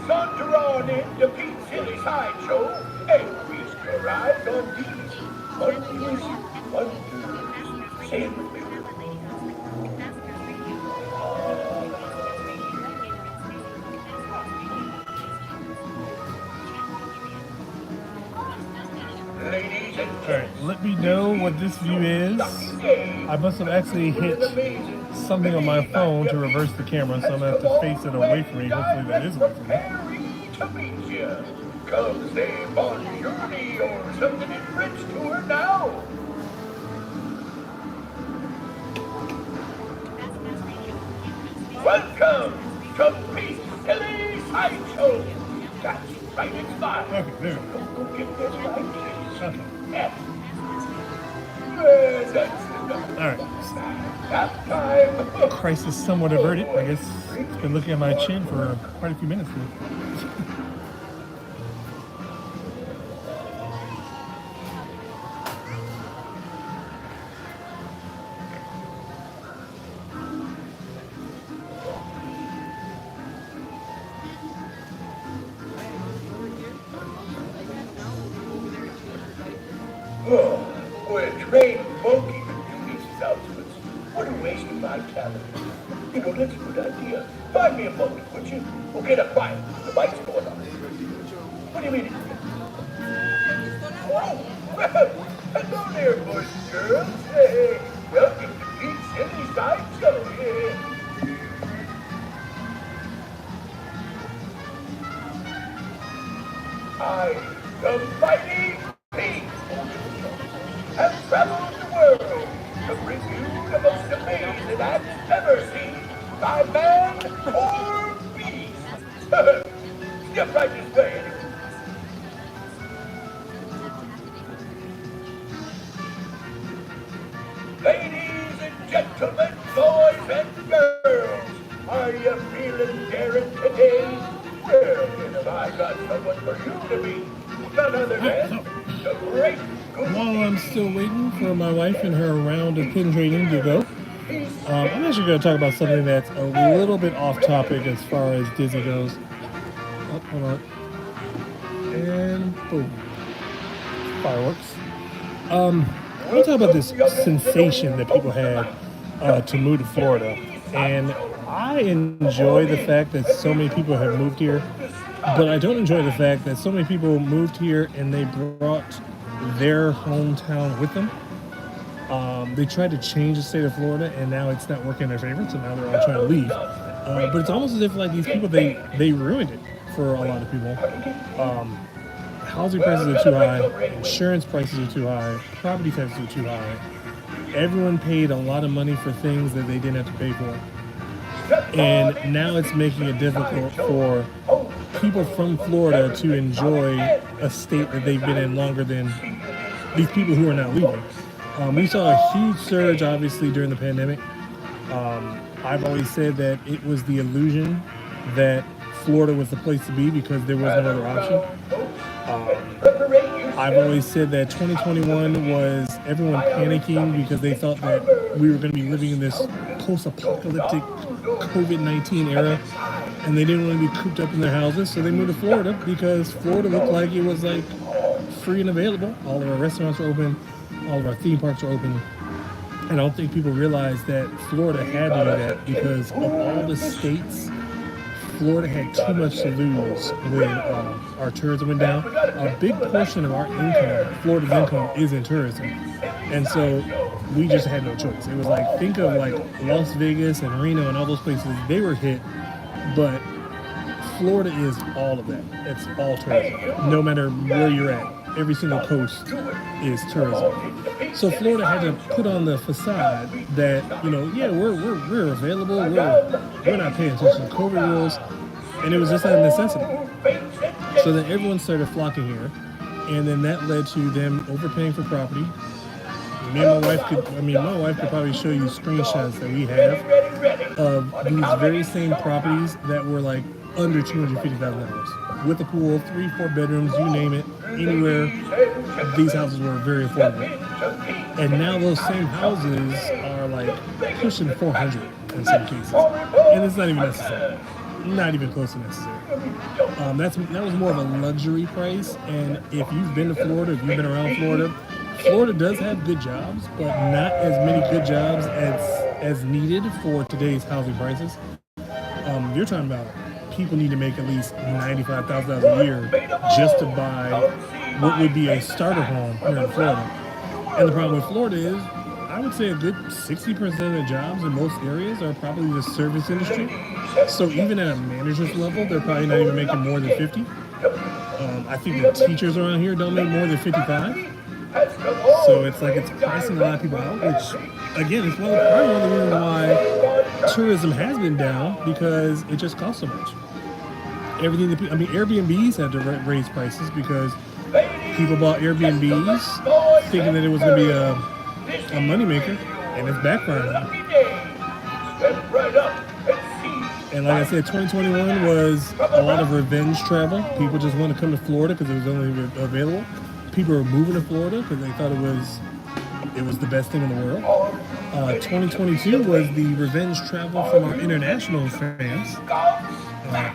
Saunter on into Pete Silly Sideshow and feast your eyes on these wondrous wonders. Say it with me. Ladies and Alright, let me know what this view is. I must have actually hit something on my phone to reverse the camera, so I'm going to have to face it away from me. Hopefully that is away from me. To meet you. Come say bonjour or something in French to her now. Welcome to Pete Silly Sideshow. That's right, it's mine. Okay, there we go. Go get this right, please. Okay. Yeah. That's Alright. that time. Crisis somewhat averted. I guess it's been looking at my chin for quite a few minutes now. Oh, boy, a trained monkey could do these announcements. What a waste of my talent. You know, that's a good idea. Find me a monkey, would you? Okay, now quiet. The mic's going on. What do you mean? Oh, well, hello there, boys and girls. Hey, welcome to Pete Silly Sideshow. Yeah. I, the mighty Pete, have traveled the world to bring you the most amazing acts ever seen by man or beast. Step right this way. Ladies and gentlemen, boys and girls, are you feeling none other than the great While I'm still waiting for my wife and her round of pin trading to go, I'm actually going to talk about something that's a little bit off topic as far as Disney goes. Oh, hold on. And boom. Fireworks. I want to talk about this sensation that people had to move to Florida. And I enjoy the fact that so many people have moved here, but I don't enjoy the fact that so many people moved here and they brought their hometown with them. They tried to change the state of Florida, and now it's not working in their favor, so now they're all trying to leave. But it's almost as if like these people, they ruined it for a lot of people. Housing prices are too high, insurance prices are too high, property taxes are too high. Everyone paid a lot of money for things that they didn't have to pay for. And now it's making it difficult for people from Florida to enjoy a state that they've been in longer than these people who are now leaving. We saw a huge surge, obviously, during the pandemic. I've always said that it was the illusion that Florida was the place to be because there was no other option. I've always said that 2021 was everyone panicking because they thought that we were going to be living in this post-apocalyptic COVID-19 era, and they didn't want to be cooped up in their houses, so they moved to Florida because Florida looked like it was like free and available. All of our restaurants were open, all of our theme parks were open. And I don't think people realized that Florida had to do that because of all the states. Florida had too much to lose when our tourism went down. A big portion of our income, Florida's income, is in tourism. And so we just had no choice. It was like, think of like Las Vegas and Reno and all those places, they were hit, but Florida is all of that. It's all tourism. No matter where you're at, every single coast is tourism. So Florida had to put on the facade that, yeah, we're available, we're not paying attention to COVID rules, and it was just out of necessity. So then everyone started flocking here, and then that led to them overpaying for property. My wife could probably show you screenshots that we have of these very same properties that were like under $250,000 with a pool, 3-4 bedrooms, you name it, anywhere. These houses were very affordable, and now those same houses are like pushing 400 in some cases, and it's not even necessary, not even close to necessary. That was more of a luxury price, and if you've been to Florida, if you've been around Florida, Florida does have good jobs, but not as many good jobs as needed for today's housing prices. You're talking about people need to make at least $95,000 a year just to buy what would be a starter home here in Florida. And the problem with Florida is, I would say a good 60% of the jobs in most areas are probably the service industry. So even at a manager's level, they're probably not even making more than 50. I think the teachers around here don't make more than 55. So it's like it's pricing a lot of people out, which again is one of the reasons why tourism has been down, because it just costs so much. Airbnbs had to raise prices because people bought Airbnbs thinking that it was going to be a moneymaker, and it's backfiring. And like I said, 2021 was a lot of revenge travel. People just wanted to come to Florida because it was only available. People were moving to Florida because they thought it was the best thing in the world. 2022 was the revenge travel from our international fans.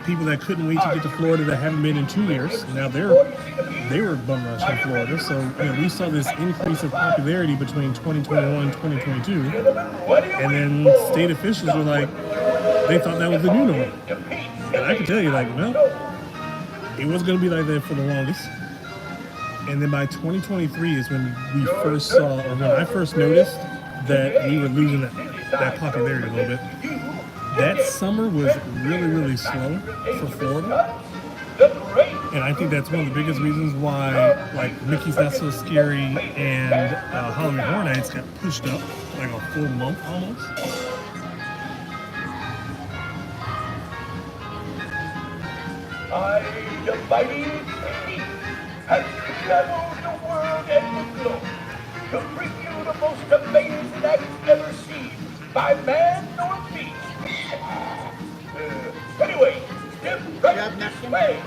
People that couldn't wait to get to Florida that haven't been in 2 years. Now they were bum rushing Florida. So we saw this increase of popularity between 2021 and 2022. And then state officials were like, they thought that was the new norm. And I can tell you, like, no, it was going to be like that for the longest. And then by 2023 is when we first saw, or when I first noticed that we were losing that popularity a little bit. That summer was really, really slow for Florida. And I think that's one of the biggest reasons why, like, Mickey's Not So Scary and Halloween Horror Nights got pushed up like a full month almost. The mighty sea has traveled the world and the globe to bring you the most amazing acts ever seen by man nor beast. Anyway, step right this way.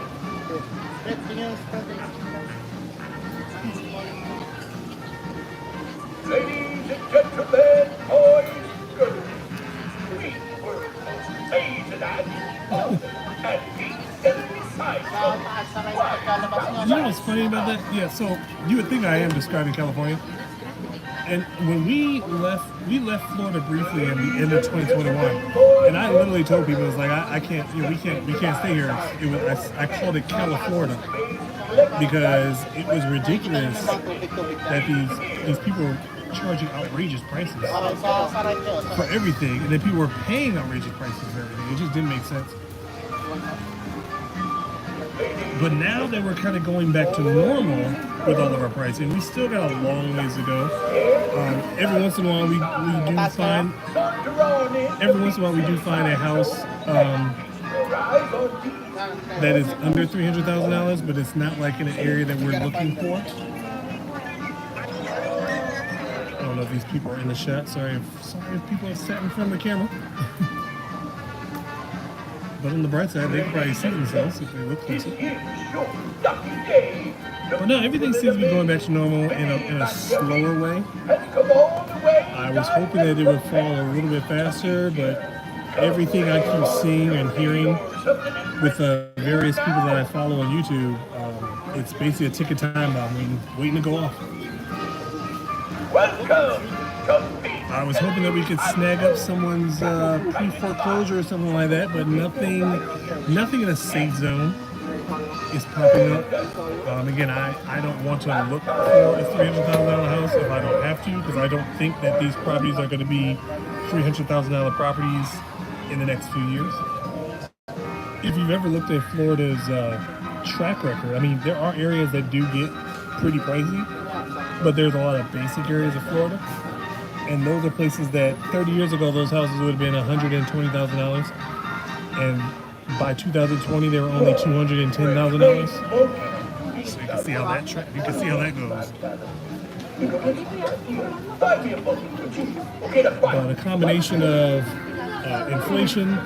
Ladies and gentlemen, boys and girls, we were amazing at and You know what's funny about that? Yeah, so you would think I am describing California. And when we left Florida briefly in the end of 2021, and I literally told people, it was like, I can't, we can't stay here. I called it California because it was ridiculous that these people were charging outrageous prices for everything, and then people were paying outrageous prices for everything. It just didn't make sense. But now that we're kind of going back to normal with all of our pricing, we still got a long ways to go. Every once in a while, we do find a house that is under $300,000, but it's not like in an area that we're looking for. I don't know if these people are in the shot. Sorry if people have sat in front of the camera. But on the bright side, they can probably see themselves if they look closer. But no, everything seems to be going back to normal in a slower way. I was hoping that it would fall a little bit faster, but everything I keep seeing and hearing with various people that I follow on YouTube, it's basically a ticket time bomb waiting to go off. I was hoping that we could snag up someone's pre-foreclosure or something like that, but nothing in a safe zone is popping up. Again, I don't want to look for a $300,000 house if I don't have to, because I don't think that these properties are going to be $300,000 properties in the next few years. If you've ever looked at Florida's track record, I mean, there are areas that do get pretty pricey, but there's a lot of basic areas of Florida. And those are places that 30 years ago, those houses would have been $120,000. And by 2020, they were only $210,000. So you can see how that goes. But a combination of inflation,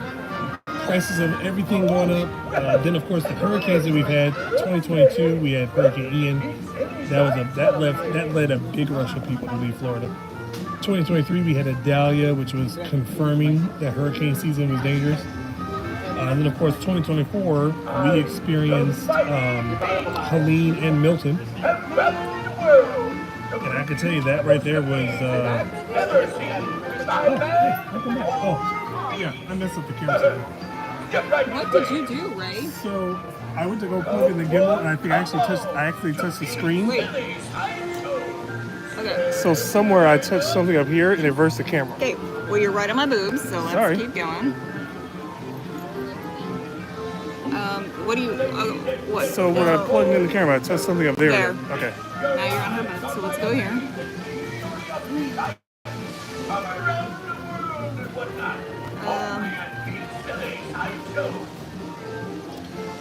prices of everything going up. Then, of course, the hurricanes that we've had. 2022, we had Hurricane Ian. That led a big rush of people to leave Florida. 2023, we had a Dahlia, which was confirming that hurricane season was dangerous. And then, of course, 2024, we experienced Helene and Milton. And I can tell you that right there was... yeah, I messed up the camera. What did you do, Ray? So, I went to go plug in the gimbal, and I think I actually touched the screen. Wait. Okay. So somewhere I touched something up here and it reversed the camera. Okay, well you're right on my boobs, so let's keep going. What do you, what? So when I plugged in the camera, I touched something up there. Okay. Now you're on her butt, so let's go here.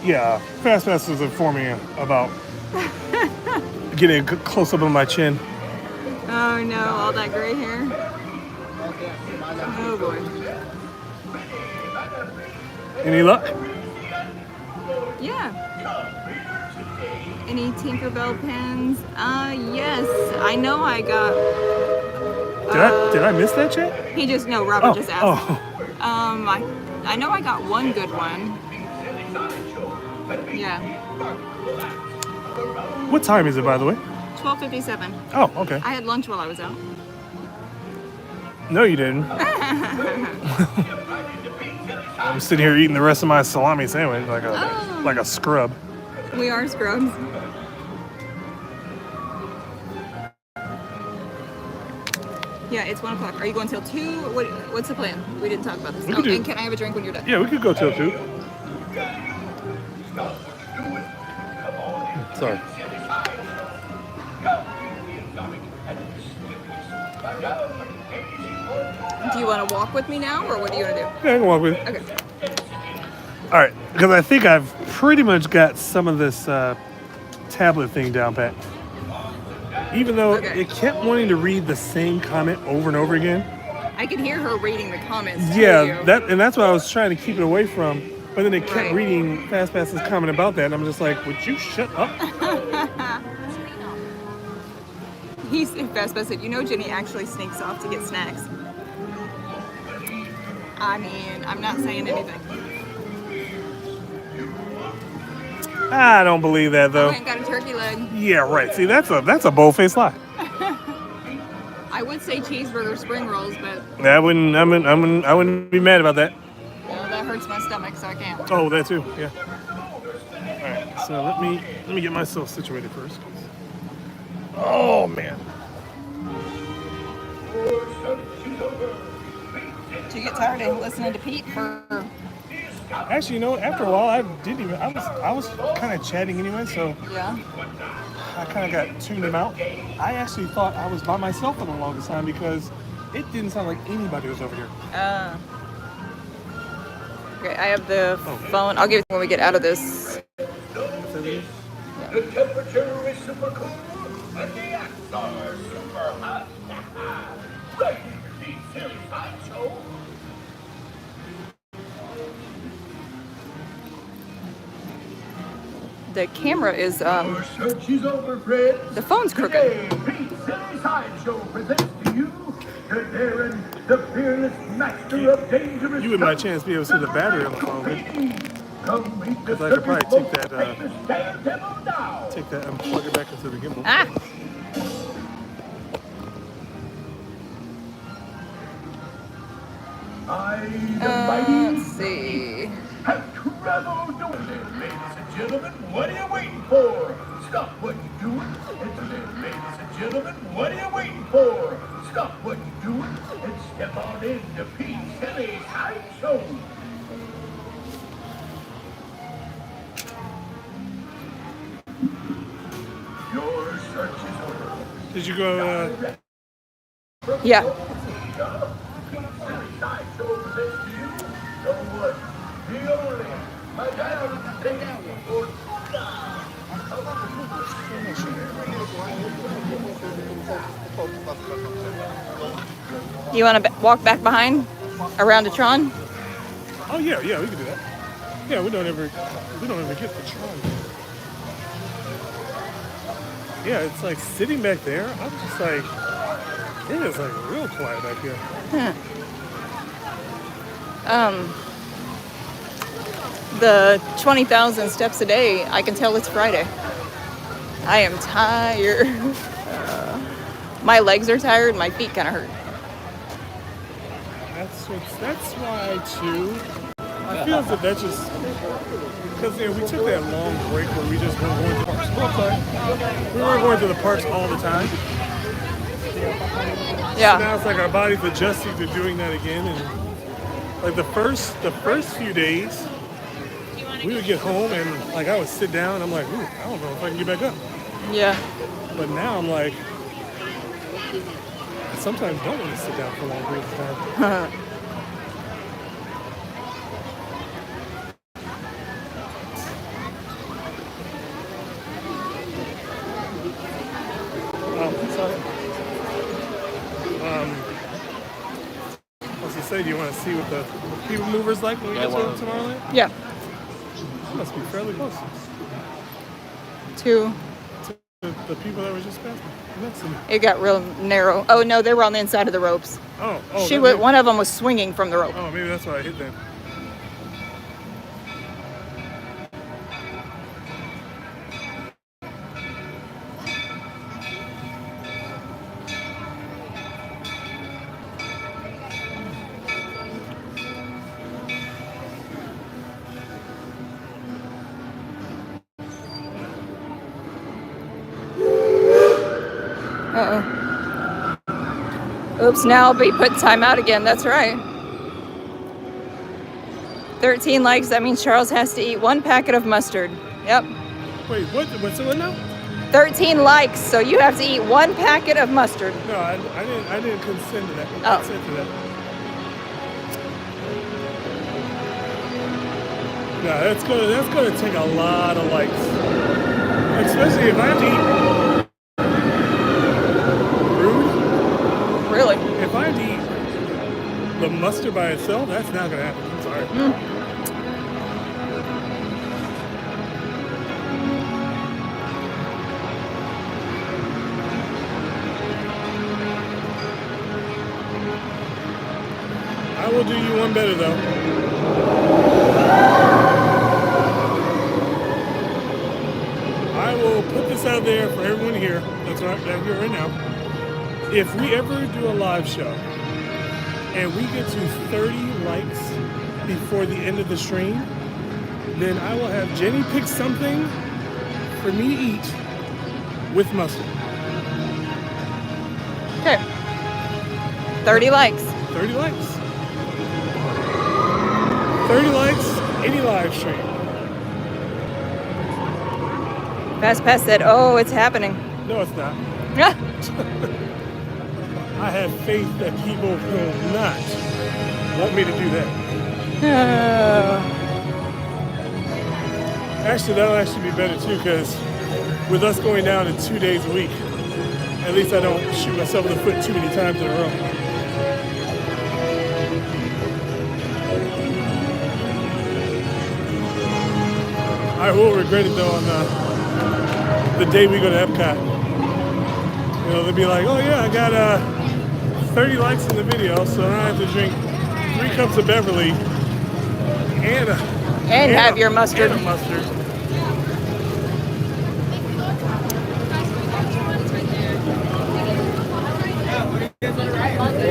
Yeah, FastPass is informing me about getting a good close-up on my chin. Oh no, all that gray hair. Oh boy. Any luck? Yeah. Any Tinkerbell pens? Yes. I know I got... Did I miss that chat? Robert just asked. Oh. I know I got one good one. Yeah. What time is it, by the way? 12:57. Oh, okay. I had lunch while I was out. No, you didn't. I'm sitting here eating the rest of my salami sandwich like a scrub. We are scrubs. Yeah, it's 1 o'clock. Are you going till 2? What's the plan? We didn't talk about this. And can I have a drink when you're done? Yeah, we could go till 2. Sorry. Do you want to walk with me now, or what do you want to do? Yeah, I can walk with you. Okay. All right, because I think I've pretty much got some of this tablet thing down pat. Even though it kept wanting to read the same comment over and over again. I could hear her reading the comments. Yeah, that's what I was trying to keep it away from. But then it kept reading FastPass's comment about that, and I'm just like, would you shut up? He's Fast said, you know Jenny actually sneaks off to get snacks. I mean, I'm not saying anything. I don't believe that I though. went and got a turkey leg. Yeah, right. See, that's a bold-faced lie. I would say cheeseburger spring rolls, but I wouldn't be mad about that. that hurts my stomach, so I can't. Oh, that too. Yeah. All right. So let me get myself situated first. Oh man. Do you get tired of listening to Pete for? Actually, you know, after a while, I was kind of chatting anyway, so Yeah. I kind of got tuned him out. I actually thought I was by myself for the longest time because it didn't sound like anybody was over here. Okay, I have the phone. I'll give it when we get out of this. The temperature is super cool, and the acts are super hot. Ready for the silly sideshow? The camera is Your search is over, friends. the phone's crooked. Today, Pete's Silly Sideshow presents to you the Darren, the fearless master of dangerous. You would by chance be able to see the battery on the phone, Come meet the because I could probably circus take folks. Make the stand demo now. take that and plug it back into the gimbal. Ah. I, the mighty Let's see. have traveled the world, ladies and gentlemen. What are you waiting for? Stop what you're doing. Ladies and gentlemen, what are you waiting for? Stop what you're doing and step on into Pete's Silly Sideshow. Your search is over. Did you go? Yeah. Silly Sideshow presents to you the one, the only, Madame Davenport. You want to walk back behind around to Tron? Oh yeah, we can do that. Yeah, we don't ever get the Tron. Yeah, it's like sitting back there. I'm just like, it is like real quiet back here. The 20,000 steps a day. I can tell it's Friday. I am tired. My legs are tired. My feet kind of hurt. That's why too. I feel as if that's just because we took that long break where we just weren't going to the parks. Oh, sorry. We weren't going to the parks all the time. Yeah. So now it's like our body's adjusting to doing that again, and like the first few days, we would get home and like I would sit down. And I'm like, ooh, I don't know if I can get back up. Yeah. But now I'm like, I sometimes don't want to sit down for long periods of time. Sorry. As you say, do you want to see what the people mover's like when we get to Tomorrowland? Yeah. It must be fairly close. Two. The people that were just passing next to me. It got real narrow. Oh no, they were on the inside of the ropes. Oh, One of them was swinging from the rope. Oh, maybe that's why I hit that. Oops, now I'll be putting time out again. That's right. 13 likes, that means Charles has to eat 1 packet of mustard. Yep. Wait, what's it now? 13 likes, so you have to eat 1 packet of mustard. No, I didn't consent to that. Oh. Consent to that. No, that's gonna take a lot of likes. Especially if I have to eat Really? If I eat the mustard by itself, that's not gonna happen. I'm sorry. I will do you one better though. I will put this out there for everyone here. That's here right now. If we ever do a live show and we get to 30 likes before the end of the stream, then I will have Jenny pick something for me to eat with mustard. Okay. 30 likes. 30 likes. 30 likes, any live stream. Fast Pass said, "Oh, it's happening." No, it's not. Yeah. I have faith that people will not want me to do that. Actually, that'll actually be better too, because with us going down to 2 days a week, at least I don't shoot myself in the foot too many times in a row. I will regret it though on the day we go to Epcot. You know, they'll be like, "Oh yeah, I got 30 likes in the video, so I don't have to drink 3 cups of Beverly and have your mustard." And a mustard.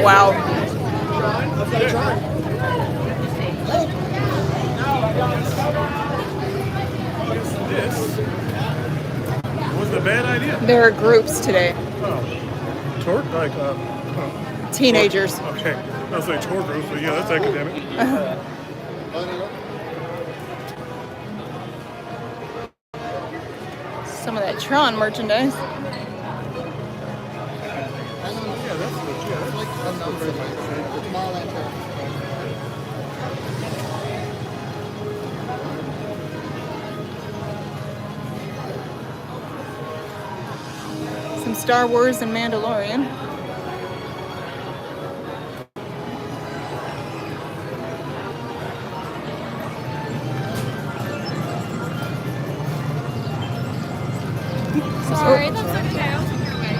Wow. This was a bad idea. There are groups today. Oh, torque like Teenagers. Okay, I was like tour groups, but yeah, that's academic. Some of that Tron merchandise. Yeah, that's Like a number like Tomorrowland Trail. Some Star Wars and Mandalorian. Sorry, that's okay. I'll take your way.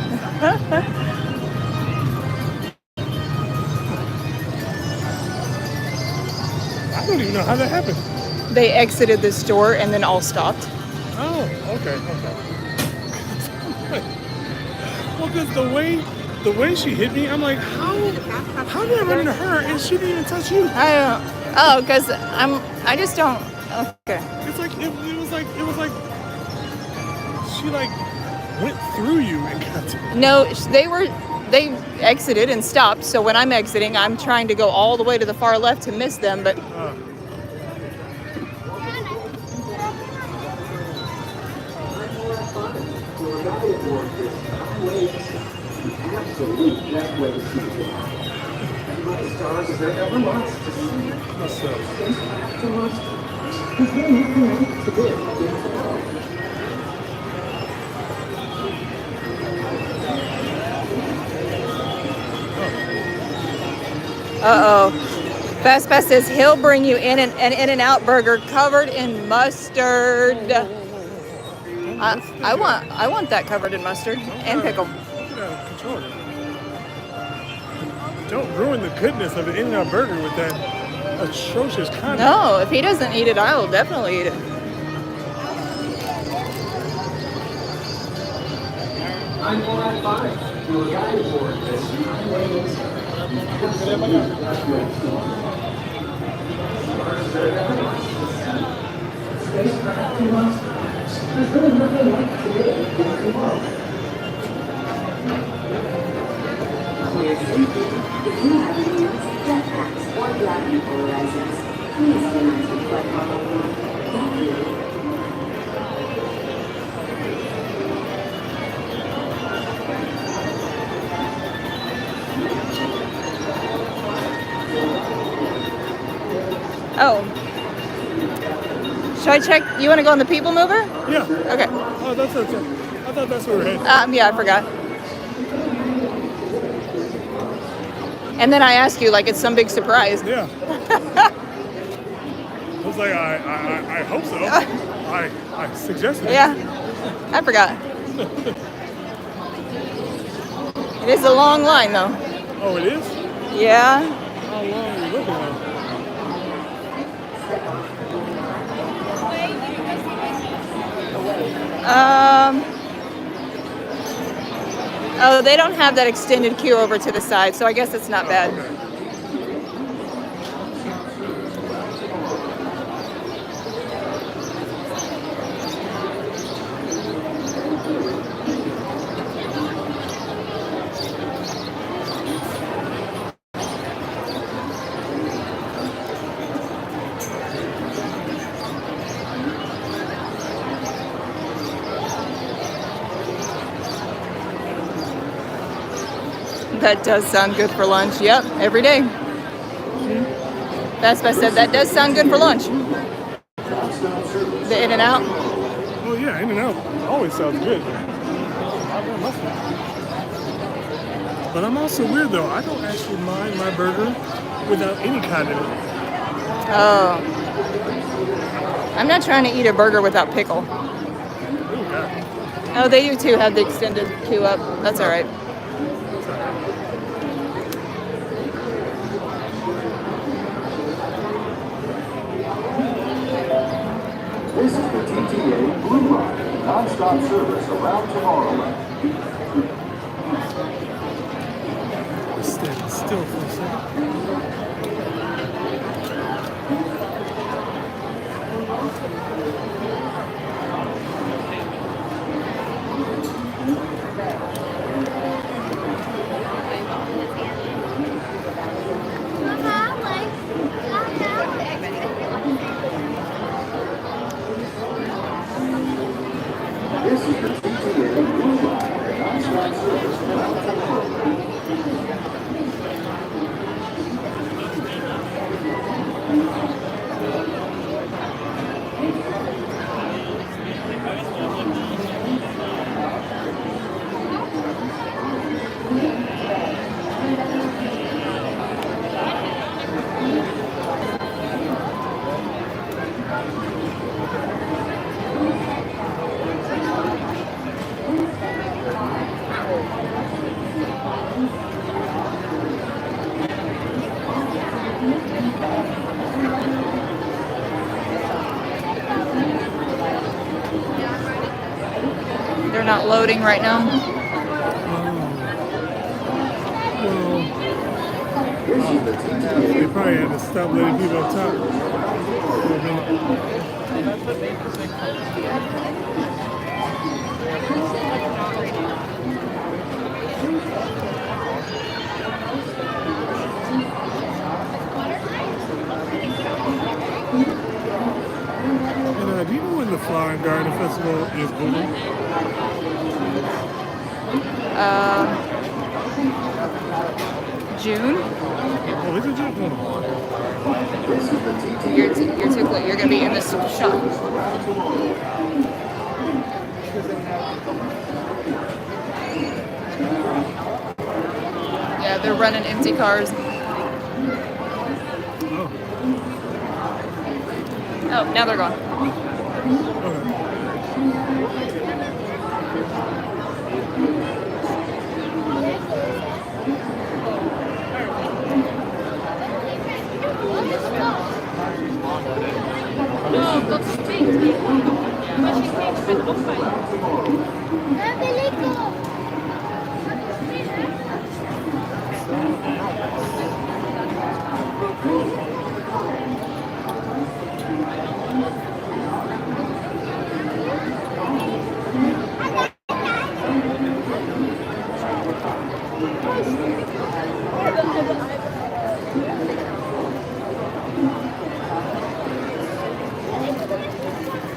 I don't even know how that happened. They exited the store and then all stopped. Oh, okay. Well, because the way she hit me, I'm like, how did I run into her and she didn't even touch you? I don't. Oh, because I just don't. Okay. It's like it was like she like went through you and got to me. No, they exited and stopped. So when I'm exiting, I'm trying to go all the way to the far left to miss them, but What's up? uh-oh. Fast Pass says he'll bring you an In-N-Out burger covered in mustard. I want that covered in mustard and pickle. Get out of control. Don't ruin the goodness of an In-N-Out burger with that atrocious condiment. No, if he doesn't eat it, I will definitely eat it. I'm on 5. Your guide for this highways. Spacecraft to us. There's really nothing like today in the world. If you have wheels, jetpacks, or gravity polarizers, please do not take flight model 1. Thank you. Oh. Should I check? You want to go on the People Mover? Yeah. Okay. Oh, that's okay. I thought that's where we're headed. Yeah, I forgot. And then I ask you like it's some big surprise. Yeah. I was like, I hope so. I suggested it. Yeah, I forgot. It is a long line though. Oh, it is? Yeah. How long are you looking at? Oh, they don't have that extended queue over to the side, so I guess it's not bad. Okay. That does sound good for lunch. Yep, every day. That's what I said. That does sound good for lunch. The In-N-Out. Oh yeah, In-N-Out always sounds good. But I'm also weird though. I don't actually mind my burger without any condiment. Oh. I'm not trying to eat a burger without pickle. Oh god. Oh, they do too have the extended queue up. That's all right. This is the TTA Blue Line, non-stop service around Tomorrowland. Stand still for a second. This is the TTA Blue Line, non-stop service around Tomorrowland. They're not loading right now. Well, they probably had to stop letting people up top for a minute. And do you know when the Flower and Garden Festival is open? June. Oh, is it June? You're too close. You're gonna be in this shop. Yeah, they're running empty cars. Oh, Oh, now they're gone. okay.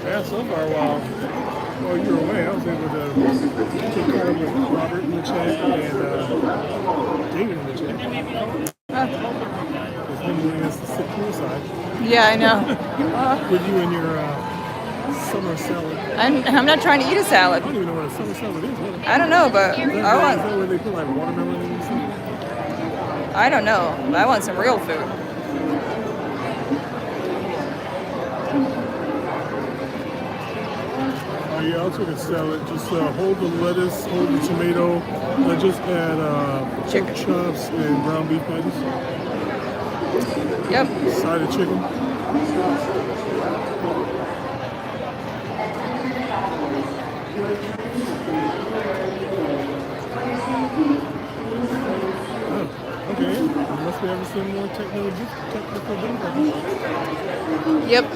Yeah, so far while you were away, I was able to take care of Robert in the chat and David in the chat. Because him doing us to sit poolside Yeah, I know. with you and your summer salad. I'm not trying to eat a I salad. don't even know what a summer salad is. What is I don't know, but that, I is want. that where they put like watermelon in and stuff? I don't know. I want some real food. Oh yeah, I'll take a salad. Just hold the lettuce, hold the tomato, just add pork Chicken. chops and ground beef patties. Yep. Side of chicken. Oh, okay. Unless we ever see more technical difficulties. Yep.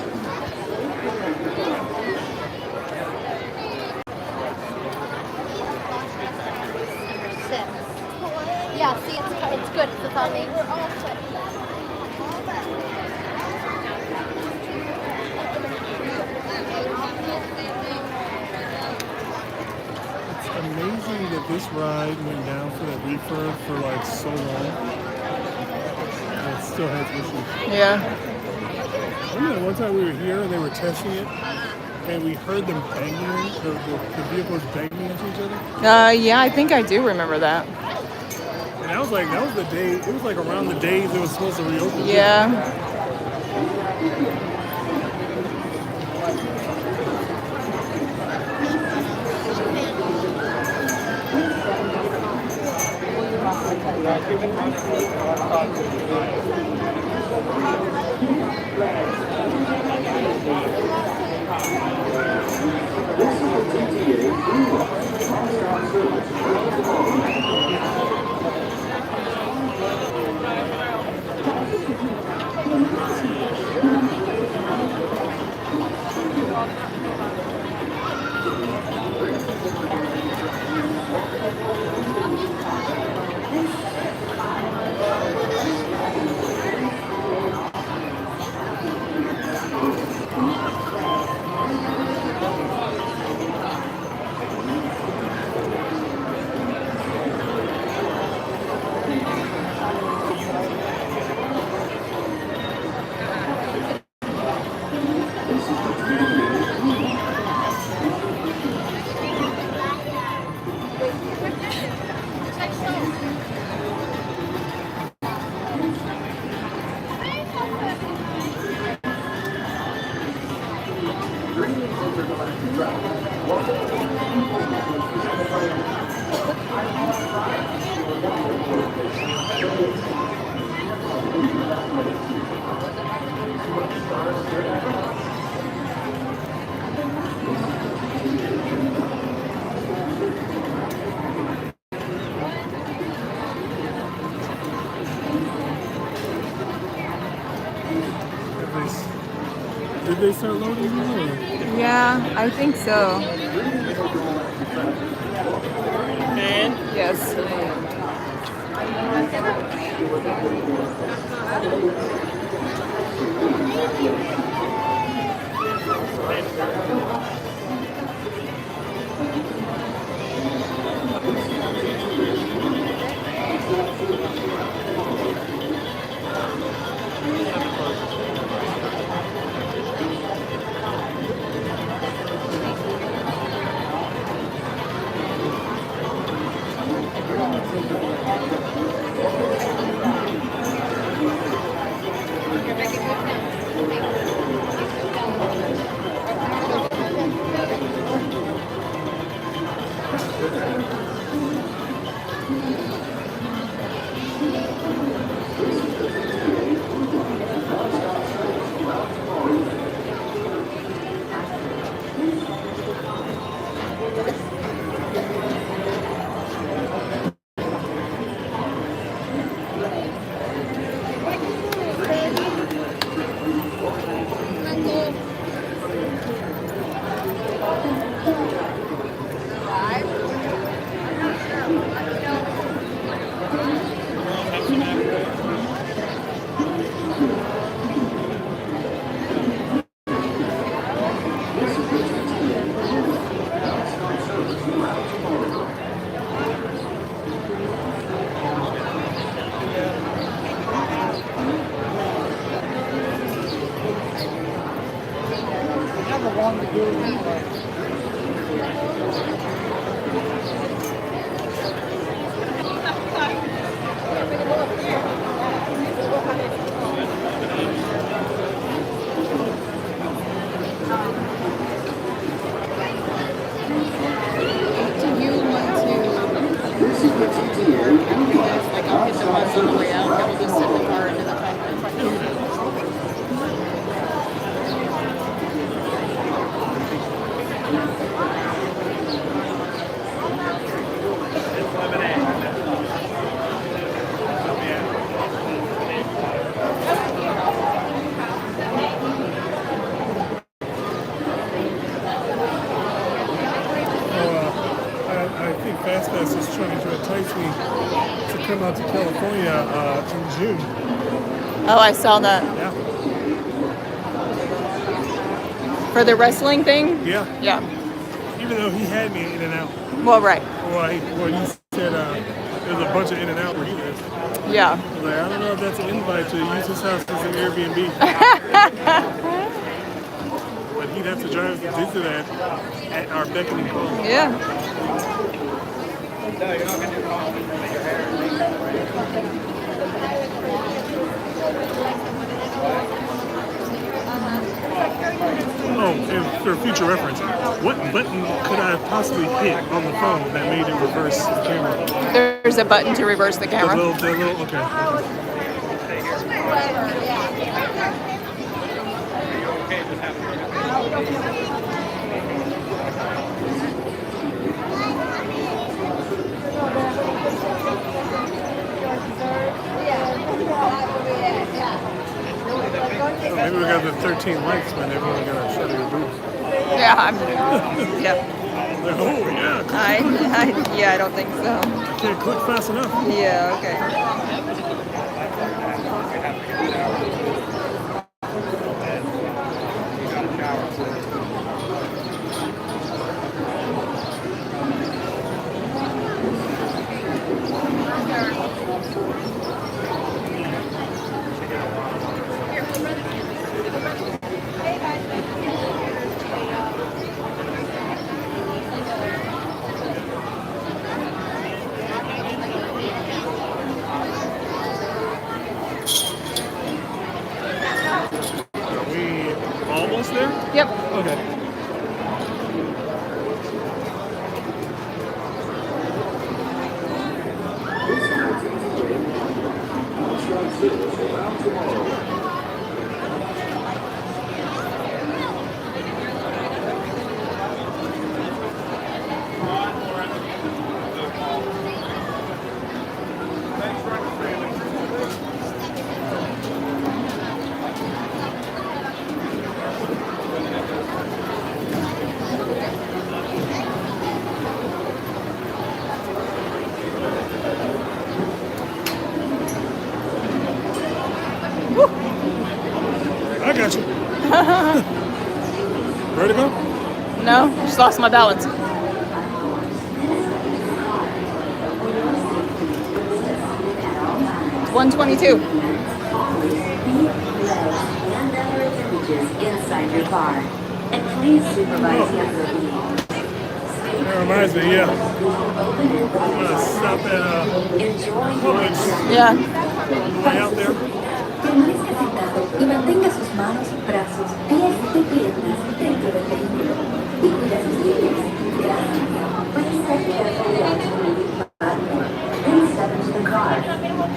Yeah, see, it's good. It's on me. It's amazing that this ride went down for that refurb for like so long. And it still has issues. Yeah. Remember one time we were here and they were testing it and we heard them banging, the vehicles banging into each other? Yeah, I think I do remember that. And that was the day, it was like around the days it was supposed to reopen. Yeah. Did they start loading more? Yeah, I think so. Yes. Like I'll hit the bus on the way out, and we'll just sit in the car into the front me to come out to California in June. Oh, I saw that. Yeah. For the wrestling thing? Yeah. Yeah. Even though he had me in and out. Well, right. Well, he said there's a bunch of in and out where he lives. Yeah. I was like, I don't know if that's an invite to use his house as an Airbnb. But he'd have to drive to visit at our beckoning call. Yeah. Oh, and for future reference, what button could I have possibly hit on the phone that made it reverse the camera? There's a button to reverse the The camera. little, okay. Oh, maybe we got the 13 likes when everyone got to shut your booth. Yeah, yeah. Like, oh, yeah. I don't think so. I can't click fast enough. Yeah, okay. Are we almost there? Yep. Okay. I got you. Ready to go? No, just lost my balance. 122. And other appendages inside your car. And please supervise younger people. That reminds me, yeah. I'm going to stop at Enjoy Publix Yeah. way out there. Permanezca sentado y mantenga sus manos, brazos, pies y piernas dentro del vehículo. Y cuida sus pies. Gracias. Please step carefully onto the moving platform. Then step into the car.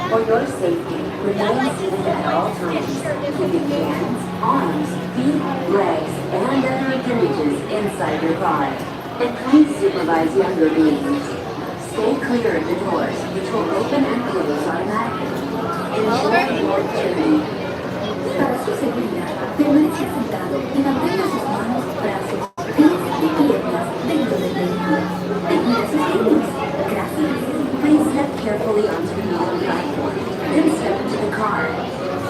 For your safety, remain seated at all times. Keeping hands, arms, feet, legs, and other appendages inside your car. And please supervise younger beings. Stay clear of the doors, which will open and close automatically. Enjoy your journey. Para su seguridad, permanezca sentado y mantenga sus manos, brazos, pies y piernas dentro del vehículo. Y cuida sus pies. Gracias. Please step carefully onto the moving platform. Then step into the car.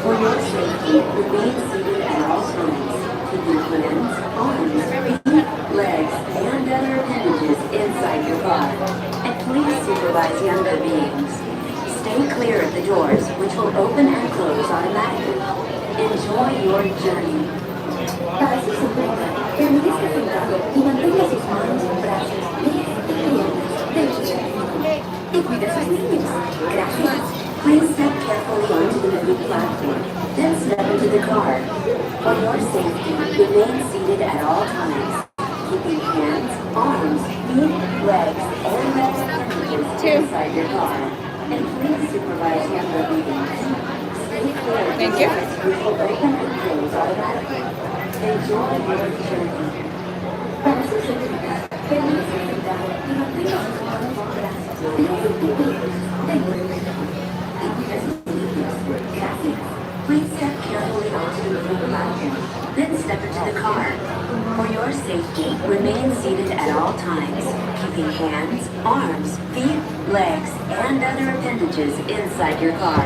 For your safety, remain seated at all times. Keeping hands, arms, feet, legs, and other appendages inside your car. And please supervise younger beings. Stay clear of the doors, which will open and close automatically. Enjoy your journey. Para su seguridad, permanezca sentado y mantenga sus manos, brazos, pies y piernas dentro del vehículo. Y cuida sus niños. Gracias. Please step carefully onto the moving platform. Then step into the car. For your safety, remain seated at all times. Keeping hands, arms, feet, legs, and other appendages inside your car. And please supervise younger beings. Stay clear of Thank you. doors which will open and close automatically. Enjoy your journey. Para su seguridad, permanezca sentado y mantenga sus manos, brazos, pies y piernas dentro del vehículo. Y cuida sus niños. Gracias. Please step carefully onto the moving platform. Then step into the car. For your safety, remain seated at all times, keeping hands, arms, feet, legs, and other appendages inside your car.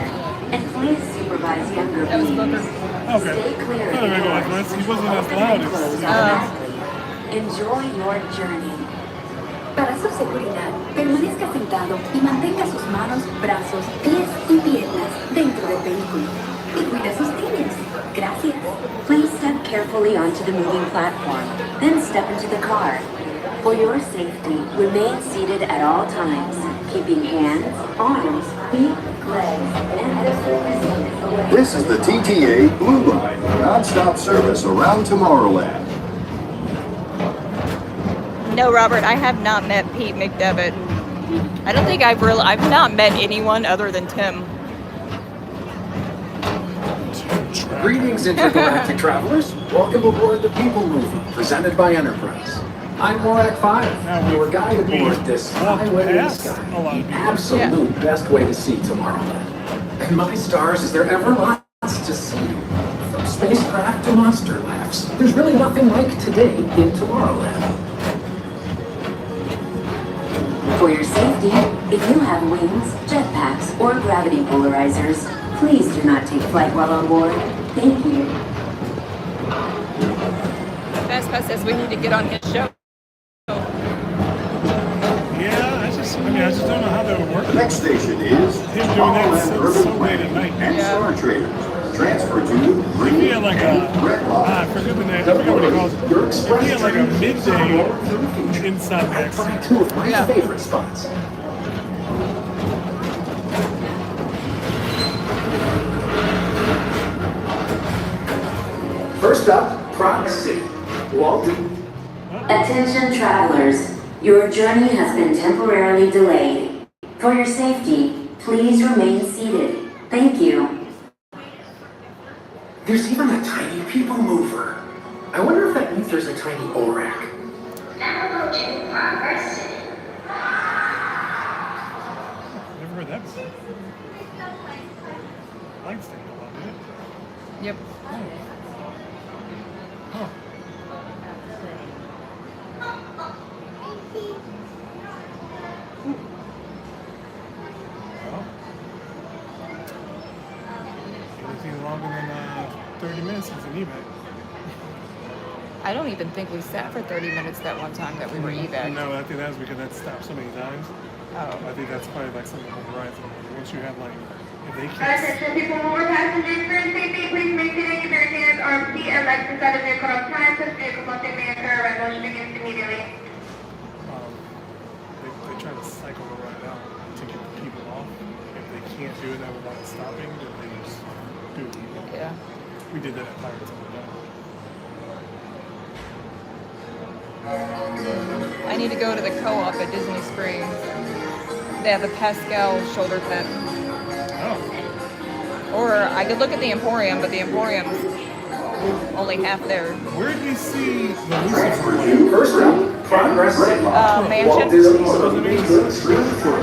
And please supervise younger That was beings. Booker. Okay. Stay clear I of thought the it was doors, he which wasn't will as open loud and close as automatically. Enjoy your journey. Para su seguridad, permanezca sentado y mantenga sus manos, brazos, pies y piernas dentro del vehículo. Y cuide sus niños. Gracias. Please step carefully onto the moving platform, then step into the car. For your safety, remain seated at all times, keeping hands, arms, feet, legs, and other away. This is the TTA Blue Line, non-stop service around Tomorrowland. No, Robert, I have not met Pete McDevitt. I don't think I've not met anyone other than Tim. Greetings, intergalactic travelers. Welcome aboard the People Mover, presented by Enterprise. I'm Morak 5, your guide aboard this highway in the sky, the absolute best way to see Tomorrowland. And my stars, is there ever lots to see? From spacecraft to monster laughs, there's really nothing like today in Tomorrowland. For your safety, if you have wings, jetpacks, or gravity polarizers, please do not take flight while on board. Thank you. Fastpass says we need to get on his show. Yeah, I just don't know how that would work. The next station is Him doing that Tomorrowland so Urban late at Planning night. and Yeah. Star Traders. Transfer to If Green he had like and Red I Line. forget the name. I forget what he calls it. If he had like a midday inside I backseat. find two of my favorite spots. First up, Prague City. Walt. Attention travelers, your journey has been temporarily delayed. For your safety, please remain seated. Thank you. There's even a tiny people mover. I wonder if that means there's a tiny ORAC. Now approaching Progress City. Never heard that before. Lights take a while, did it? Yep. Huh. Well, anything longer than 30 minutes is an evac. I don't even think we sat for 30 minutes that one time that we were evac. No, I think that's because that stopped so many times. Oh. I think that's probably like something on the horizon. Once you have like, if they can't. Attention people mover passengers for safety, please maintain your hands, arms, feet, and legs inside the vehicle on time. This vehicle must remain at red motion begins immediately. They try to cycle the ride out to get the people off. If they can't do that without stopping, then they just do it. Yeah. We did that at Pirates all the time. I need to go to the co-op at Disney Springs. They have a Pascal shoulder pad. Oh, Or I could look at the Emporium, but the Emporium's only half there. where did we see the Lucifer one? First up, Progress City. Walt Mansion? Disney's amazing street tour.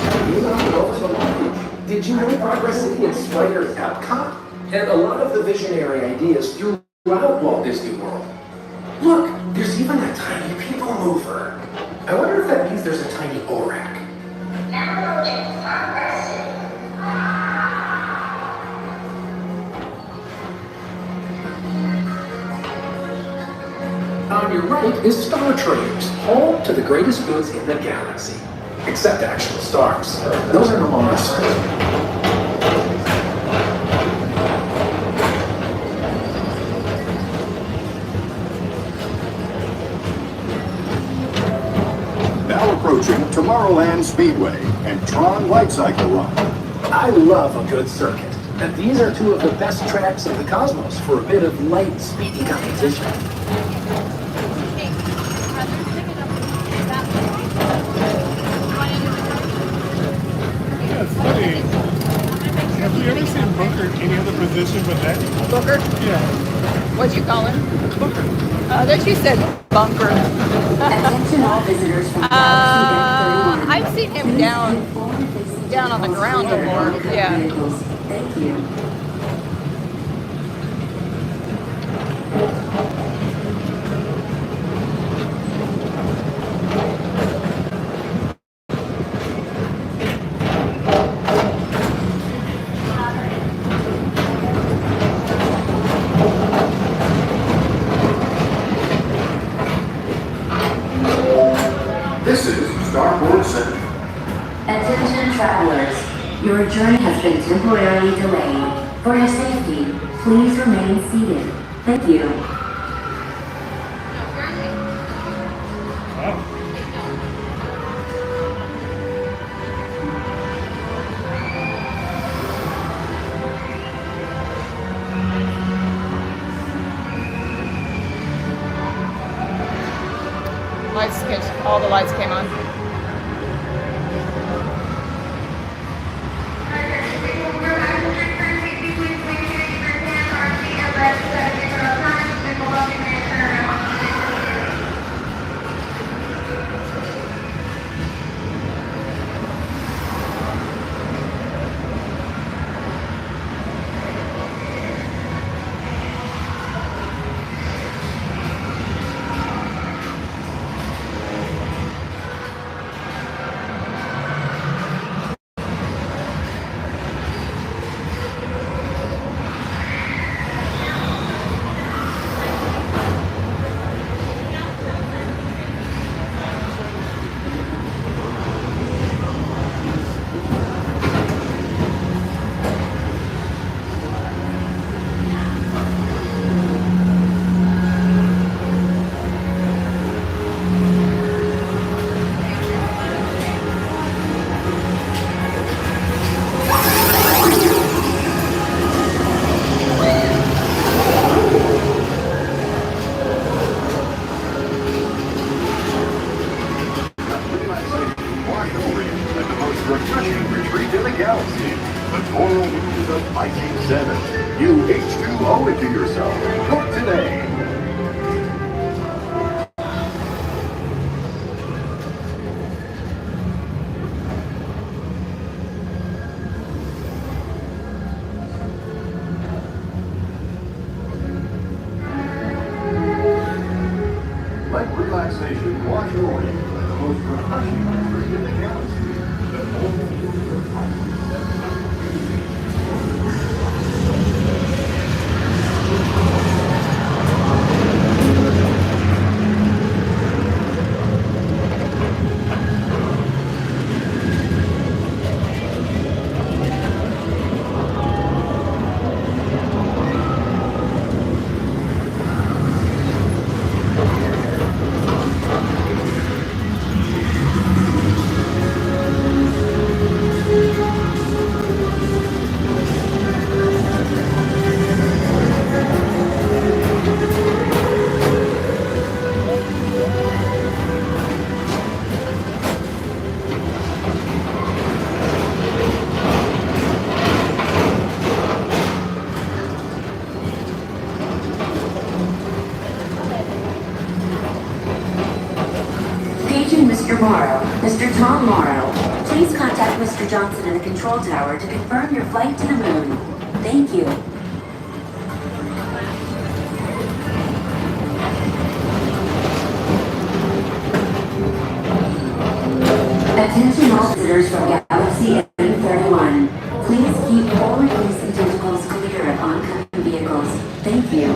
Did you know Progress City inspired Epcot? And a lot of the visionary ideas throughout Walt Disney World. Look, there's even a tiny people mover. I wonder if that means there's a tiny ORAC. Now approaching Progress City. On your right is Star Traders, home to the greatest goods in the galaxy. Except actual stars. Those are no longer stars. Now approaching Tomorrowland Speedway and Tron Light Cycle Run. I love a good circuit. And these are two of the best tracks in the cosmos for a bit of light, speedy competition. Yeah, it's funny. Have you ever seen Bunker in any other position but that? Booker? Yeah, What'd you call him? Bunker. That you said bunker. Attention all visitors from Galaxy Deck 31. I've seen him down on the ground before. Yeah. Thank you. Your journey has been temporarily delayed. For your safety, please remain seated. Thank you. All the lights came on. Refreshing retreat in the galaxy. The Toro Moons of Fighting 7. You H2 owe it to yourself. Book today. Let relaxation wash over you. The most refreshing retreat in the galaxy. The Toro Moons of Fighting 7. Mr. Morrow, Mr. Tom Morrow, please contact Mr. Johnson in the control tower to confirm your flight to the moon. Thank you. Attention all visitors from Galaxy M31. Please keep forward-facing tentacles clear of oncoming vehicles. Thank you.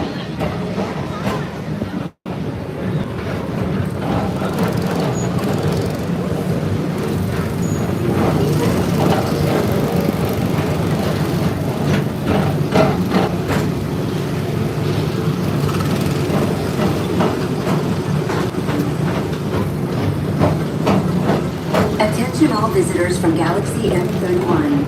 Attention all visitors from Galaxy M31.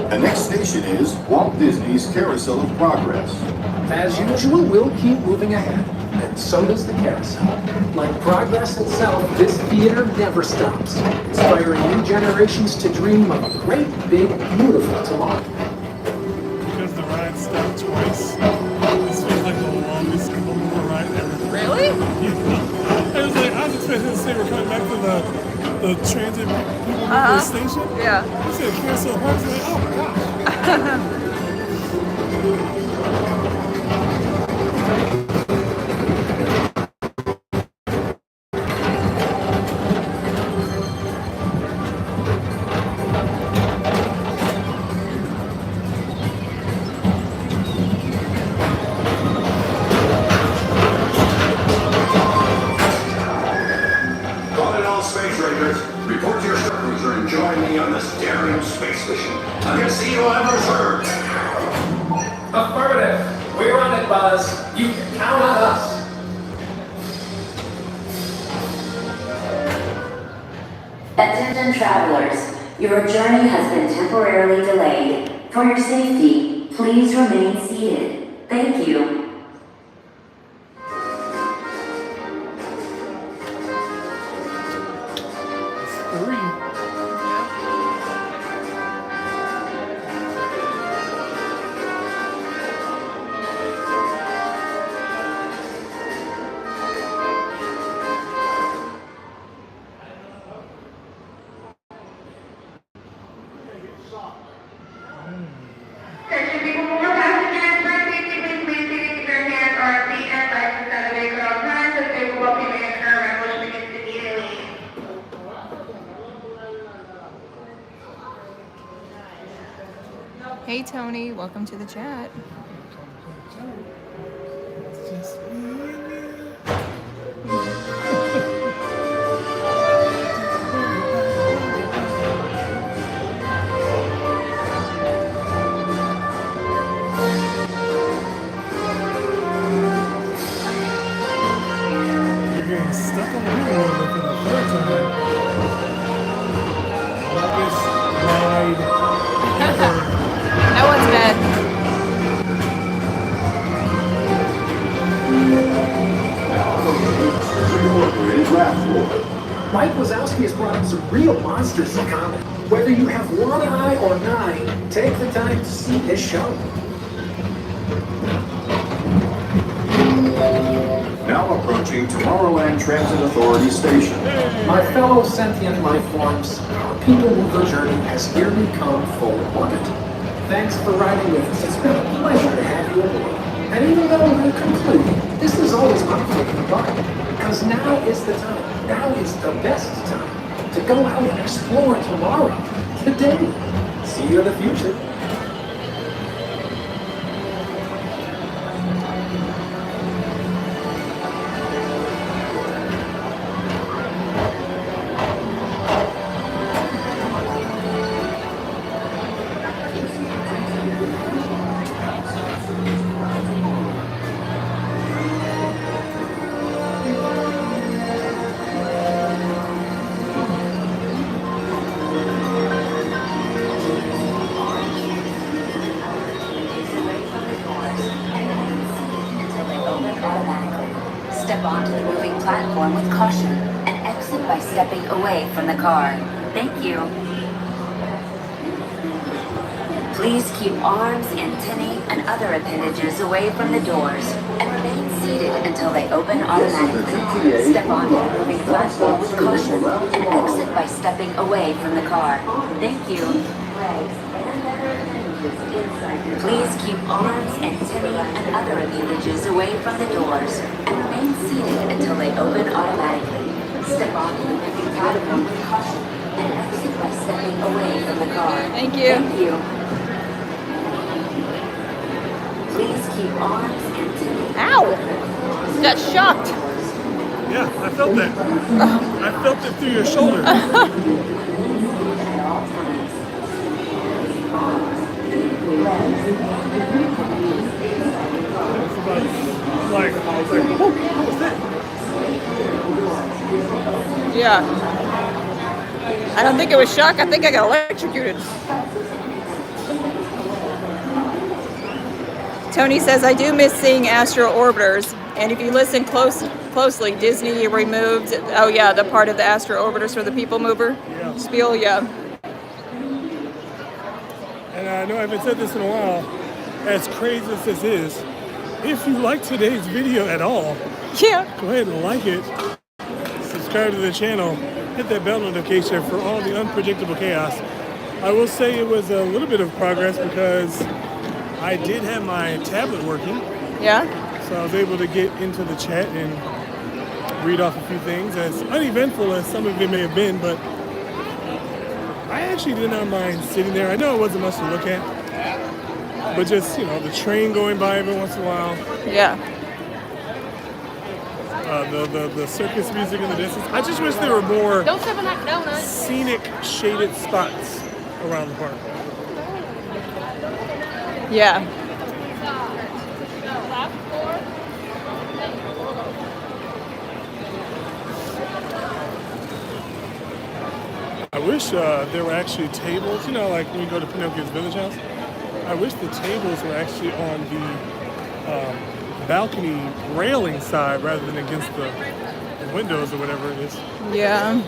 The next station is Walt Disney's Carousel of Progress. As usual, we'll keep moving ahead, and so does the carousel. Like progress itself, this theater never stops, inspiring new generations to dream of a great, big, beautiful tomorrow. Because the ride stopped twice. This feels like the longest Coca-Cola ride ever. Really? I was expecting to say we're coming back to the transit people mover station. Yeah. You said Carousel Park, like, oh my gosh. Calling all space rangers. Report to your cruiser and join me on this daring space mission. I can see you have returned. Affirmative. We're on it, Buzz. You can count on us. Attention travelers, your journey has been temporarily delayed. For your safety, please remain seated. Thank you. There should be more passengers. For safety, please keep your hands on your feet and license out of the vehicle at all times. This vehicle will be made a rental begins immediately. Hey Tony, welcome to the chat. You're getting stuck on the wheel for the third time. Longest ride ever. That one's bad. Mike Wazowski has brought up some real monsters to comic. Whether you have one eye or 9, take the time to see his show. Now approaching Tomorrowland Transit Authority Station. My fellow sentient life forms, our people mover journey has nearly come full orbit. Thanks for riding with us. It's been a pleasure to have you aboard. And even though we're concluding, this is always my favorite part. Because now is the time. Now is the best time to go out and explore tomorrow. Today. See you in the future. Step onto the moving platform with caution and exit by stepping away from the car. Thank you. Please keep arms, antennae, and other appendages away from the doors and remain seated until they open automatically. Step onto the moving platform with caution and exit by stepping away from the car. Thank you. Please keep arms, antennae, and other appendages away from the doors and remain seated until they open automatically. Step onto the moving platform with caution and exit by stepping away from the car. Thank you. Thank you. Please keep arms, antennae. Ow! Got shocked. Yeah, I felt that. I felt it through your shoulder. Yeah. I don't think it was shock. I think I got electrocuted. Tony says, I do miss seeing Astro Orbiters. And if you listen closely, Disney removed, oh yeah, the part of the Astro Orbiters for the People Mover spiel, yeah. And I know I haven't said this in a while, as crazy as this is, if you like today's video at all, yeah, go ahead and like it, subscribe to the channel, hit that bell notification for all the unpredictable chaos. I will say it was a little bit of progress because I did have my tablet working, Yeah? so I was able to get into the chat and read off a few things. As uneventful as some of it may have been, but I actually did not mind sitting there. I know it wasn't much to look at, but just, the train going by every once in a while, Yeah. the circus music in the distance. I just wish there were more Don't step on that donut. scenic shaded spots around the park. Yeah. I wish there were actually tables, like when you go to Pinocchio's Village House. I wish the tables were actually on the balcony railing side rather than against the windows or whatever it is. Yeah.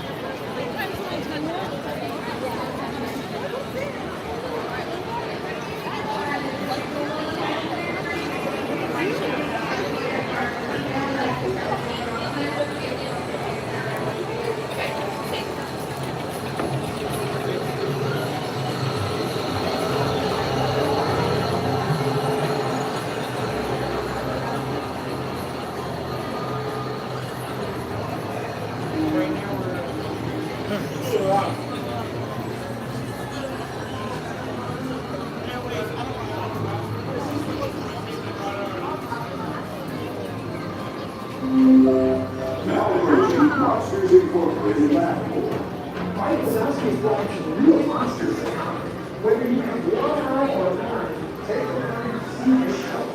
Now approaching Monsters Incorporated Laboratory. Mike Wazowski's brought you real monsters that come. Whether you have one eye or none, take a ride and see the show.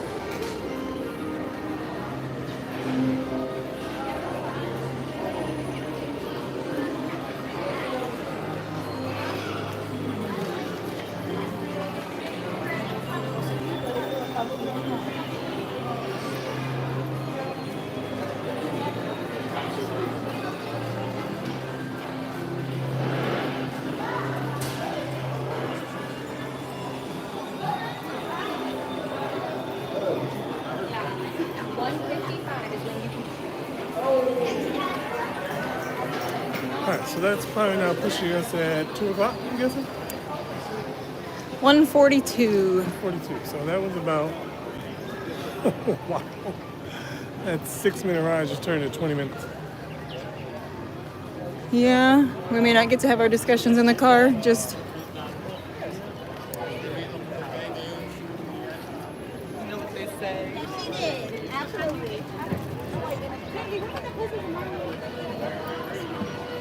Alright, so that's probably now pushing us at 2 o'clock, I'm guessing? 142. 42. So that was about, wow. That 6-minute ride just turned to 20 minutes. Yeah. We may not get to have our discussions in the car. Just. Absolutely.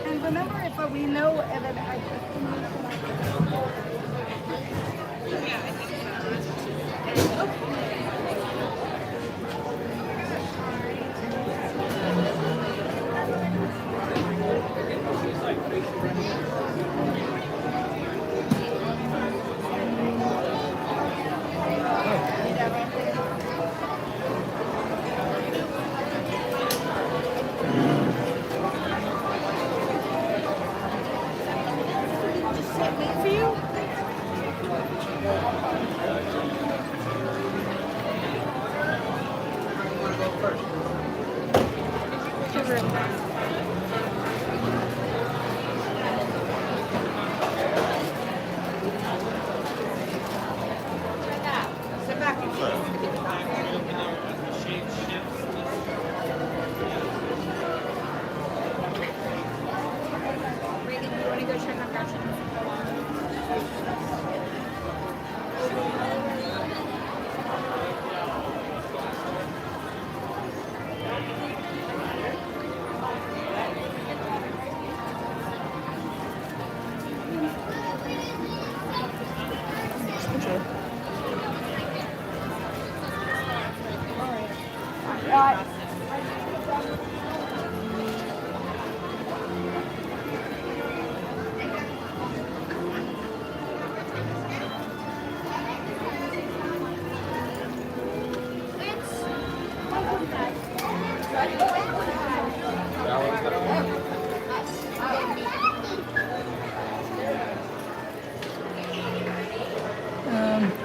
And remember, if we know that for you. Sit back and Reagan, you want to go check on Gretchen?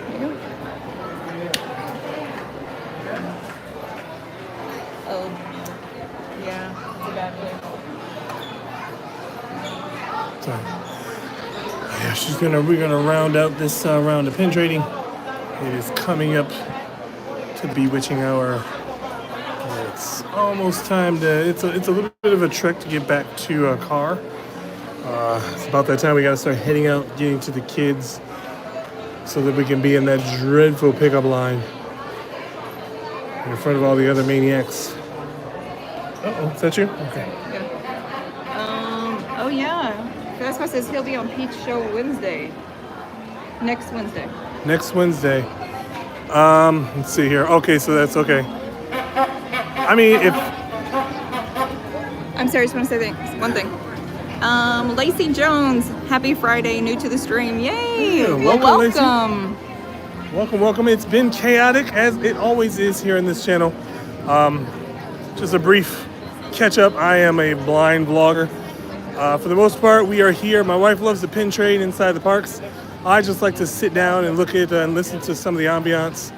Here you go. Oh. Yeah. It's a bad place. So, yeah, we're gonna round out this round of pin trading. It is coming up to bewitching hour. It's almost time to. It's a little bit of a trek to get back to a car. It's about that time we got to start heading out, getting to the kids, so that we can be in that dreadful pickup line in front of all the other maniacs. Uh-oh, is that you? Okay. Yeah. Oh yeah. Fast Pass says he'll be on Peach Show Wednesday. Next Wednesday. Next Wednesday. Let's see here. Okay, so that's okay. I mean, if I'm sorry, I just want to say one thing. Lacey Jones, happy Friday, new to the stream. Yay! Yeah, Well, welcome. welcome. It's been chaotic as it always is here in this channel. Just a brief catch up. I am a blind vlogger. For the most part, we are here. My wife loves to pin trade inside the parks. I just like to sit down and look at and listen to some of the ambiance.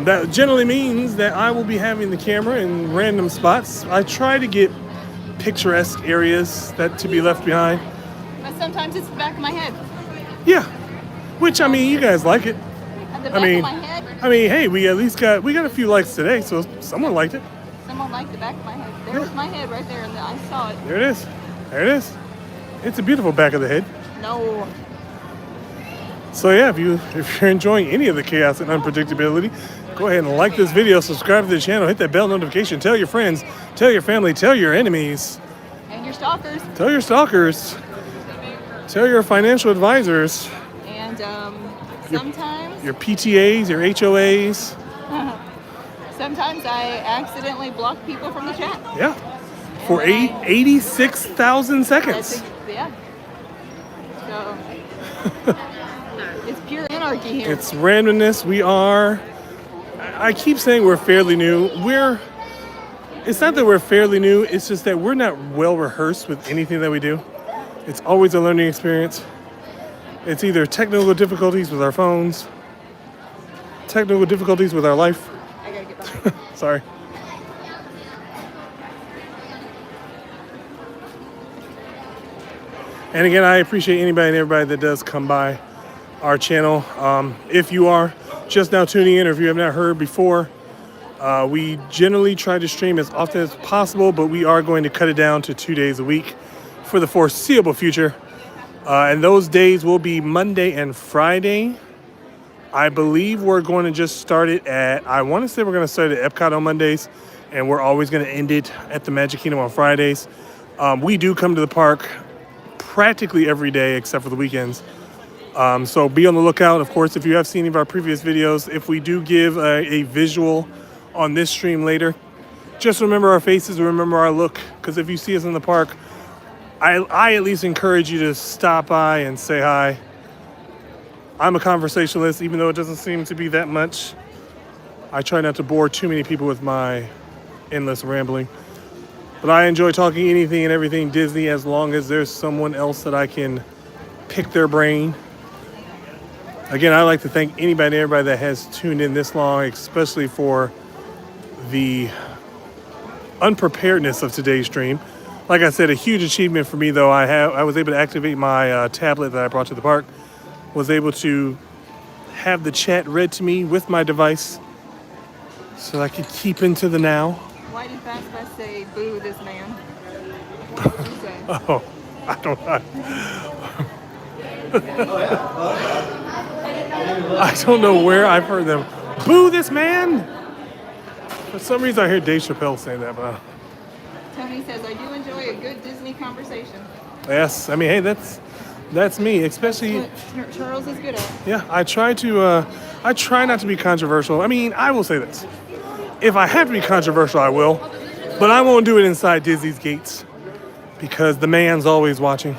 That generally means that I will be having the camera in random spots. I try to get picturesque areas that to be left behind. But sometimes it's the back of my head. Yeah, which I mean, you guys like it. At the back of my head. I mean, hey, we at least got a few likes today, so someone liked it. Someone liked the back of my head. There's my head right there, and I saw it. There it is. There it is. It's a beautiful back of the head. No. So yeah, if you're enjoying any of the chaos and unpredictability, go ahead and like this video, subscribe to the channel, hit that bell notification, tell your friends, tell your family, tell your enemies. And your stalkers. Tell your stalkers. Tell your financial advisors. And sometimes. Your PTAs, your HOAs. Sometimes I accidentally block people from the chat. Yeah. For 86,000 seconds. Yeah. So. It's pure anarchy here. It's randomness. I keep saying we're fairly new. It's not that we're fairly new, it's just that we're not well rehearsed with anything that we do. It's always a learning experience. It's either technical difficulties with our phones, technical difficulties with our life. I gotta get back. Sorry. And again, I appreciate anybody and everybody that does come by our channel. If you are just now tuning in, or if you have not heard before, we generally try to stream as often as possible, but we are going to cut it down to 2 days a week for the foreseeable future. And those days will be Monday and Friday. I believe we're going to just start it I want to say we're going to start at Epcot on Mondays, and we're always going to end it at the Magic Kingdom on Fridays. We do come to the park practically every day except for the weekends. So be on the lookout. Of course, if you have seen any of our previous videos, if we do give a visual on this stream later, just remember our faces, remember our look, because if you see us in the park, I at least encourage you to stop by and say hi. I'm a conversationalist, even though it doesn't seem to be that much. I try not to bore too many people with my endless rambling. But I enjoy talking anything and everything Disney as long as there's someone else that I can pick their brain. Again, I'd like to thank anybody and everybody that has tuned in this long, especially for the unpreparedness of today's stream. Like I said, a huge achievement for me, though. I was able to activate my tablet that I brought to the park, was able to have the chat read to me with my device so I could keep into the now. Why did Fast Pass say, boo this man? Oh, I don't know. I don't know where I've heard them. Boo this man! For some reason I hear Dave Chappelle saying that, but Tony says, I do enjoy a good Disney conversation. yes, I mean, hey, that's me, especially. What Charles is good at. Yeah, I try not to be controversial. I mean, I will say this. If I have to be controversial, I will, but I won't do it inside Disney's gates because the man's always watching.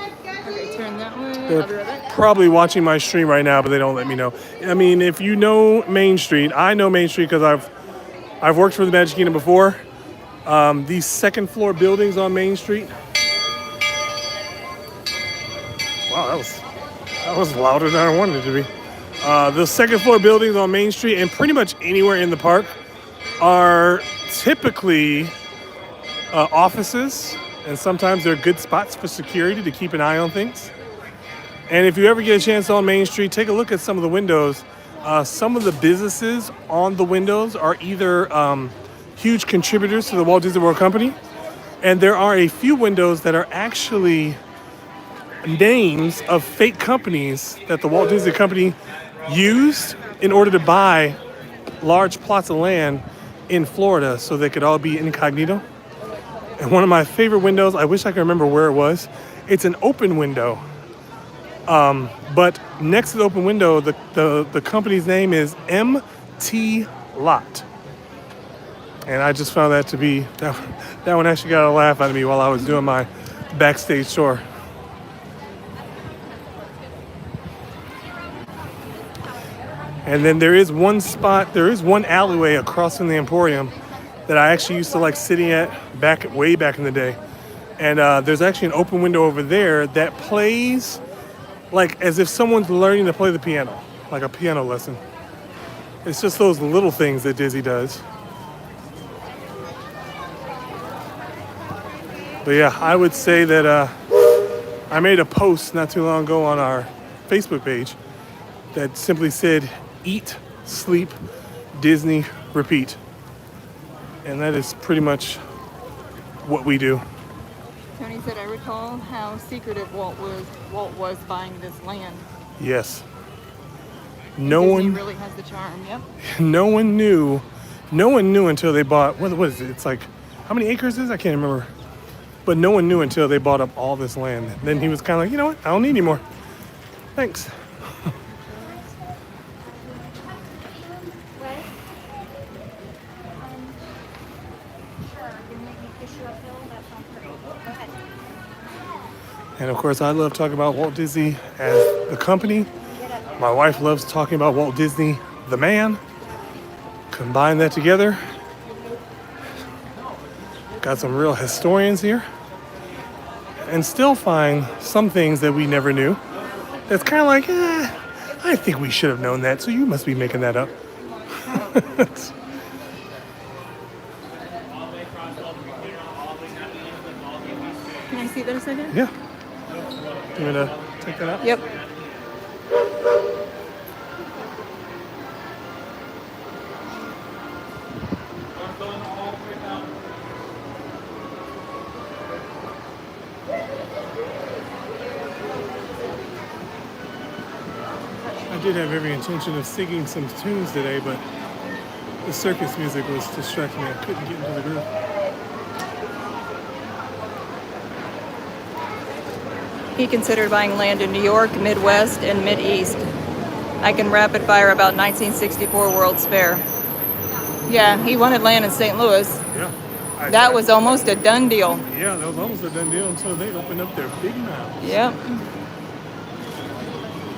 Okay, turn that way. They're I'll be right back. probably watching my stream right now, but they don't let me know. I mean, if you know Main Street, I know Main Street because I've worked for the Magic Kingdom before. These second floor buildings on Main Street. Wow, that was louder than I wanted it to be. The second floor buildings on Main Street and pretty much anywhere in the park are typically offices, and sometimes they're good spots for security to keep an eye on things. And if you ever get a chance on Main Street, take a look at some of the windows. Some of the businesses on the windows are either huge contributors to the Walt Disney World Company, and there are a few windows that are actually names of fake companies that the Walt Disney Company used in order to buy large plots of land in Florida so they could all be incognito. And one of my favorite windows, I wish I could remember where it was. It's an open window. But next to the open window, the company's name is MT Lot. And I just found that to be, that one actually got a laugh out of me while I was doing my backstage tour. And then there is one alleyway across from the Emporium that I actually used to like sitting at way back in the day. And there's actually an open window over there that plays like as if someone's learning to play the piano, like a piano lesson. It's just those little things that Disney does. But yeah, I would say that I made a post not too long ago on our Facebook page that simply said, eat, sleep, Disney, repeat. And that is pretty much what we do. Tony said, I recall how secretive Walt was buying this land. Yes. Disney really has the charm, yep. No one knew until they bought, what is it? It's like, how many acres is it? I can't remember. But no one knew until they bought up all this land. Then he was kind of like, you know what? I don't need any more. Thanks. And of course, I love talking about Walt Disney as the company. My wife loves talking about Walt Disney, the man. Combine that together. Got some real historians here. And still find some things that we never knew. That's kind of like, I think we should have known that, so you must be making that up. Can I see that a second? Yeah. You want to take that out? Yep. I did have every intention of singing some tunes today, but the circus music was distracting me. I couldn't get into the groove. He considered buying land in New York, Midwest, and Mideast. I can rapid fire about 1964 World's Fair. Yeah, he wanted land in St. Louis. Yeah. That was almost a done deal. Yeah, that was almost a done deal until they opened up their big mouths. Yep.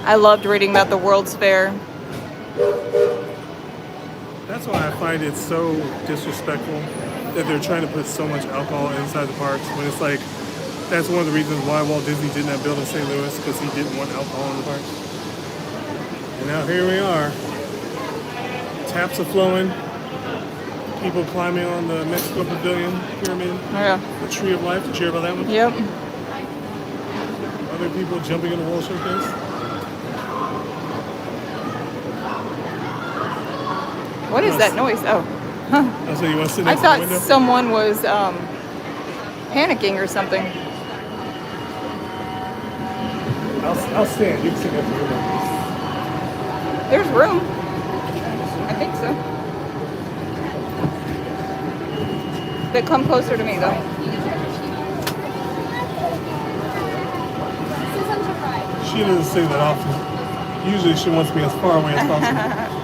I loved reading about the World's Fair. That's why I find it so disrespectful that they're trying to put so much alcohol inside the parks when it's like, that's one of the reasons why Walt Disney did not build in St. Louis, because he didn't want alcohol in the parks. And now here we are. Taps are flowing. People climbing on the Mexico Pavilion pyramid. Oh, yeah. The Tree of Life. Did you hear about that one? Yep. Other people jumping in the World Showcase. What is that noise? Oh. Huh. Oh, so you want to sit I next to the thought window? someone was panicking or something. I'll stand. You can sit next to the window. There's room. I think so. But come closer to me, though. She doesn't say that often. Usually she wants me as far away as possible.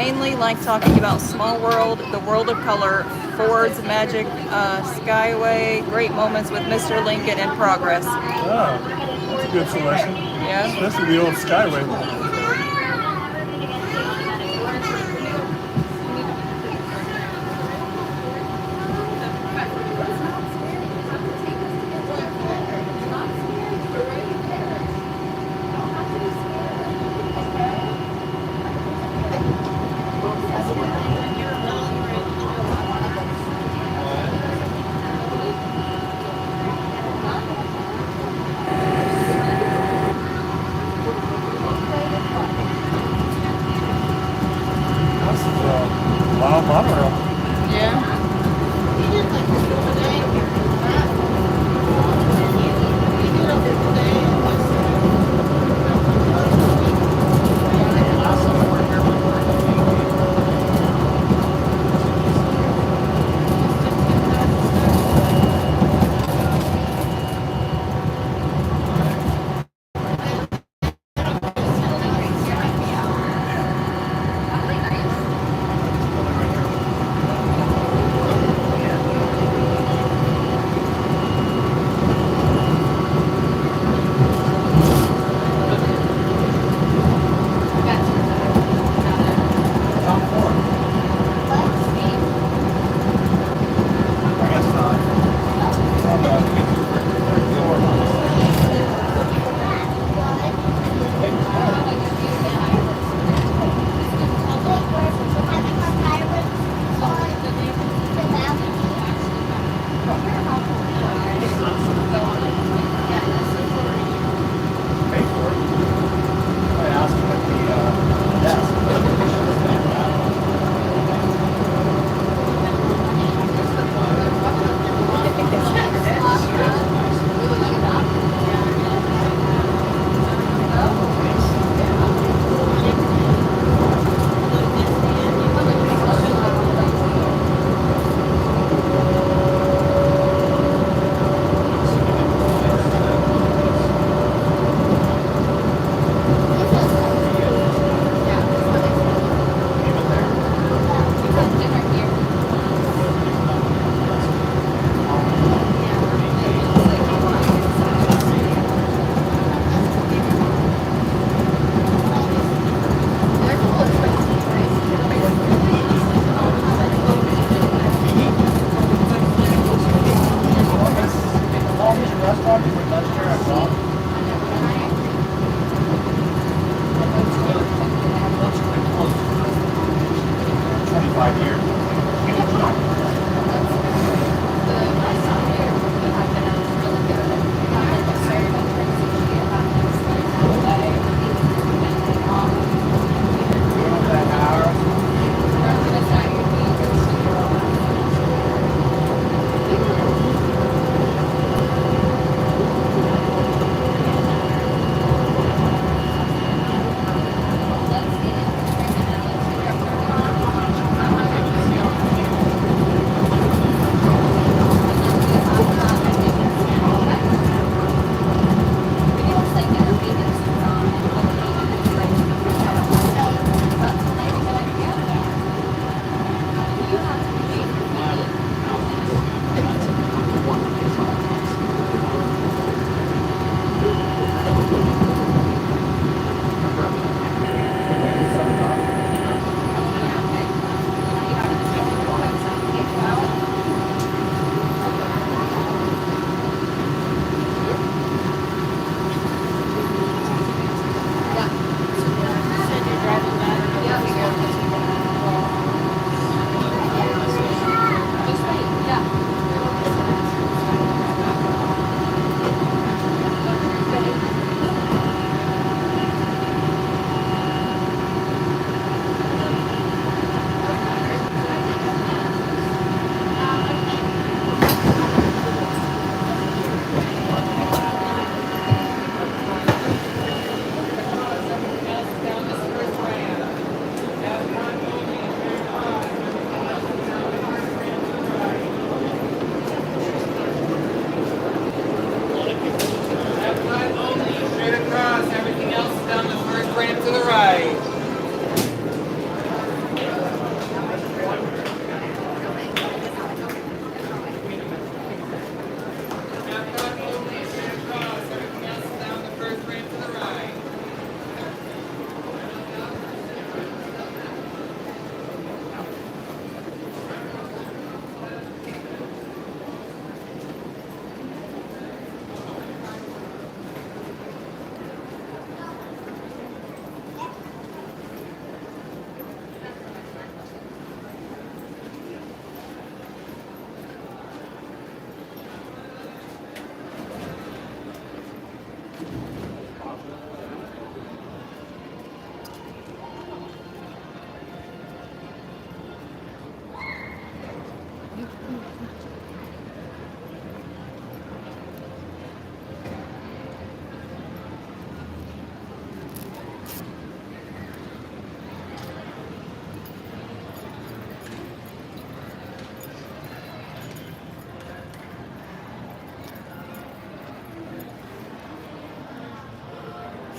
mainly like talking about Small World, The World of Color, Ford's Magic, Skyway, Great Moments with Mr. Lincoln, and Progress. Oh, that's a good selection. Yeah. Especially the old Skyway. This is a wild monorail. Yeah.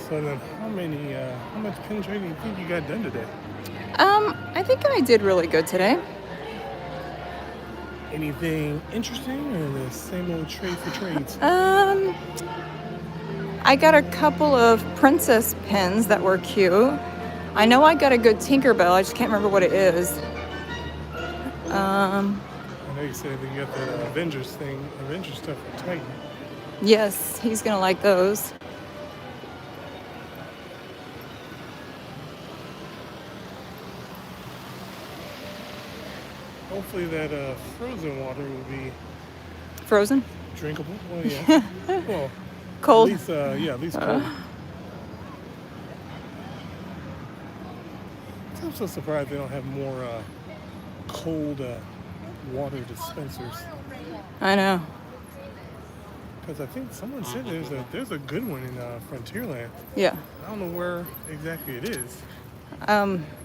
So then, how much pin trading do you think you got done today? I think I did really good today. Anything interesting, or the same old trade for trades? I got a couple of princess pins that were cute. I know I got a good Tinkerbell. I just can't remember what it is. I know you said that you got that Avengers stuff from Titan. Yes, he's gonna like those. Hopefully that frozen water will be Frozen? drinkable. Well, yeah. Well, Cold? at least cold. I'm so surprised they don't have more cold water dispensers. I know. Because I think someone said there's a good one in Frontierland. Yeah. I don't know where exactly it is.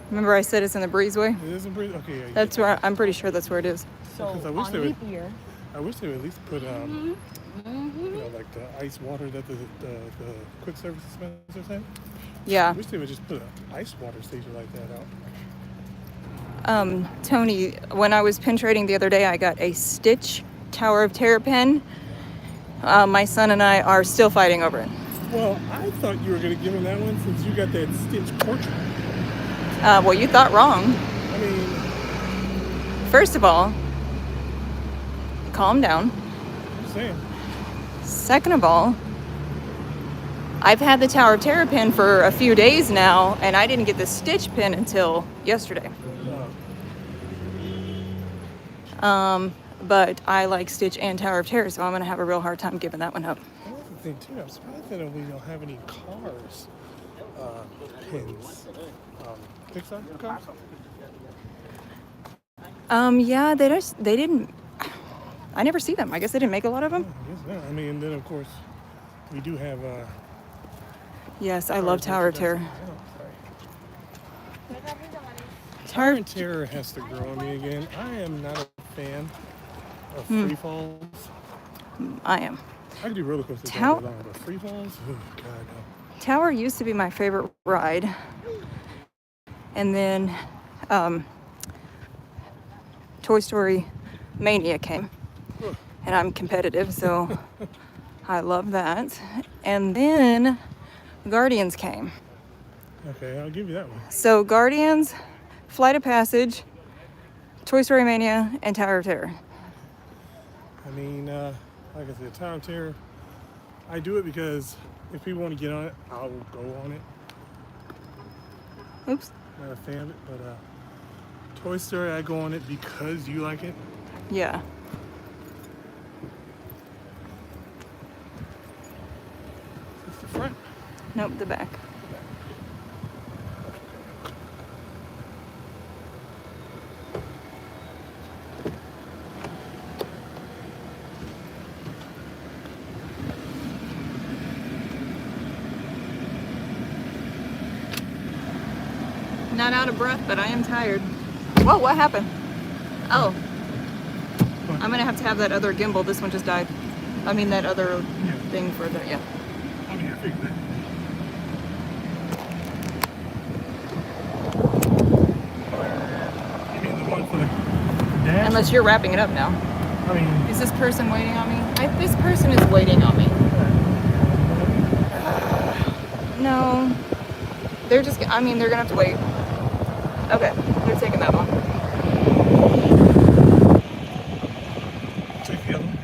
Remember I said it's in the breezeway? It is in Breeze. Okay, yeah. That's where I'm pretty sure that's where it is. Because I wish they would at least put you know, like the ice water that the quick service dispensers have. Yeah. I wish they would just put an ice water station like that out. Tony, when I was pin trading the other day, I got a Stitch Tower of Terror pin. My son and I are still fighting over it. Well, I thought you were going to give him that one since you got that Stitch portrait. Well, you thought wrong. I mean, First of all, calm down. I'm saying. Second of all, I've had the Tower of Terror pin for a few days now, and I didn't get the Stitch pin until yesterday. But I like Stitch and Tower of Terror, so I'm going to have a real hard time giving that one up. That's the thing, too. I'm surprised that we don't have any cars pins. Pixar cars? Yeah, they didn't, I never see them. I guess they didn't make a lot of them. I guess not. I mean, then, of course, we do have... Yes, I love Tower of Terror. Tower of Terror has to grow on me again. I am not a fan of free falls. I am. I can do roller coasters all day long, but free falls? Oh, God, no. Tower used to be my favorite ride. And then Toy Story Mania came. And I'm competitive, so I love that. And then Guardians came. Okay, I'll give you that one. So Guardians, Flight of Passage, Toy Story Mania, and Tower of Terror. I mean, like I said, Tower of Terror, I do it because if people want to get on it, I'll go on it. Oops. Not a fan of it, but Toy Story, I go on it because you like it. Yeah. It's the front. Nope, the back. Not out of breath, but I am tired. Whoa, what happened? Oh. I'm gonna have to have that other gimbal. This one just died. I mean, that other thing for the, yeah. I mean, I figured that. You mean the one for the dash? Unless you're wrapping it up now. I mean... Is this person waiting on me? This person is waiting on me. No. They're just, I mean, they're gonna have to wait. Okay, they're taking that one. Take the other one?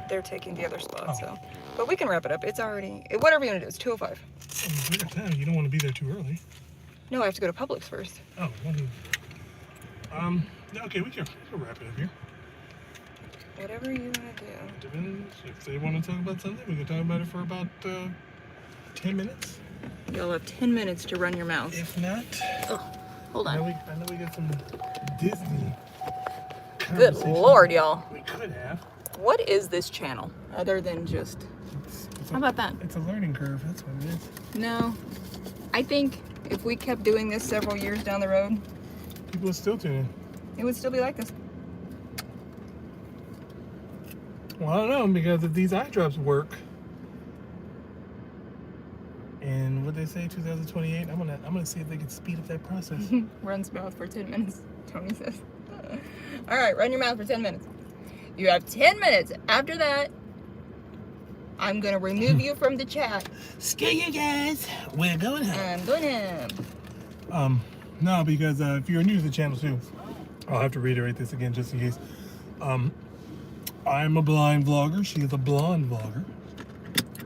They're taking the other spot, so. But we can wrap it up. It's already, whatever you want to do. It's 2:05. You don't want to be there too early. No, I have to go to Publix first. Oh, okay, we can wrap it up here. Whatever you want to do. Depends. If they want to talk about something, we can talk about it for about 10 minutes. You'll have 10 minutes to run your mouth. If not, oh, hold on. I know we got some Disney Good conversation Lord, y'all. we could have. What is this channel other than just... How about that? It's a learning curve. That's what it is. No. I think if we kept doing this several years down the road, People are still tuning. it would still be like this. Well, I don't know, because if these eye drops work, and what they say, 2028, I'm gonna see if they can speed up that process. Runs mouth for 10 minutes, Tony says. All right, run your mouth for 10 minutes. You have 10 minutes. After that, I'm gonna remove you from the chat. Screw you guys. We're going home. I'm going home. No, because if you're new to the channel too, I'll have to reiterate this again just in case. I'm a blind vlogger. She is a blonde vlogger.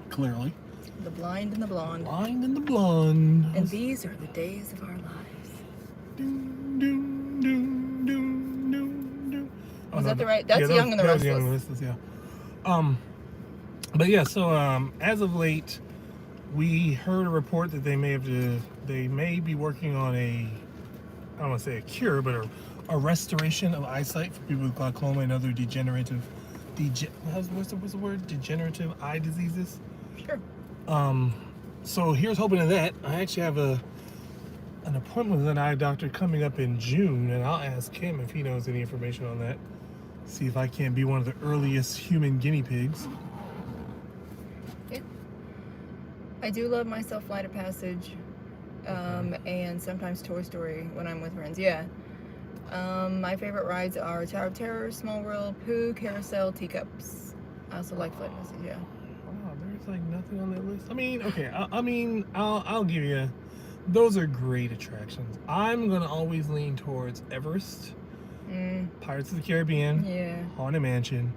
Clearly. The blind and the blonde. Blind and the blonde. And these are the days of our lives. Doom, doom, doom, doom, doom, doom. Oh, Was no, that the right? That's Young and the that was Young and the Restless. Restless, yeah. But yeah, so as of late, we heard a report that they may be working on I don't want to say a cure, but a restoration of eyesight for people with glaucoma and other degenerative eye diseases. Sure. So here's hoping to that. I actually have an appointment with an eye doctor coming up in June, and I'll ask him if he knows any information on that. See if I can't be one of the earliest human guinea pigs. Yeah. I do love myself Flight of Passage, and sometimes Toy Story when I'm with friends. Yeah. My favorite rides are Tower of Terror, Small World, Pooh, Carousel, Teacups. I also like Flight of Passage. Yeah. Wow, there's like nothing on that list. I mean, okay. I'll give you. Those are great attractions. I'm gonna always lean towards Everest, Pirates of the Caribbean, Yeah. Haunted Mansion,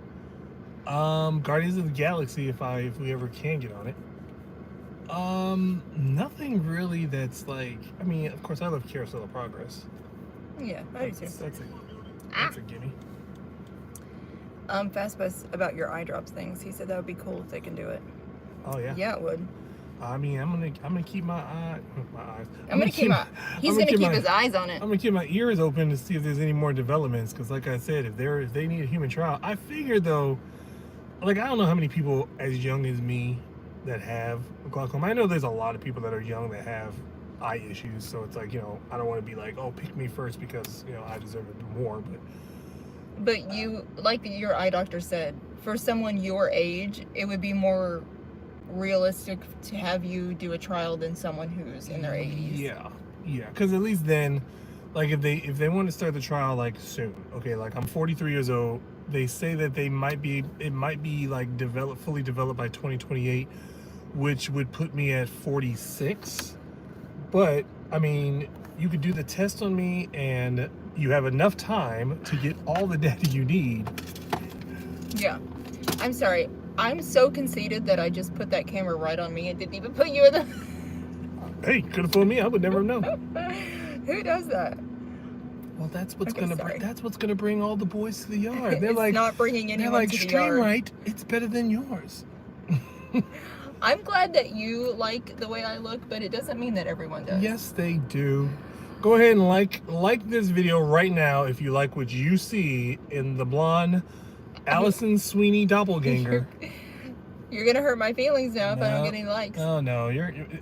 Guardians of the Galaxy if we ever can get on it. Nothing really that's like. I mean, of course, I love Carousel of Progress. Yeah, I do too. That's a gimme. Fastpass about your eye drops things. He said that would be cool if they can do it. Oh yeah. Yeah, it would. I mean, I'm gonna keep my eyes. I'm gonna keep his eyes on it. I'm gonna keep my ears open to see if there's any more developments. Because, like I said, if they need a human trial, I figure though, like I don't know how many people as young as me that have glaucoma. I know there's a lot of people that are young that have eye issues. So it's like, you know, I don't want to be like, oh, pick me first because, you know, I deserve it more. But you, like your eye doctor said, for someone your age, it would be more realistic to have you do a trial than someone who's in their 80s. Yeah, because at least then, like if they want to start the trial like soon, okay, like I'm 43 years old. They say that it might be like fully developed by 2028, which would put me at 46. But I mean, you could do the test on me, and you have enough time to get all the data you need. Yeah, I'm sorry. I'm so conceited that I just put that camera right on me and didn't even put you in the... Hey, could have fooled me. I would never have known. Who does that? Well, that's what's gonna bring all the boys to the yard. They're It's like not bringing anyone to the yard. Stream Right, it's better than yours. I'm glad that you like the way I look, but it doesn't mean that everyone does. Yes, they do. Go ahead and like this video right now if you like what you see in the blonde Allison Sweeney doppelganger. You're gonna hurt my feelings now if I don't get any likes. Oh no,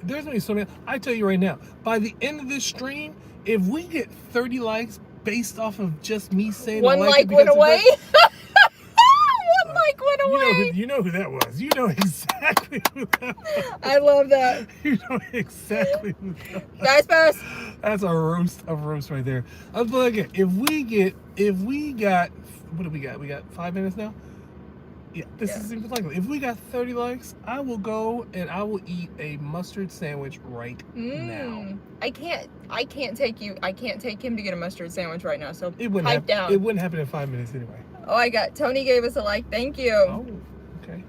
there's gonna be so many. I tell you right now, by the end of this stream, if we get 30 likes based off of just me saying one like went away. One like went away. You know who that was. You know exactly who that was. I love that. You know exactly who that was. Guys, pass. That's a roast right there. I was like, if we got, what do we got? We got 5 minutes now? Yeah, this is likely. If we got 30 likes, I will go and I will eat a mustard sandwich right now. I can't take him to get a mustard sandwich right now. So pipe down. It wouldn't happen in 5 minutes anyway. Oh, Tony gave us a like. Thank you. Oh, okay.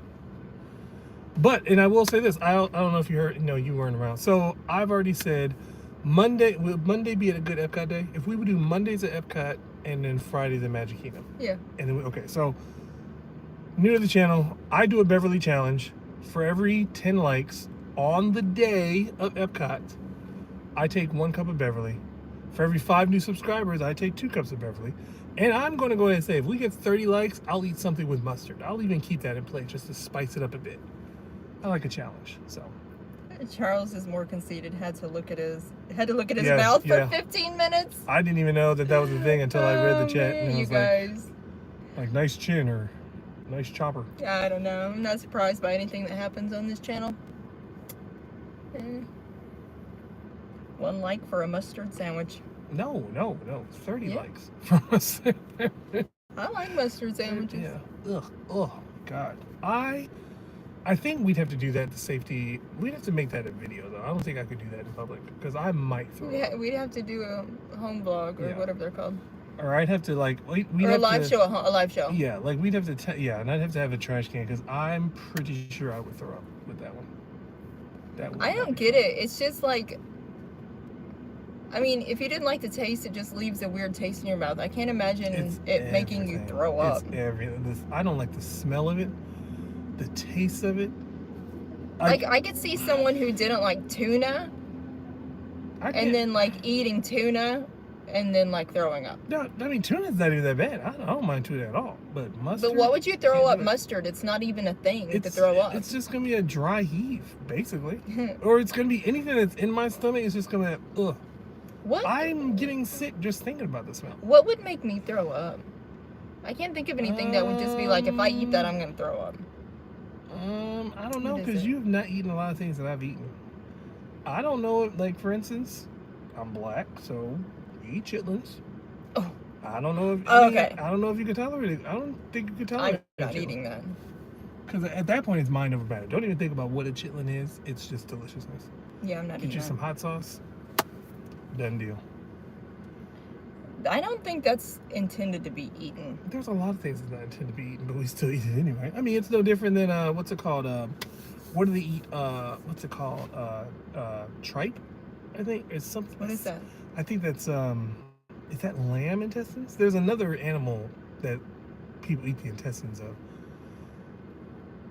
But, and I will say this, I don't know if you heard, no, you weren't around. So I've already said Monday, will Monday be a good Epcot day? If we would do Mondays at Epcot and then Fridays at Magic Kingdom. Yeah. And then okay, so new to the channel, I do a Beverly challenge. For every 10 likes on the day of Epcot, I take 1 cup of Beverly. For every 5 new subscribers, I take 2 cups of Beverly. And I'm going to go ahead and say, if we get 30 likes, I'll eat something with mustard. I'll even keep that in play just to spice it up a bit. I like a challenge, so. Charles is more conceited. Had to look at his Yeah, mouth for yeah. 15 minutes. I didn't even know that was a thing until I read the chat. Man, And it you was guys. like nice chin or nice chopper. I don't know. I'm not surprised by anything that happens on this channel. One like for a mustard sandwich. No. 30 Yeah. likes from us. I like mustard sandwiches. Yeah. Ugh. Oh, God. I think we'd have to do that to safety. We'd have to make that a video, though. I don't think I could do that in public because I might throw up. We'd have to do a home vlog or Yeah. whatever they're called. Or I'd have to, like, we'd Or a have live to, show, a live show. Yeah, like we'd have to, and I'd have to have a trash can because I'm pretty sure I would throw up with that one. That would I not don't be get fun. it. It's just like, I mean, if you didn't like the taste, it just leaves a weird taste in your mouth. I can't imagine It's it making you everything. throw up. It's everything. I don't like the smell of it, the taste of it. Like, I could see someone who didn't like tuna and then like eating tuna and then like throwing up. No, I mean, tuna's not even that bad. I don't mind tuna at all. But mustard. But what would you throw can't up do it. mustard? It's not even a thing to throw up. It's just gonna be a dry heave, basically, or it's gonna be anything that's in my stomach. It's just gonna ugh. What? I'm getting sick just thinking about the smell. What would make me throw up? I can't think of anything that would just be like, if I eat that, I'm gonna throw up. I don't know What is because it? you've not eaten a lot of things that I've eaten. I don't know. Like for instance, I'm black, so you eat chitlins. Oh. I don't know if Okay. I don't know if you could tolerate it. I don't think you could tolerate I'm not chitlins. eating that. Because at that point, it's mind over matter. Don't even think about what a chitlin is. It's just deliciousness. Yeah, I'm not Get eating you that. some hot sauce. Done deal. I don't think that's intended to be eaten. There's a lot of things that's not intended to be eaten, but we still eat it anyway. I mean, it's no different than what's it called? What do they eat? What's it called? Tripe, I think. It's something. What is that? I think that's is that lamb intestines? There's another animal that people eat the intestines of.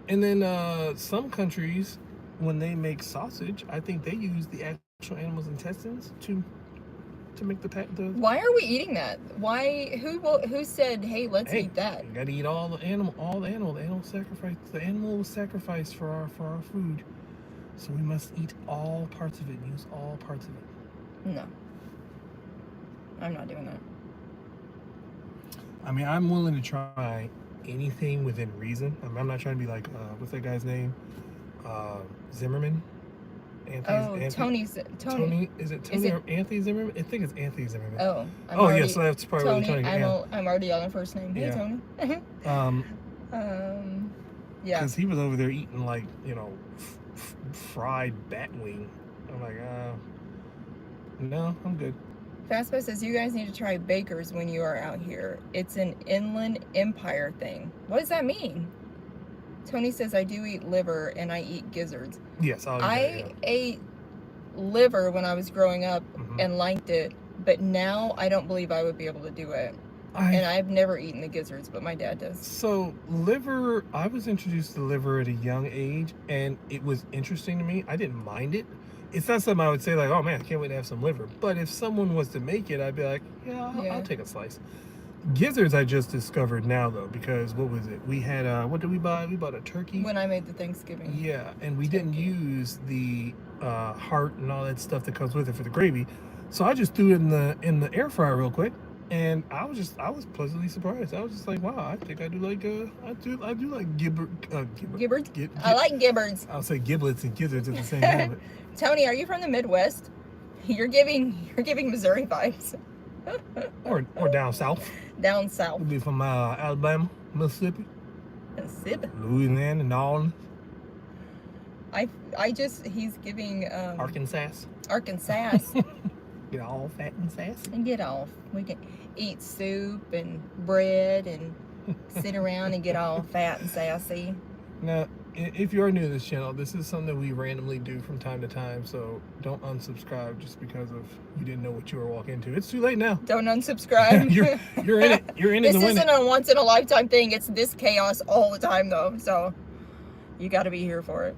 And then some countries, when they make sausage, I think they use the actual animal's intestines to make the Why are we eating that? Why? Who said, "Hey, let's eat that"? You gotta eat all the animal. The animal sacrifice. The animal was sacrificed for our food, so we must eat all parts of it. Use all parts of it. No, I'm not doing that. I mean, I'm willing to try anything within reason. I'm not trying to be like what's that guy's name? Zimmerman. Tony. Tony, is it Tony or Anthony Zimmerman? I think it's Anthony Zimmerman. Oh. Yeah, so that's probably Tony. I'm already on the first name. Hey, Yeah. Tony. Yeah. Because he was over there eating like fried bat wing. I'm like, no, I'm good. Fastpass says you guys need to try Baker's when you are out here. It's an Inland Empire thing. What does that mean? Tony says I do eat liver and I eat gizzards. Yes, I ate liver when I was growing up and liked it, but now I don't believe I would be able to do it. And I've never eaten the gizzards, but my dad does. So liver, I was introduced to liver at a young age, and it was interesting to me. I didn't mind it. It's not something I would say like, oh man, I can't wait to have some liver. But if someone was to make it, I'd be like, I'll take a slice. Gizzards I just discovered now though, because what was it? We had what did we buy? We bought a turkey. When I made the Thanksgiving. Yeah, and we didn't use the heart and all that stuff that comes with it for the gravy. So I just threw it in the air fryer real quick, and I was pleasantly surprised. I was just like, wow, I think I do like I do like Gibbard? I like gibbards. I'll say giblets and gizzards at the same moment. Tony, are you from the Midwest? You're giving Missouri vibes. or down south. Down south. We'll be from Alabama, Mississippi, Louisiana, New Orleans. He's giving Arkansas. Get all fat and sassy. And get off. We can eat soup and bread and sit around and get all fat and sassy. Now, if you are new to this channel, this is something that we randomly do from time to time, so don't unsubscribe just because of you didn't know what you were walking into. It's too late now. Don't unsubscribe. you're in it. You're in it to win it. This isn't a once in a lifetime thing. It's this chaos all the time though, so you got to be here for it.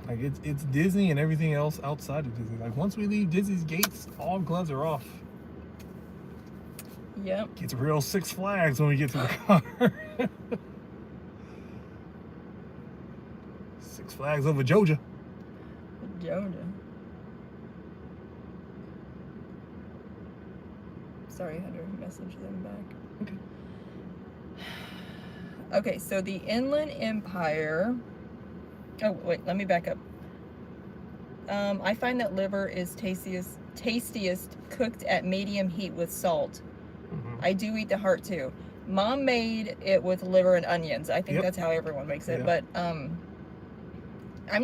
Like it's Disney and everything else outside of Disney. Like once we leave Disney's gates, all gloves are off. Yep. Gets real Six Flags when we get to the car. Six Flags over Georgia. Georgia. Sorry, I had to message them back. Okay. Okay, so the Inland Empire. Oh, wait, let me back up. I find that liver is tastiest cooked at medium heat with salt. I do eat the heart too. Mom made it with liver and onions. I think that's how everyone makes it. But I'm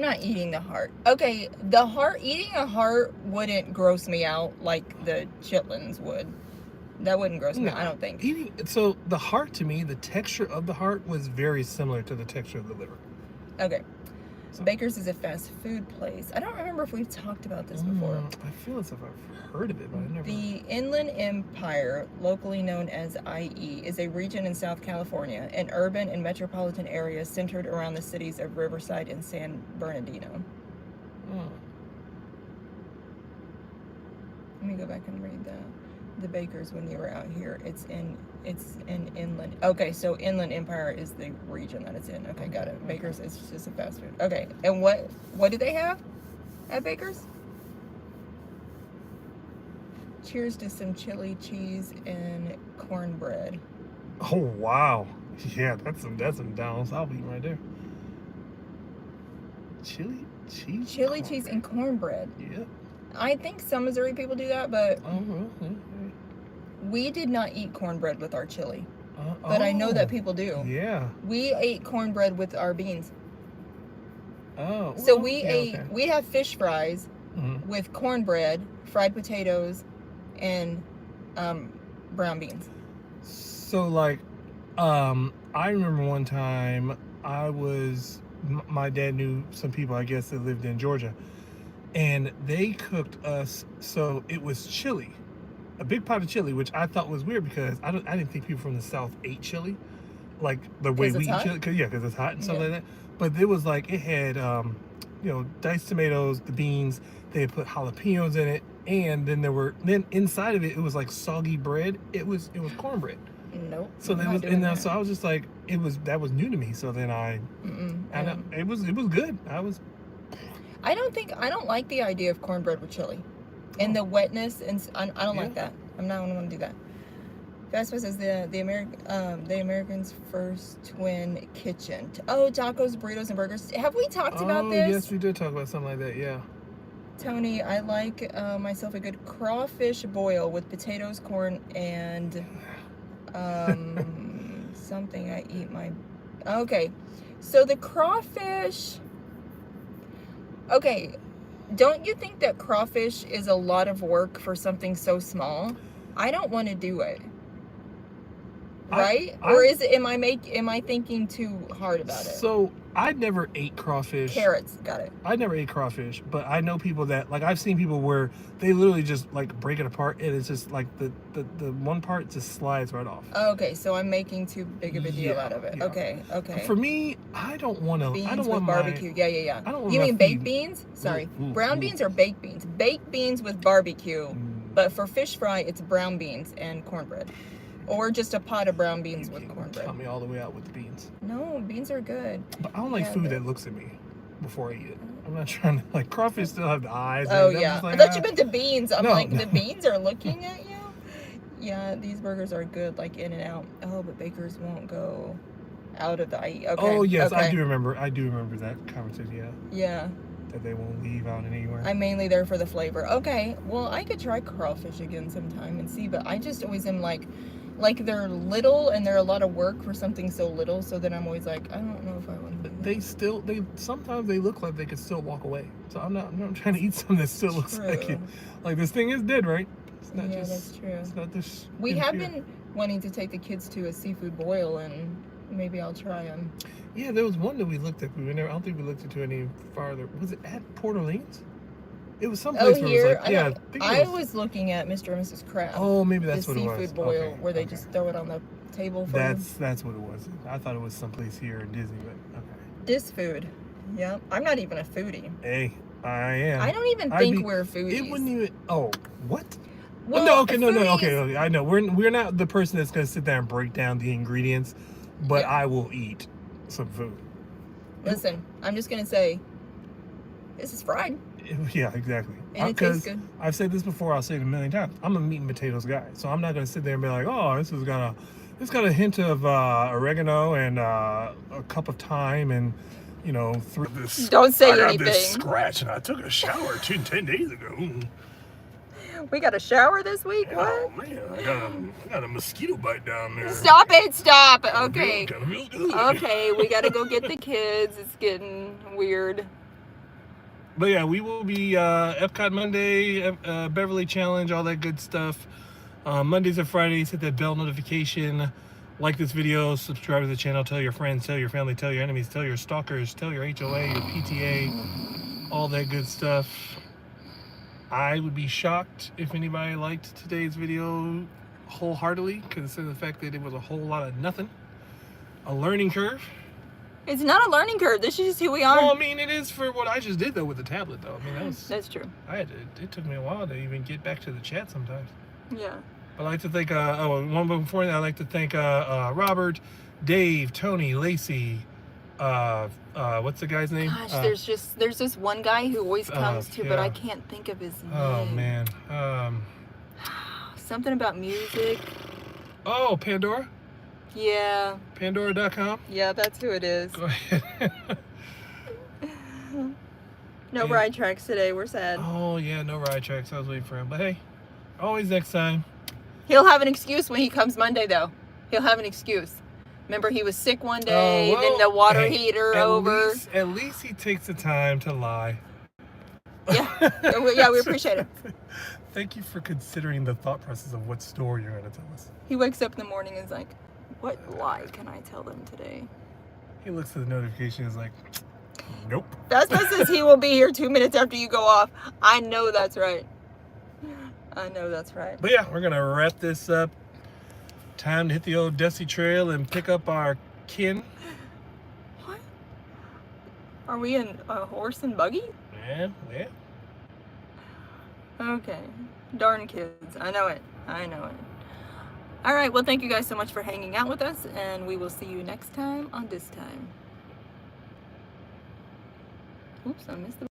not eating the heart. Okay, eating a heart wouldn't gross me out like the chitlins would. That wouldn't gross me out, I don't think. So the heart, to me, the texture of the heart was very similar to the texture of the liver. Okay. Baker's is a fast food place. I don't remember if we've talked about this before. I feel as if I've heard of it, but I never. The Inland Empire, locally known as IE, is a region in South California, an urban and metropolitan area centered around the cities of Riverside and San Bernardino. Let me go back and read that. The Bakers, when you were out here, it's in Inland. Okay, so Inland Empire is the region that it's in. Okay, got it. Bakers is just a fast food. Okay, and what do they have at Bakers? Cheers to some chili cheese and cornbread. Oh wow, yeah, that's some down south eating right there. Chili cheese and cornbread. Yeah. I think some Missouri people do that, but we did not eat cornbread with our chili. But I know that people do. Yeah. We ate cornbread with our beans. Oh. So we have fish fries with cornbread, fried potatoes, and brown beans. So like, I remember one time my dad knew some people, I guess, that lived in Georgia. And they cooked us, so it was chili, a big pot of chili, which I thought was weird because I didn't think people from the South ate chili, like the way we eat chili. Because it's hot and stuff like that. But it was like it had, diced tomatoes, the beans. They put jalapenos in it, and then inside of it was like soggy bread. It was cornbread. Nope. So so I was just like, that was new to me. So then it was good. I don't like the idea of cornbread with chili, and the wetness, and I don't like that. I'm not going to do that. Fast Food says the Americans' first twin kitchen. Tacos, burritos, and burgers. Have we talked about this? Yes, we did talk about something like that. Yeah. Tony, I like myself a good crawfish boil with potatoes, corn, and something I eat my. Okay, so the crawfish. Okay, don't you think that crawfish is a lot of work for something so small? I don't want to do it. Right? Or am I thinking too hard about it? So I never ate crawfish. Carrots, got it. I never ate crawfish, but I know people that, like, I've seen people where they literally just like break it apart and it's just like the one part just slides right off. Okay, so I'm making too big of a deal out of it. Yeah. Okay. For me, I don't want to. Beans I don't want barbecue. Yeah. I don't want. You mean baked beans? Sorry, brown beans or baked beans? Baked beans with barbecue, but for fish fry, it's brown beans and cornbread. Or just a pot of brown beans with cornbread. Cut me all the way out with the beans. No, beans are good. But I don't like food that looks at me before I eat it. I'm not trying to, like, crawfish still have the eyes. Oh, yeah. Like, I thought you meant the beans. I'm the beans are looking at you? Yeah, these burgers are good, like In-N-Out. Oh, but Baker's won't go out of the IE. Okay. Oh, yes, okay. I do remember that conversation, yeah. Yeah. That they won't leave out anywhere. I'm mainly there for the flavor. Okay, well, I could try crawfish again sometime and see, but I just always am like they're little and they're a lot of work for something so little, so then I'm always like, I don't know if I want to do that. Sometimes they look like they could still walk away. So I'm not trying to eat something that still looks like it. Like, this thing is dead, right? It's not that's true. It's not this. We have been wanting to take the kids to a seafood boil, and maybe I'll try them. Yeah, there was one that we looked at. I don't think we looked into any farther. Was it at Port Orleans? It was someplace where here? it was like, I was looking at Mr. and Mrs. Crab. Oh, maybe that's what it was. The seafood boil, where they just throw it on the table for That's what it was. I thought it was someplace here in Disney, but okay. This food. Yeah. I'm not even a foodie. Hey, I am. I don't even think we're foodies. It wouldn't even... Oh, what? Well, no, okay, no, okay. I know we're not the person that's gonna sit there and break down the ingredients, but Yeah. I will eat some food. Listen, I'm just gonna say, this is fried. Yeah, exactly. And it tastes good. I've said this before. I'll say it a million times. I'm a meat and potatoes guy, so I'm not gonna sit there and be like, oh, it's got a hint of oregano and a cup of thyme and this. Don't say I got anything. this scratch and I took a shower 10 days ago. We got a shower this week? Oh What? man, I got a mosquito bite down there. Stop it, stop. Okay. Kinda feels good. Okay, we gotta go get the kids. It's getting weird. But yeah, we will be Epcot Monday, Beverly Challenge, all that good stuff. Mondays and Fridays, hit that bell notification. Like this video, subscribe to the channel, tell your friends, tell your family, tell your enemies, tell your stalkers, tell your HOA, your PTA, all that good stuff. I would be shocked if anybody liked today's video wholeheartedly, considering the fact that it was a whole lot of nothing. A learning curve. It's not a learning curve. This is just who we are. Well, I mean, it is for what I just did, though, with the tablet, though. I mean, That's true. It took me a while to even get back to the chat sometimes. Yeah. I'd like to thank, one before that, I'd like to thank Robert, Dave, Tony, Lacey, what's the guy's name? Gosh, there's this one guy who always comes to, but yeah. I can't think of his name. Oh, man. Something about music. Oh, Pandora? Yeah. Pandora.com? Yeah, that's who it is. Go ahead. No ride tracks today. We're sad. Oh, yeah, no ride tracks. I was waiting for him. But hey, always next time. He'll have an excuse when he comes Monday, though. He'll have an excuse. Remember, he was sick one day, then the water heater over. At least he takes the time to lie. Yeah, yeah, we appreciate it. Thank you for considering the thought process of what story you're going to tell us. He wakes up in the morning and is like, what lie can I tell them today? He looks at the notification and is like, nope. Phasma says he will be here 2 minutes after you go off. I know that's right. I know that's right. But yeah, we're going to wrap this up. Time to hit the old dusty trail and pick up our kin. What? Are we in a horse and buggy? Yeah. Okay. Darn kids. I know it. All right. Well, thank you guys so much for hanging out with us, and we will see you next time on This Time. Oops, I missed the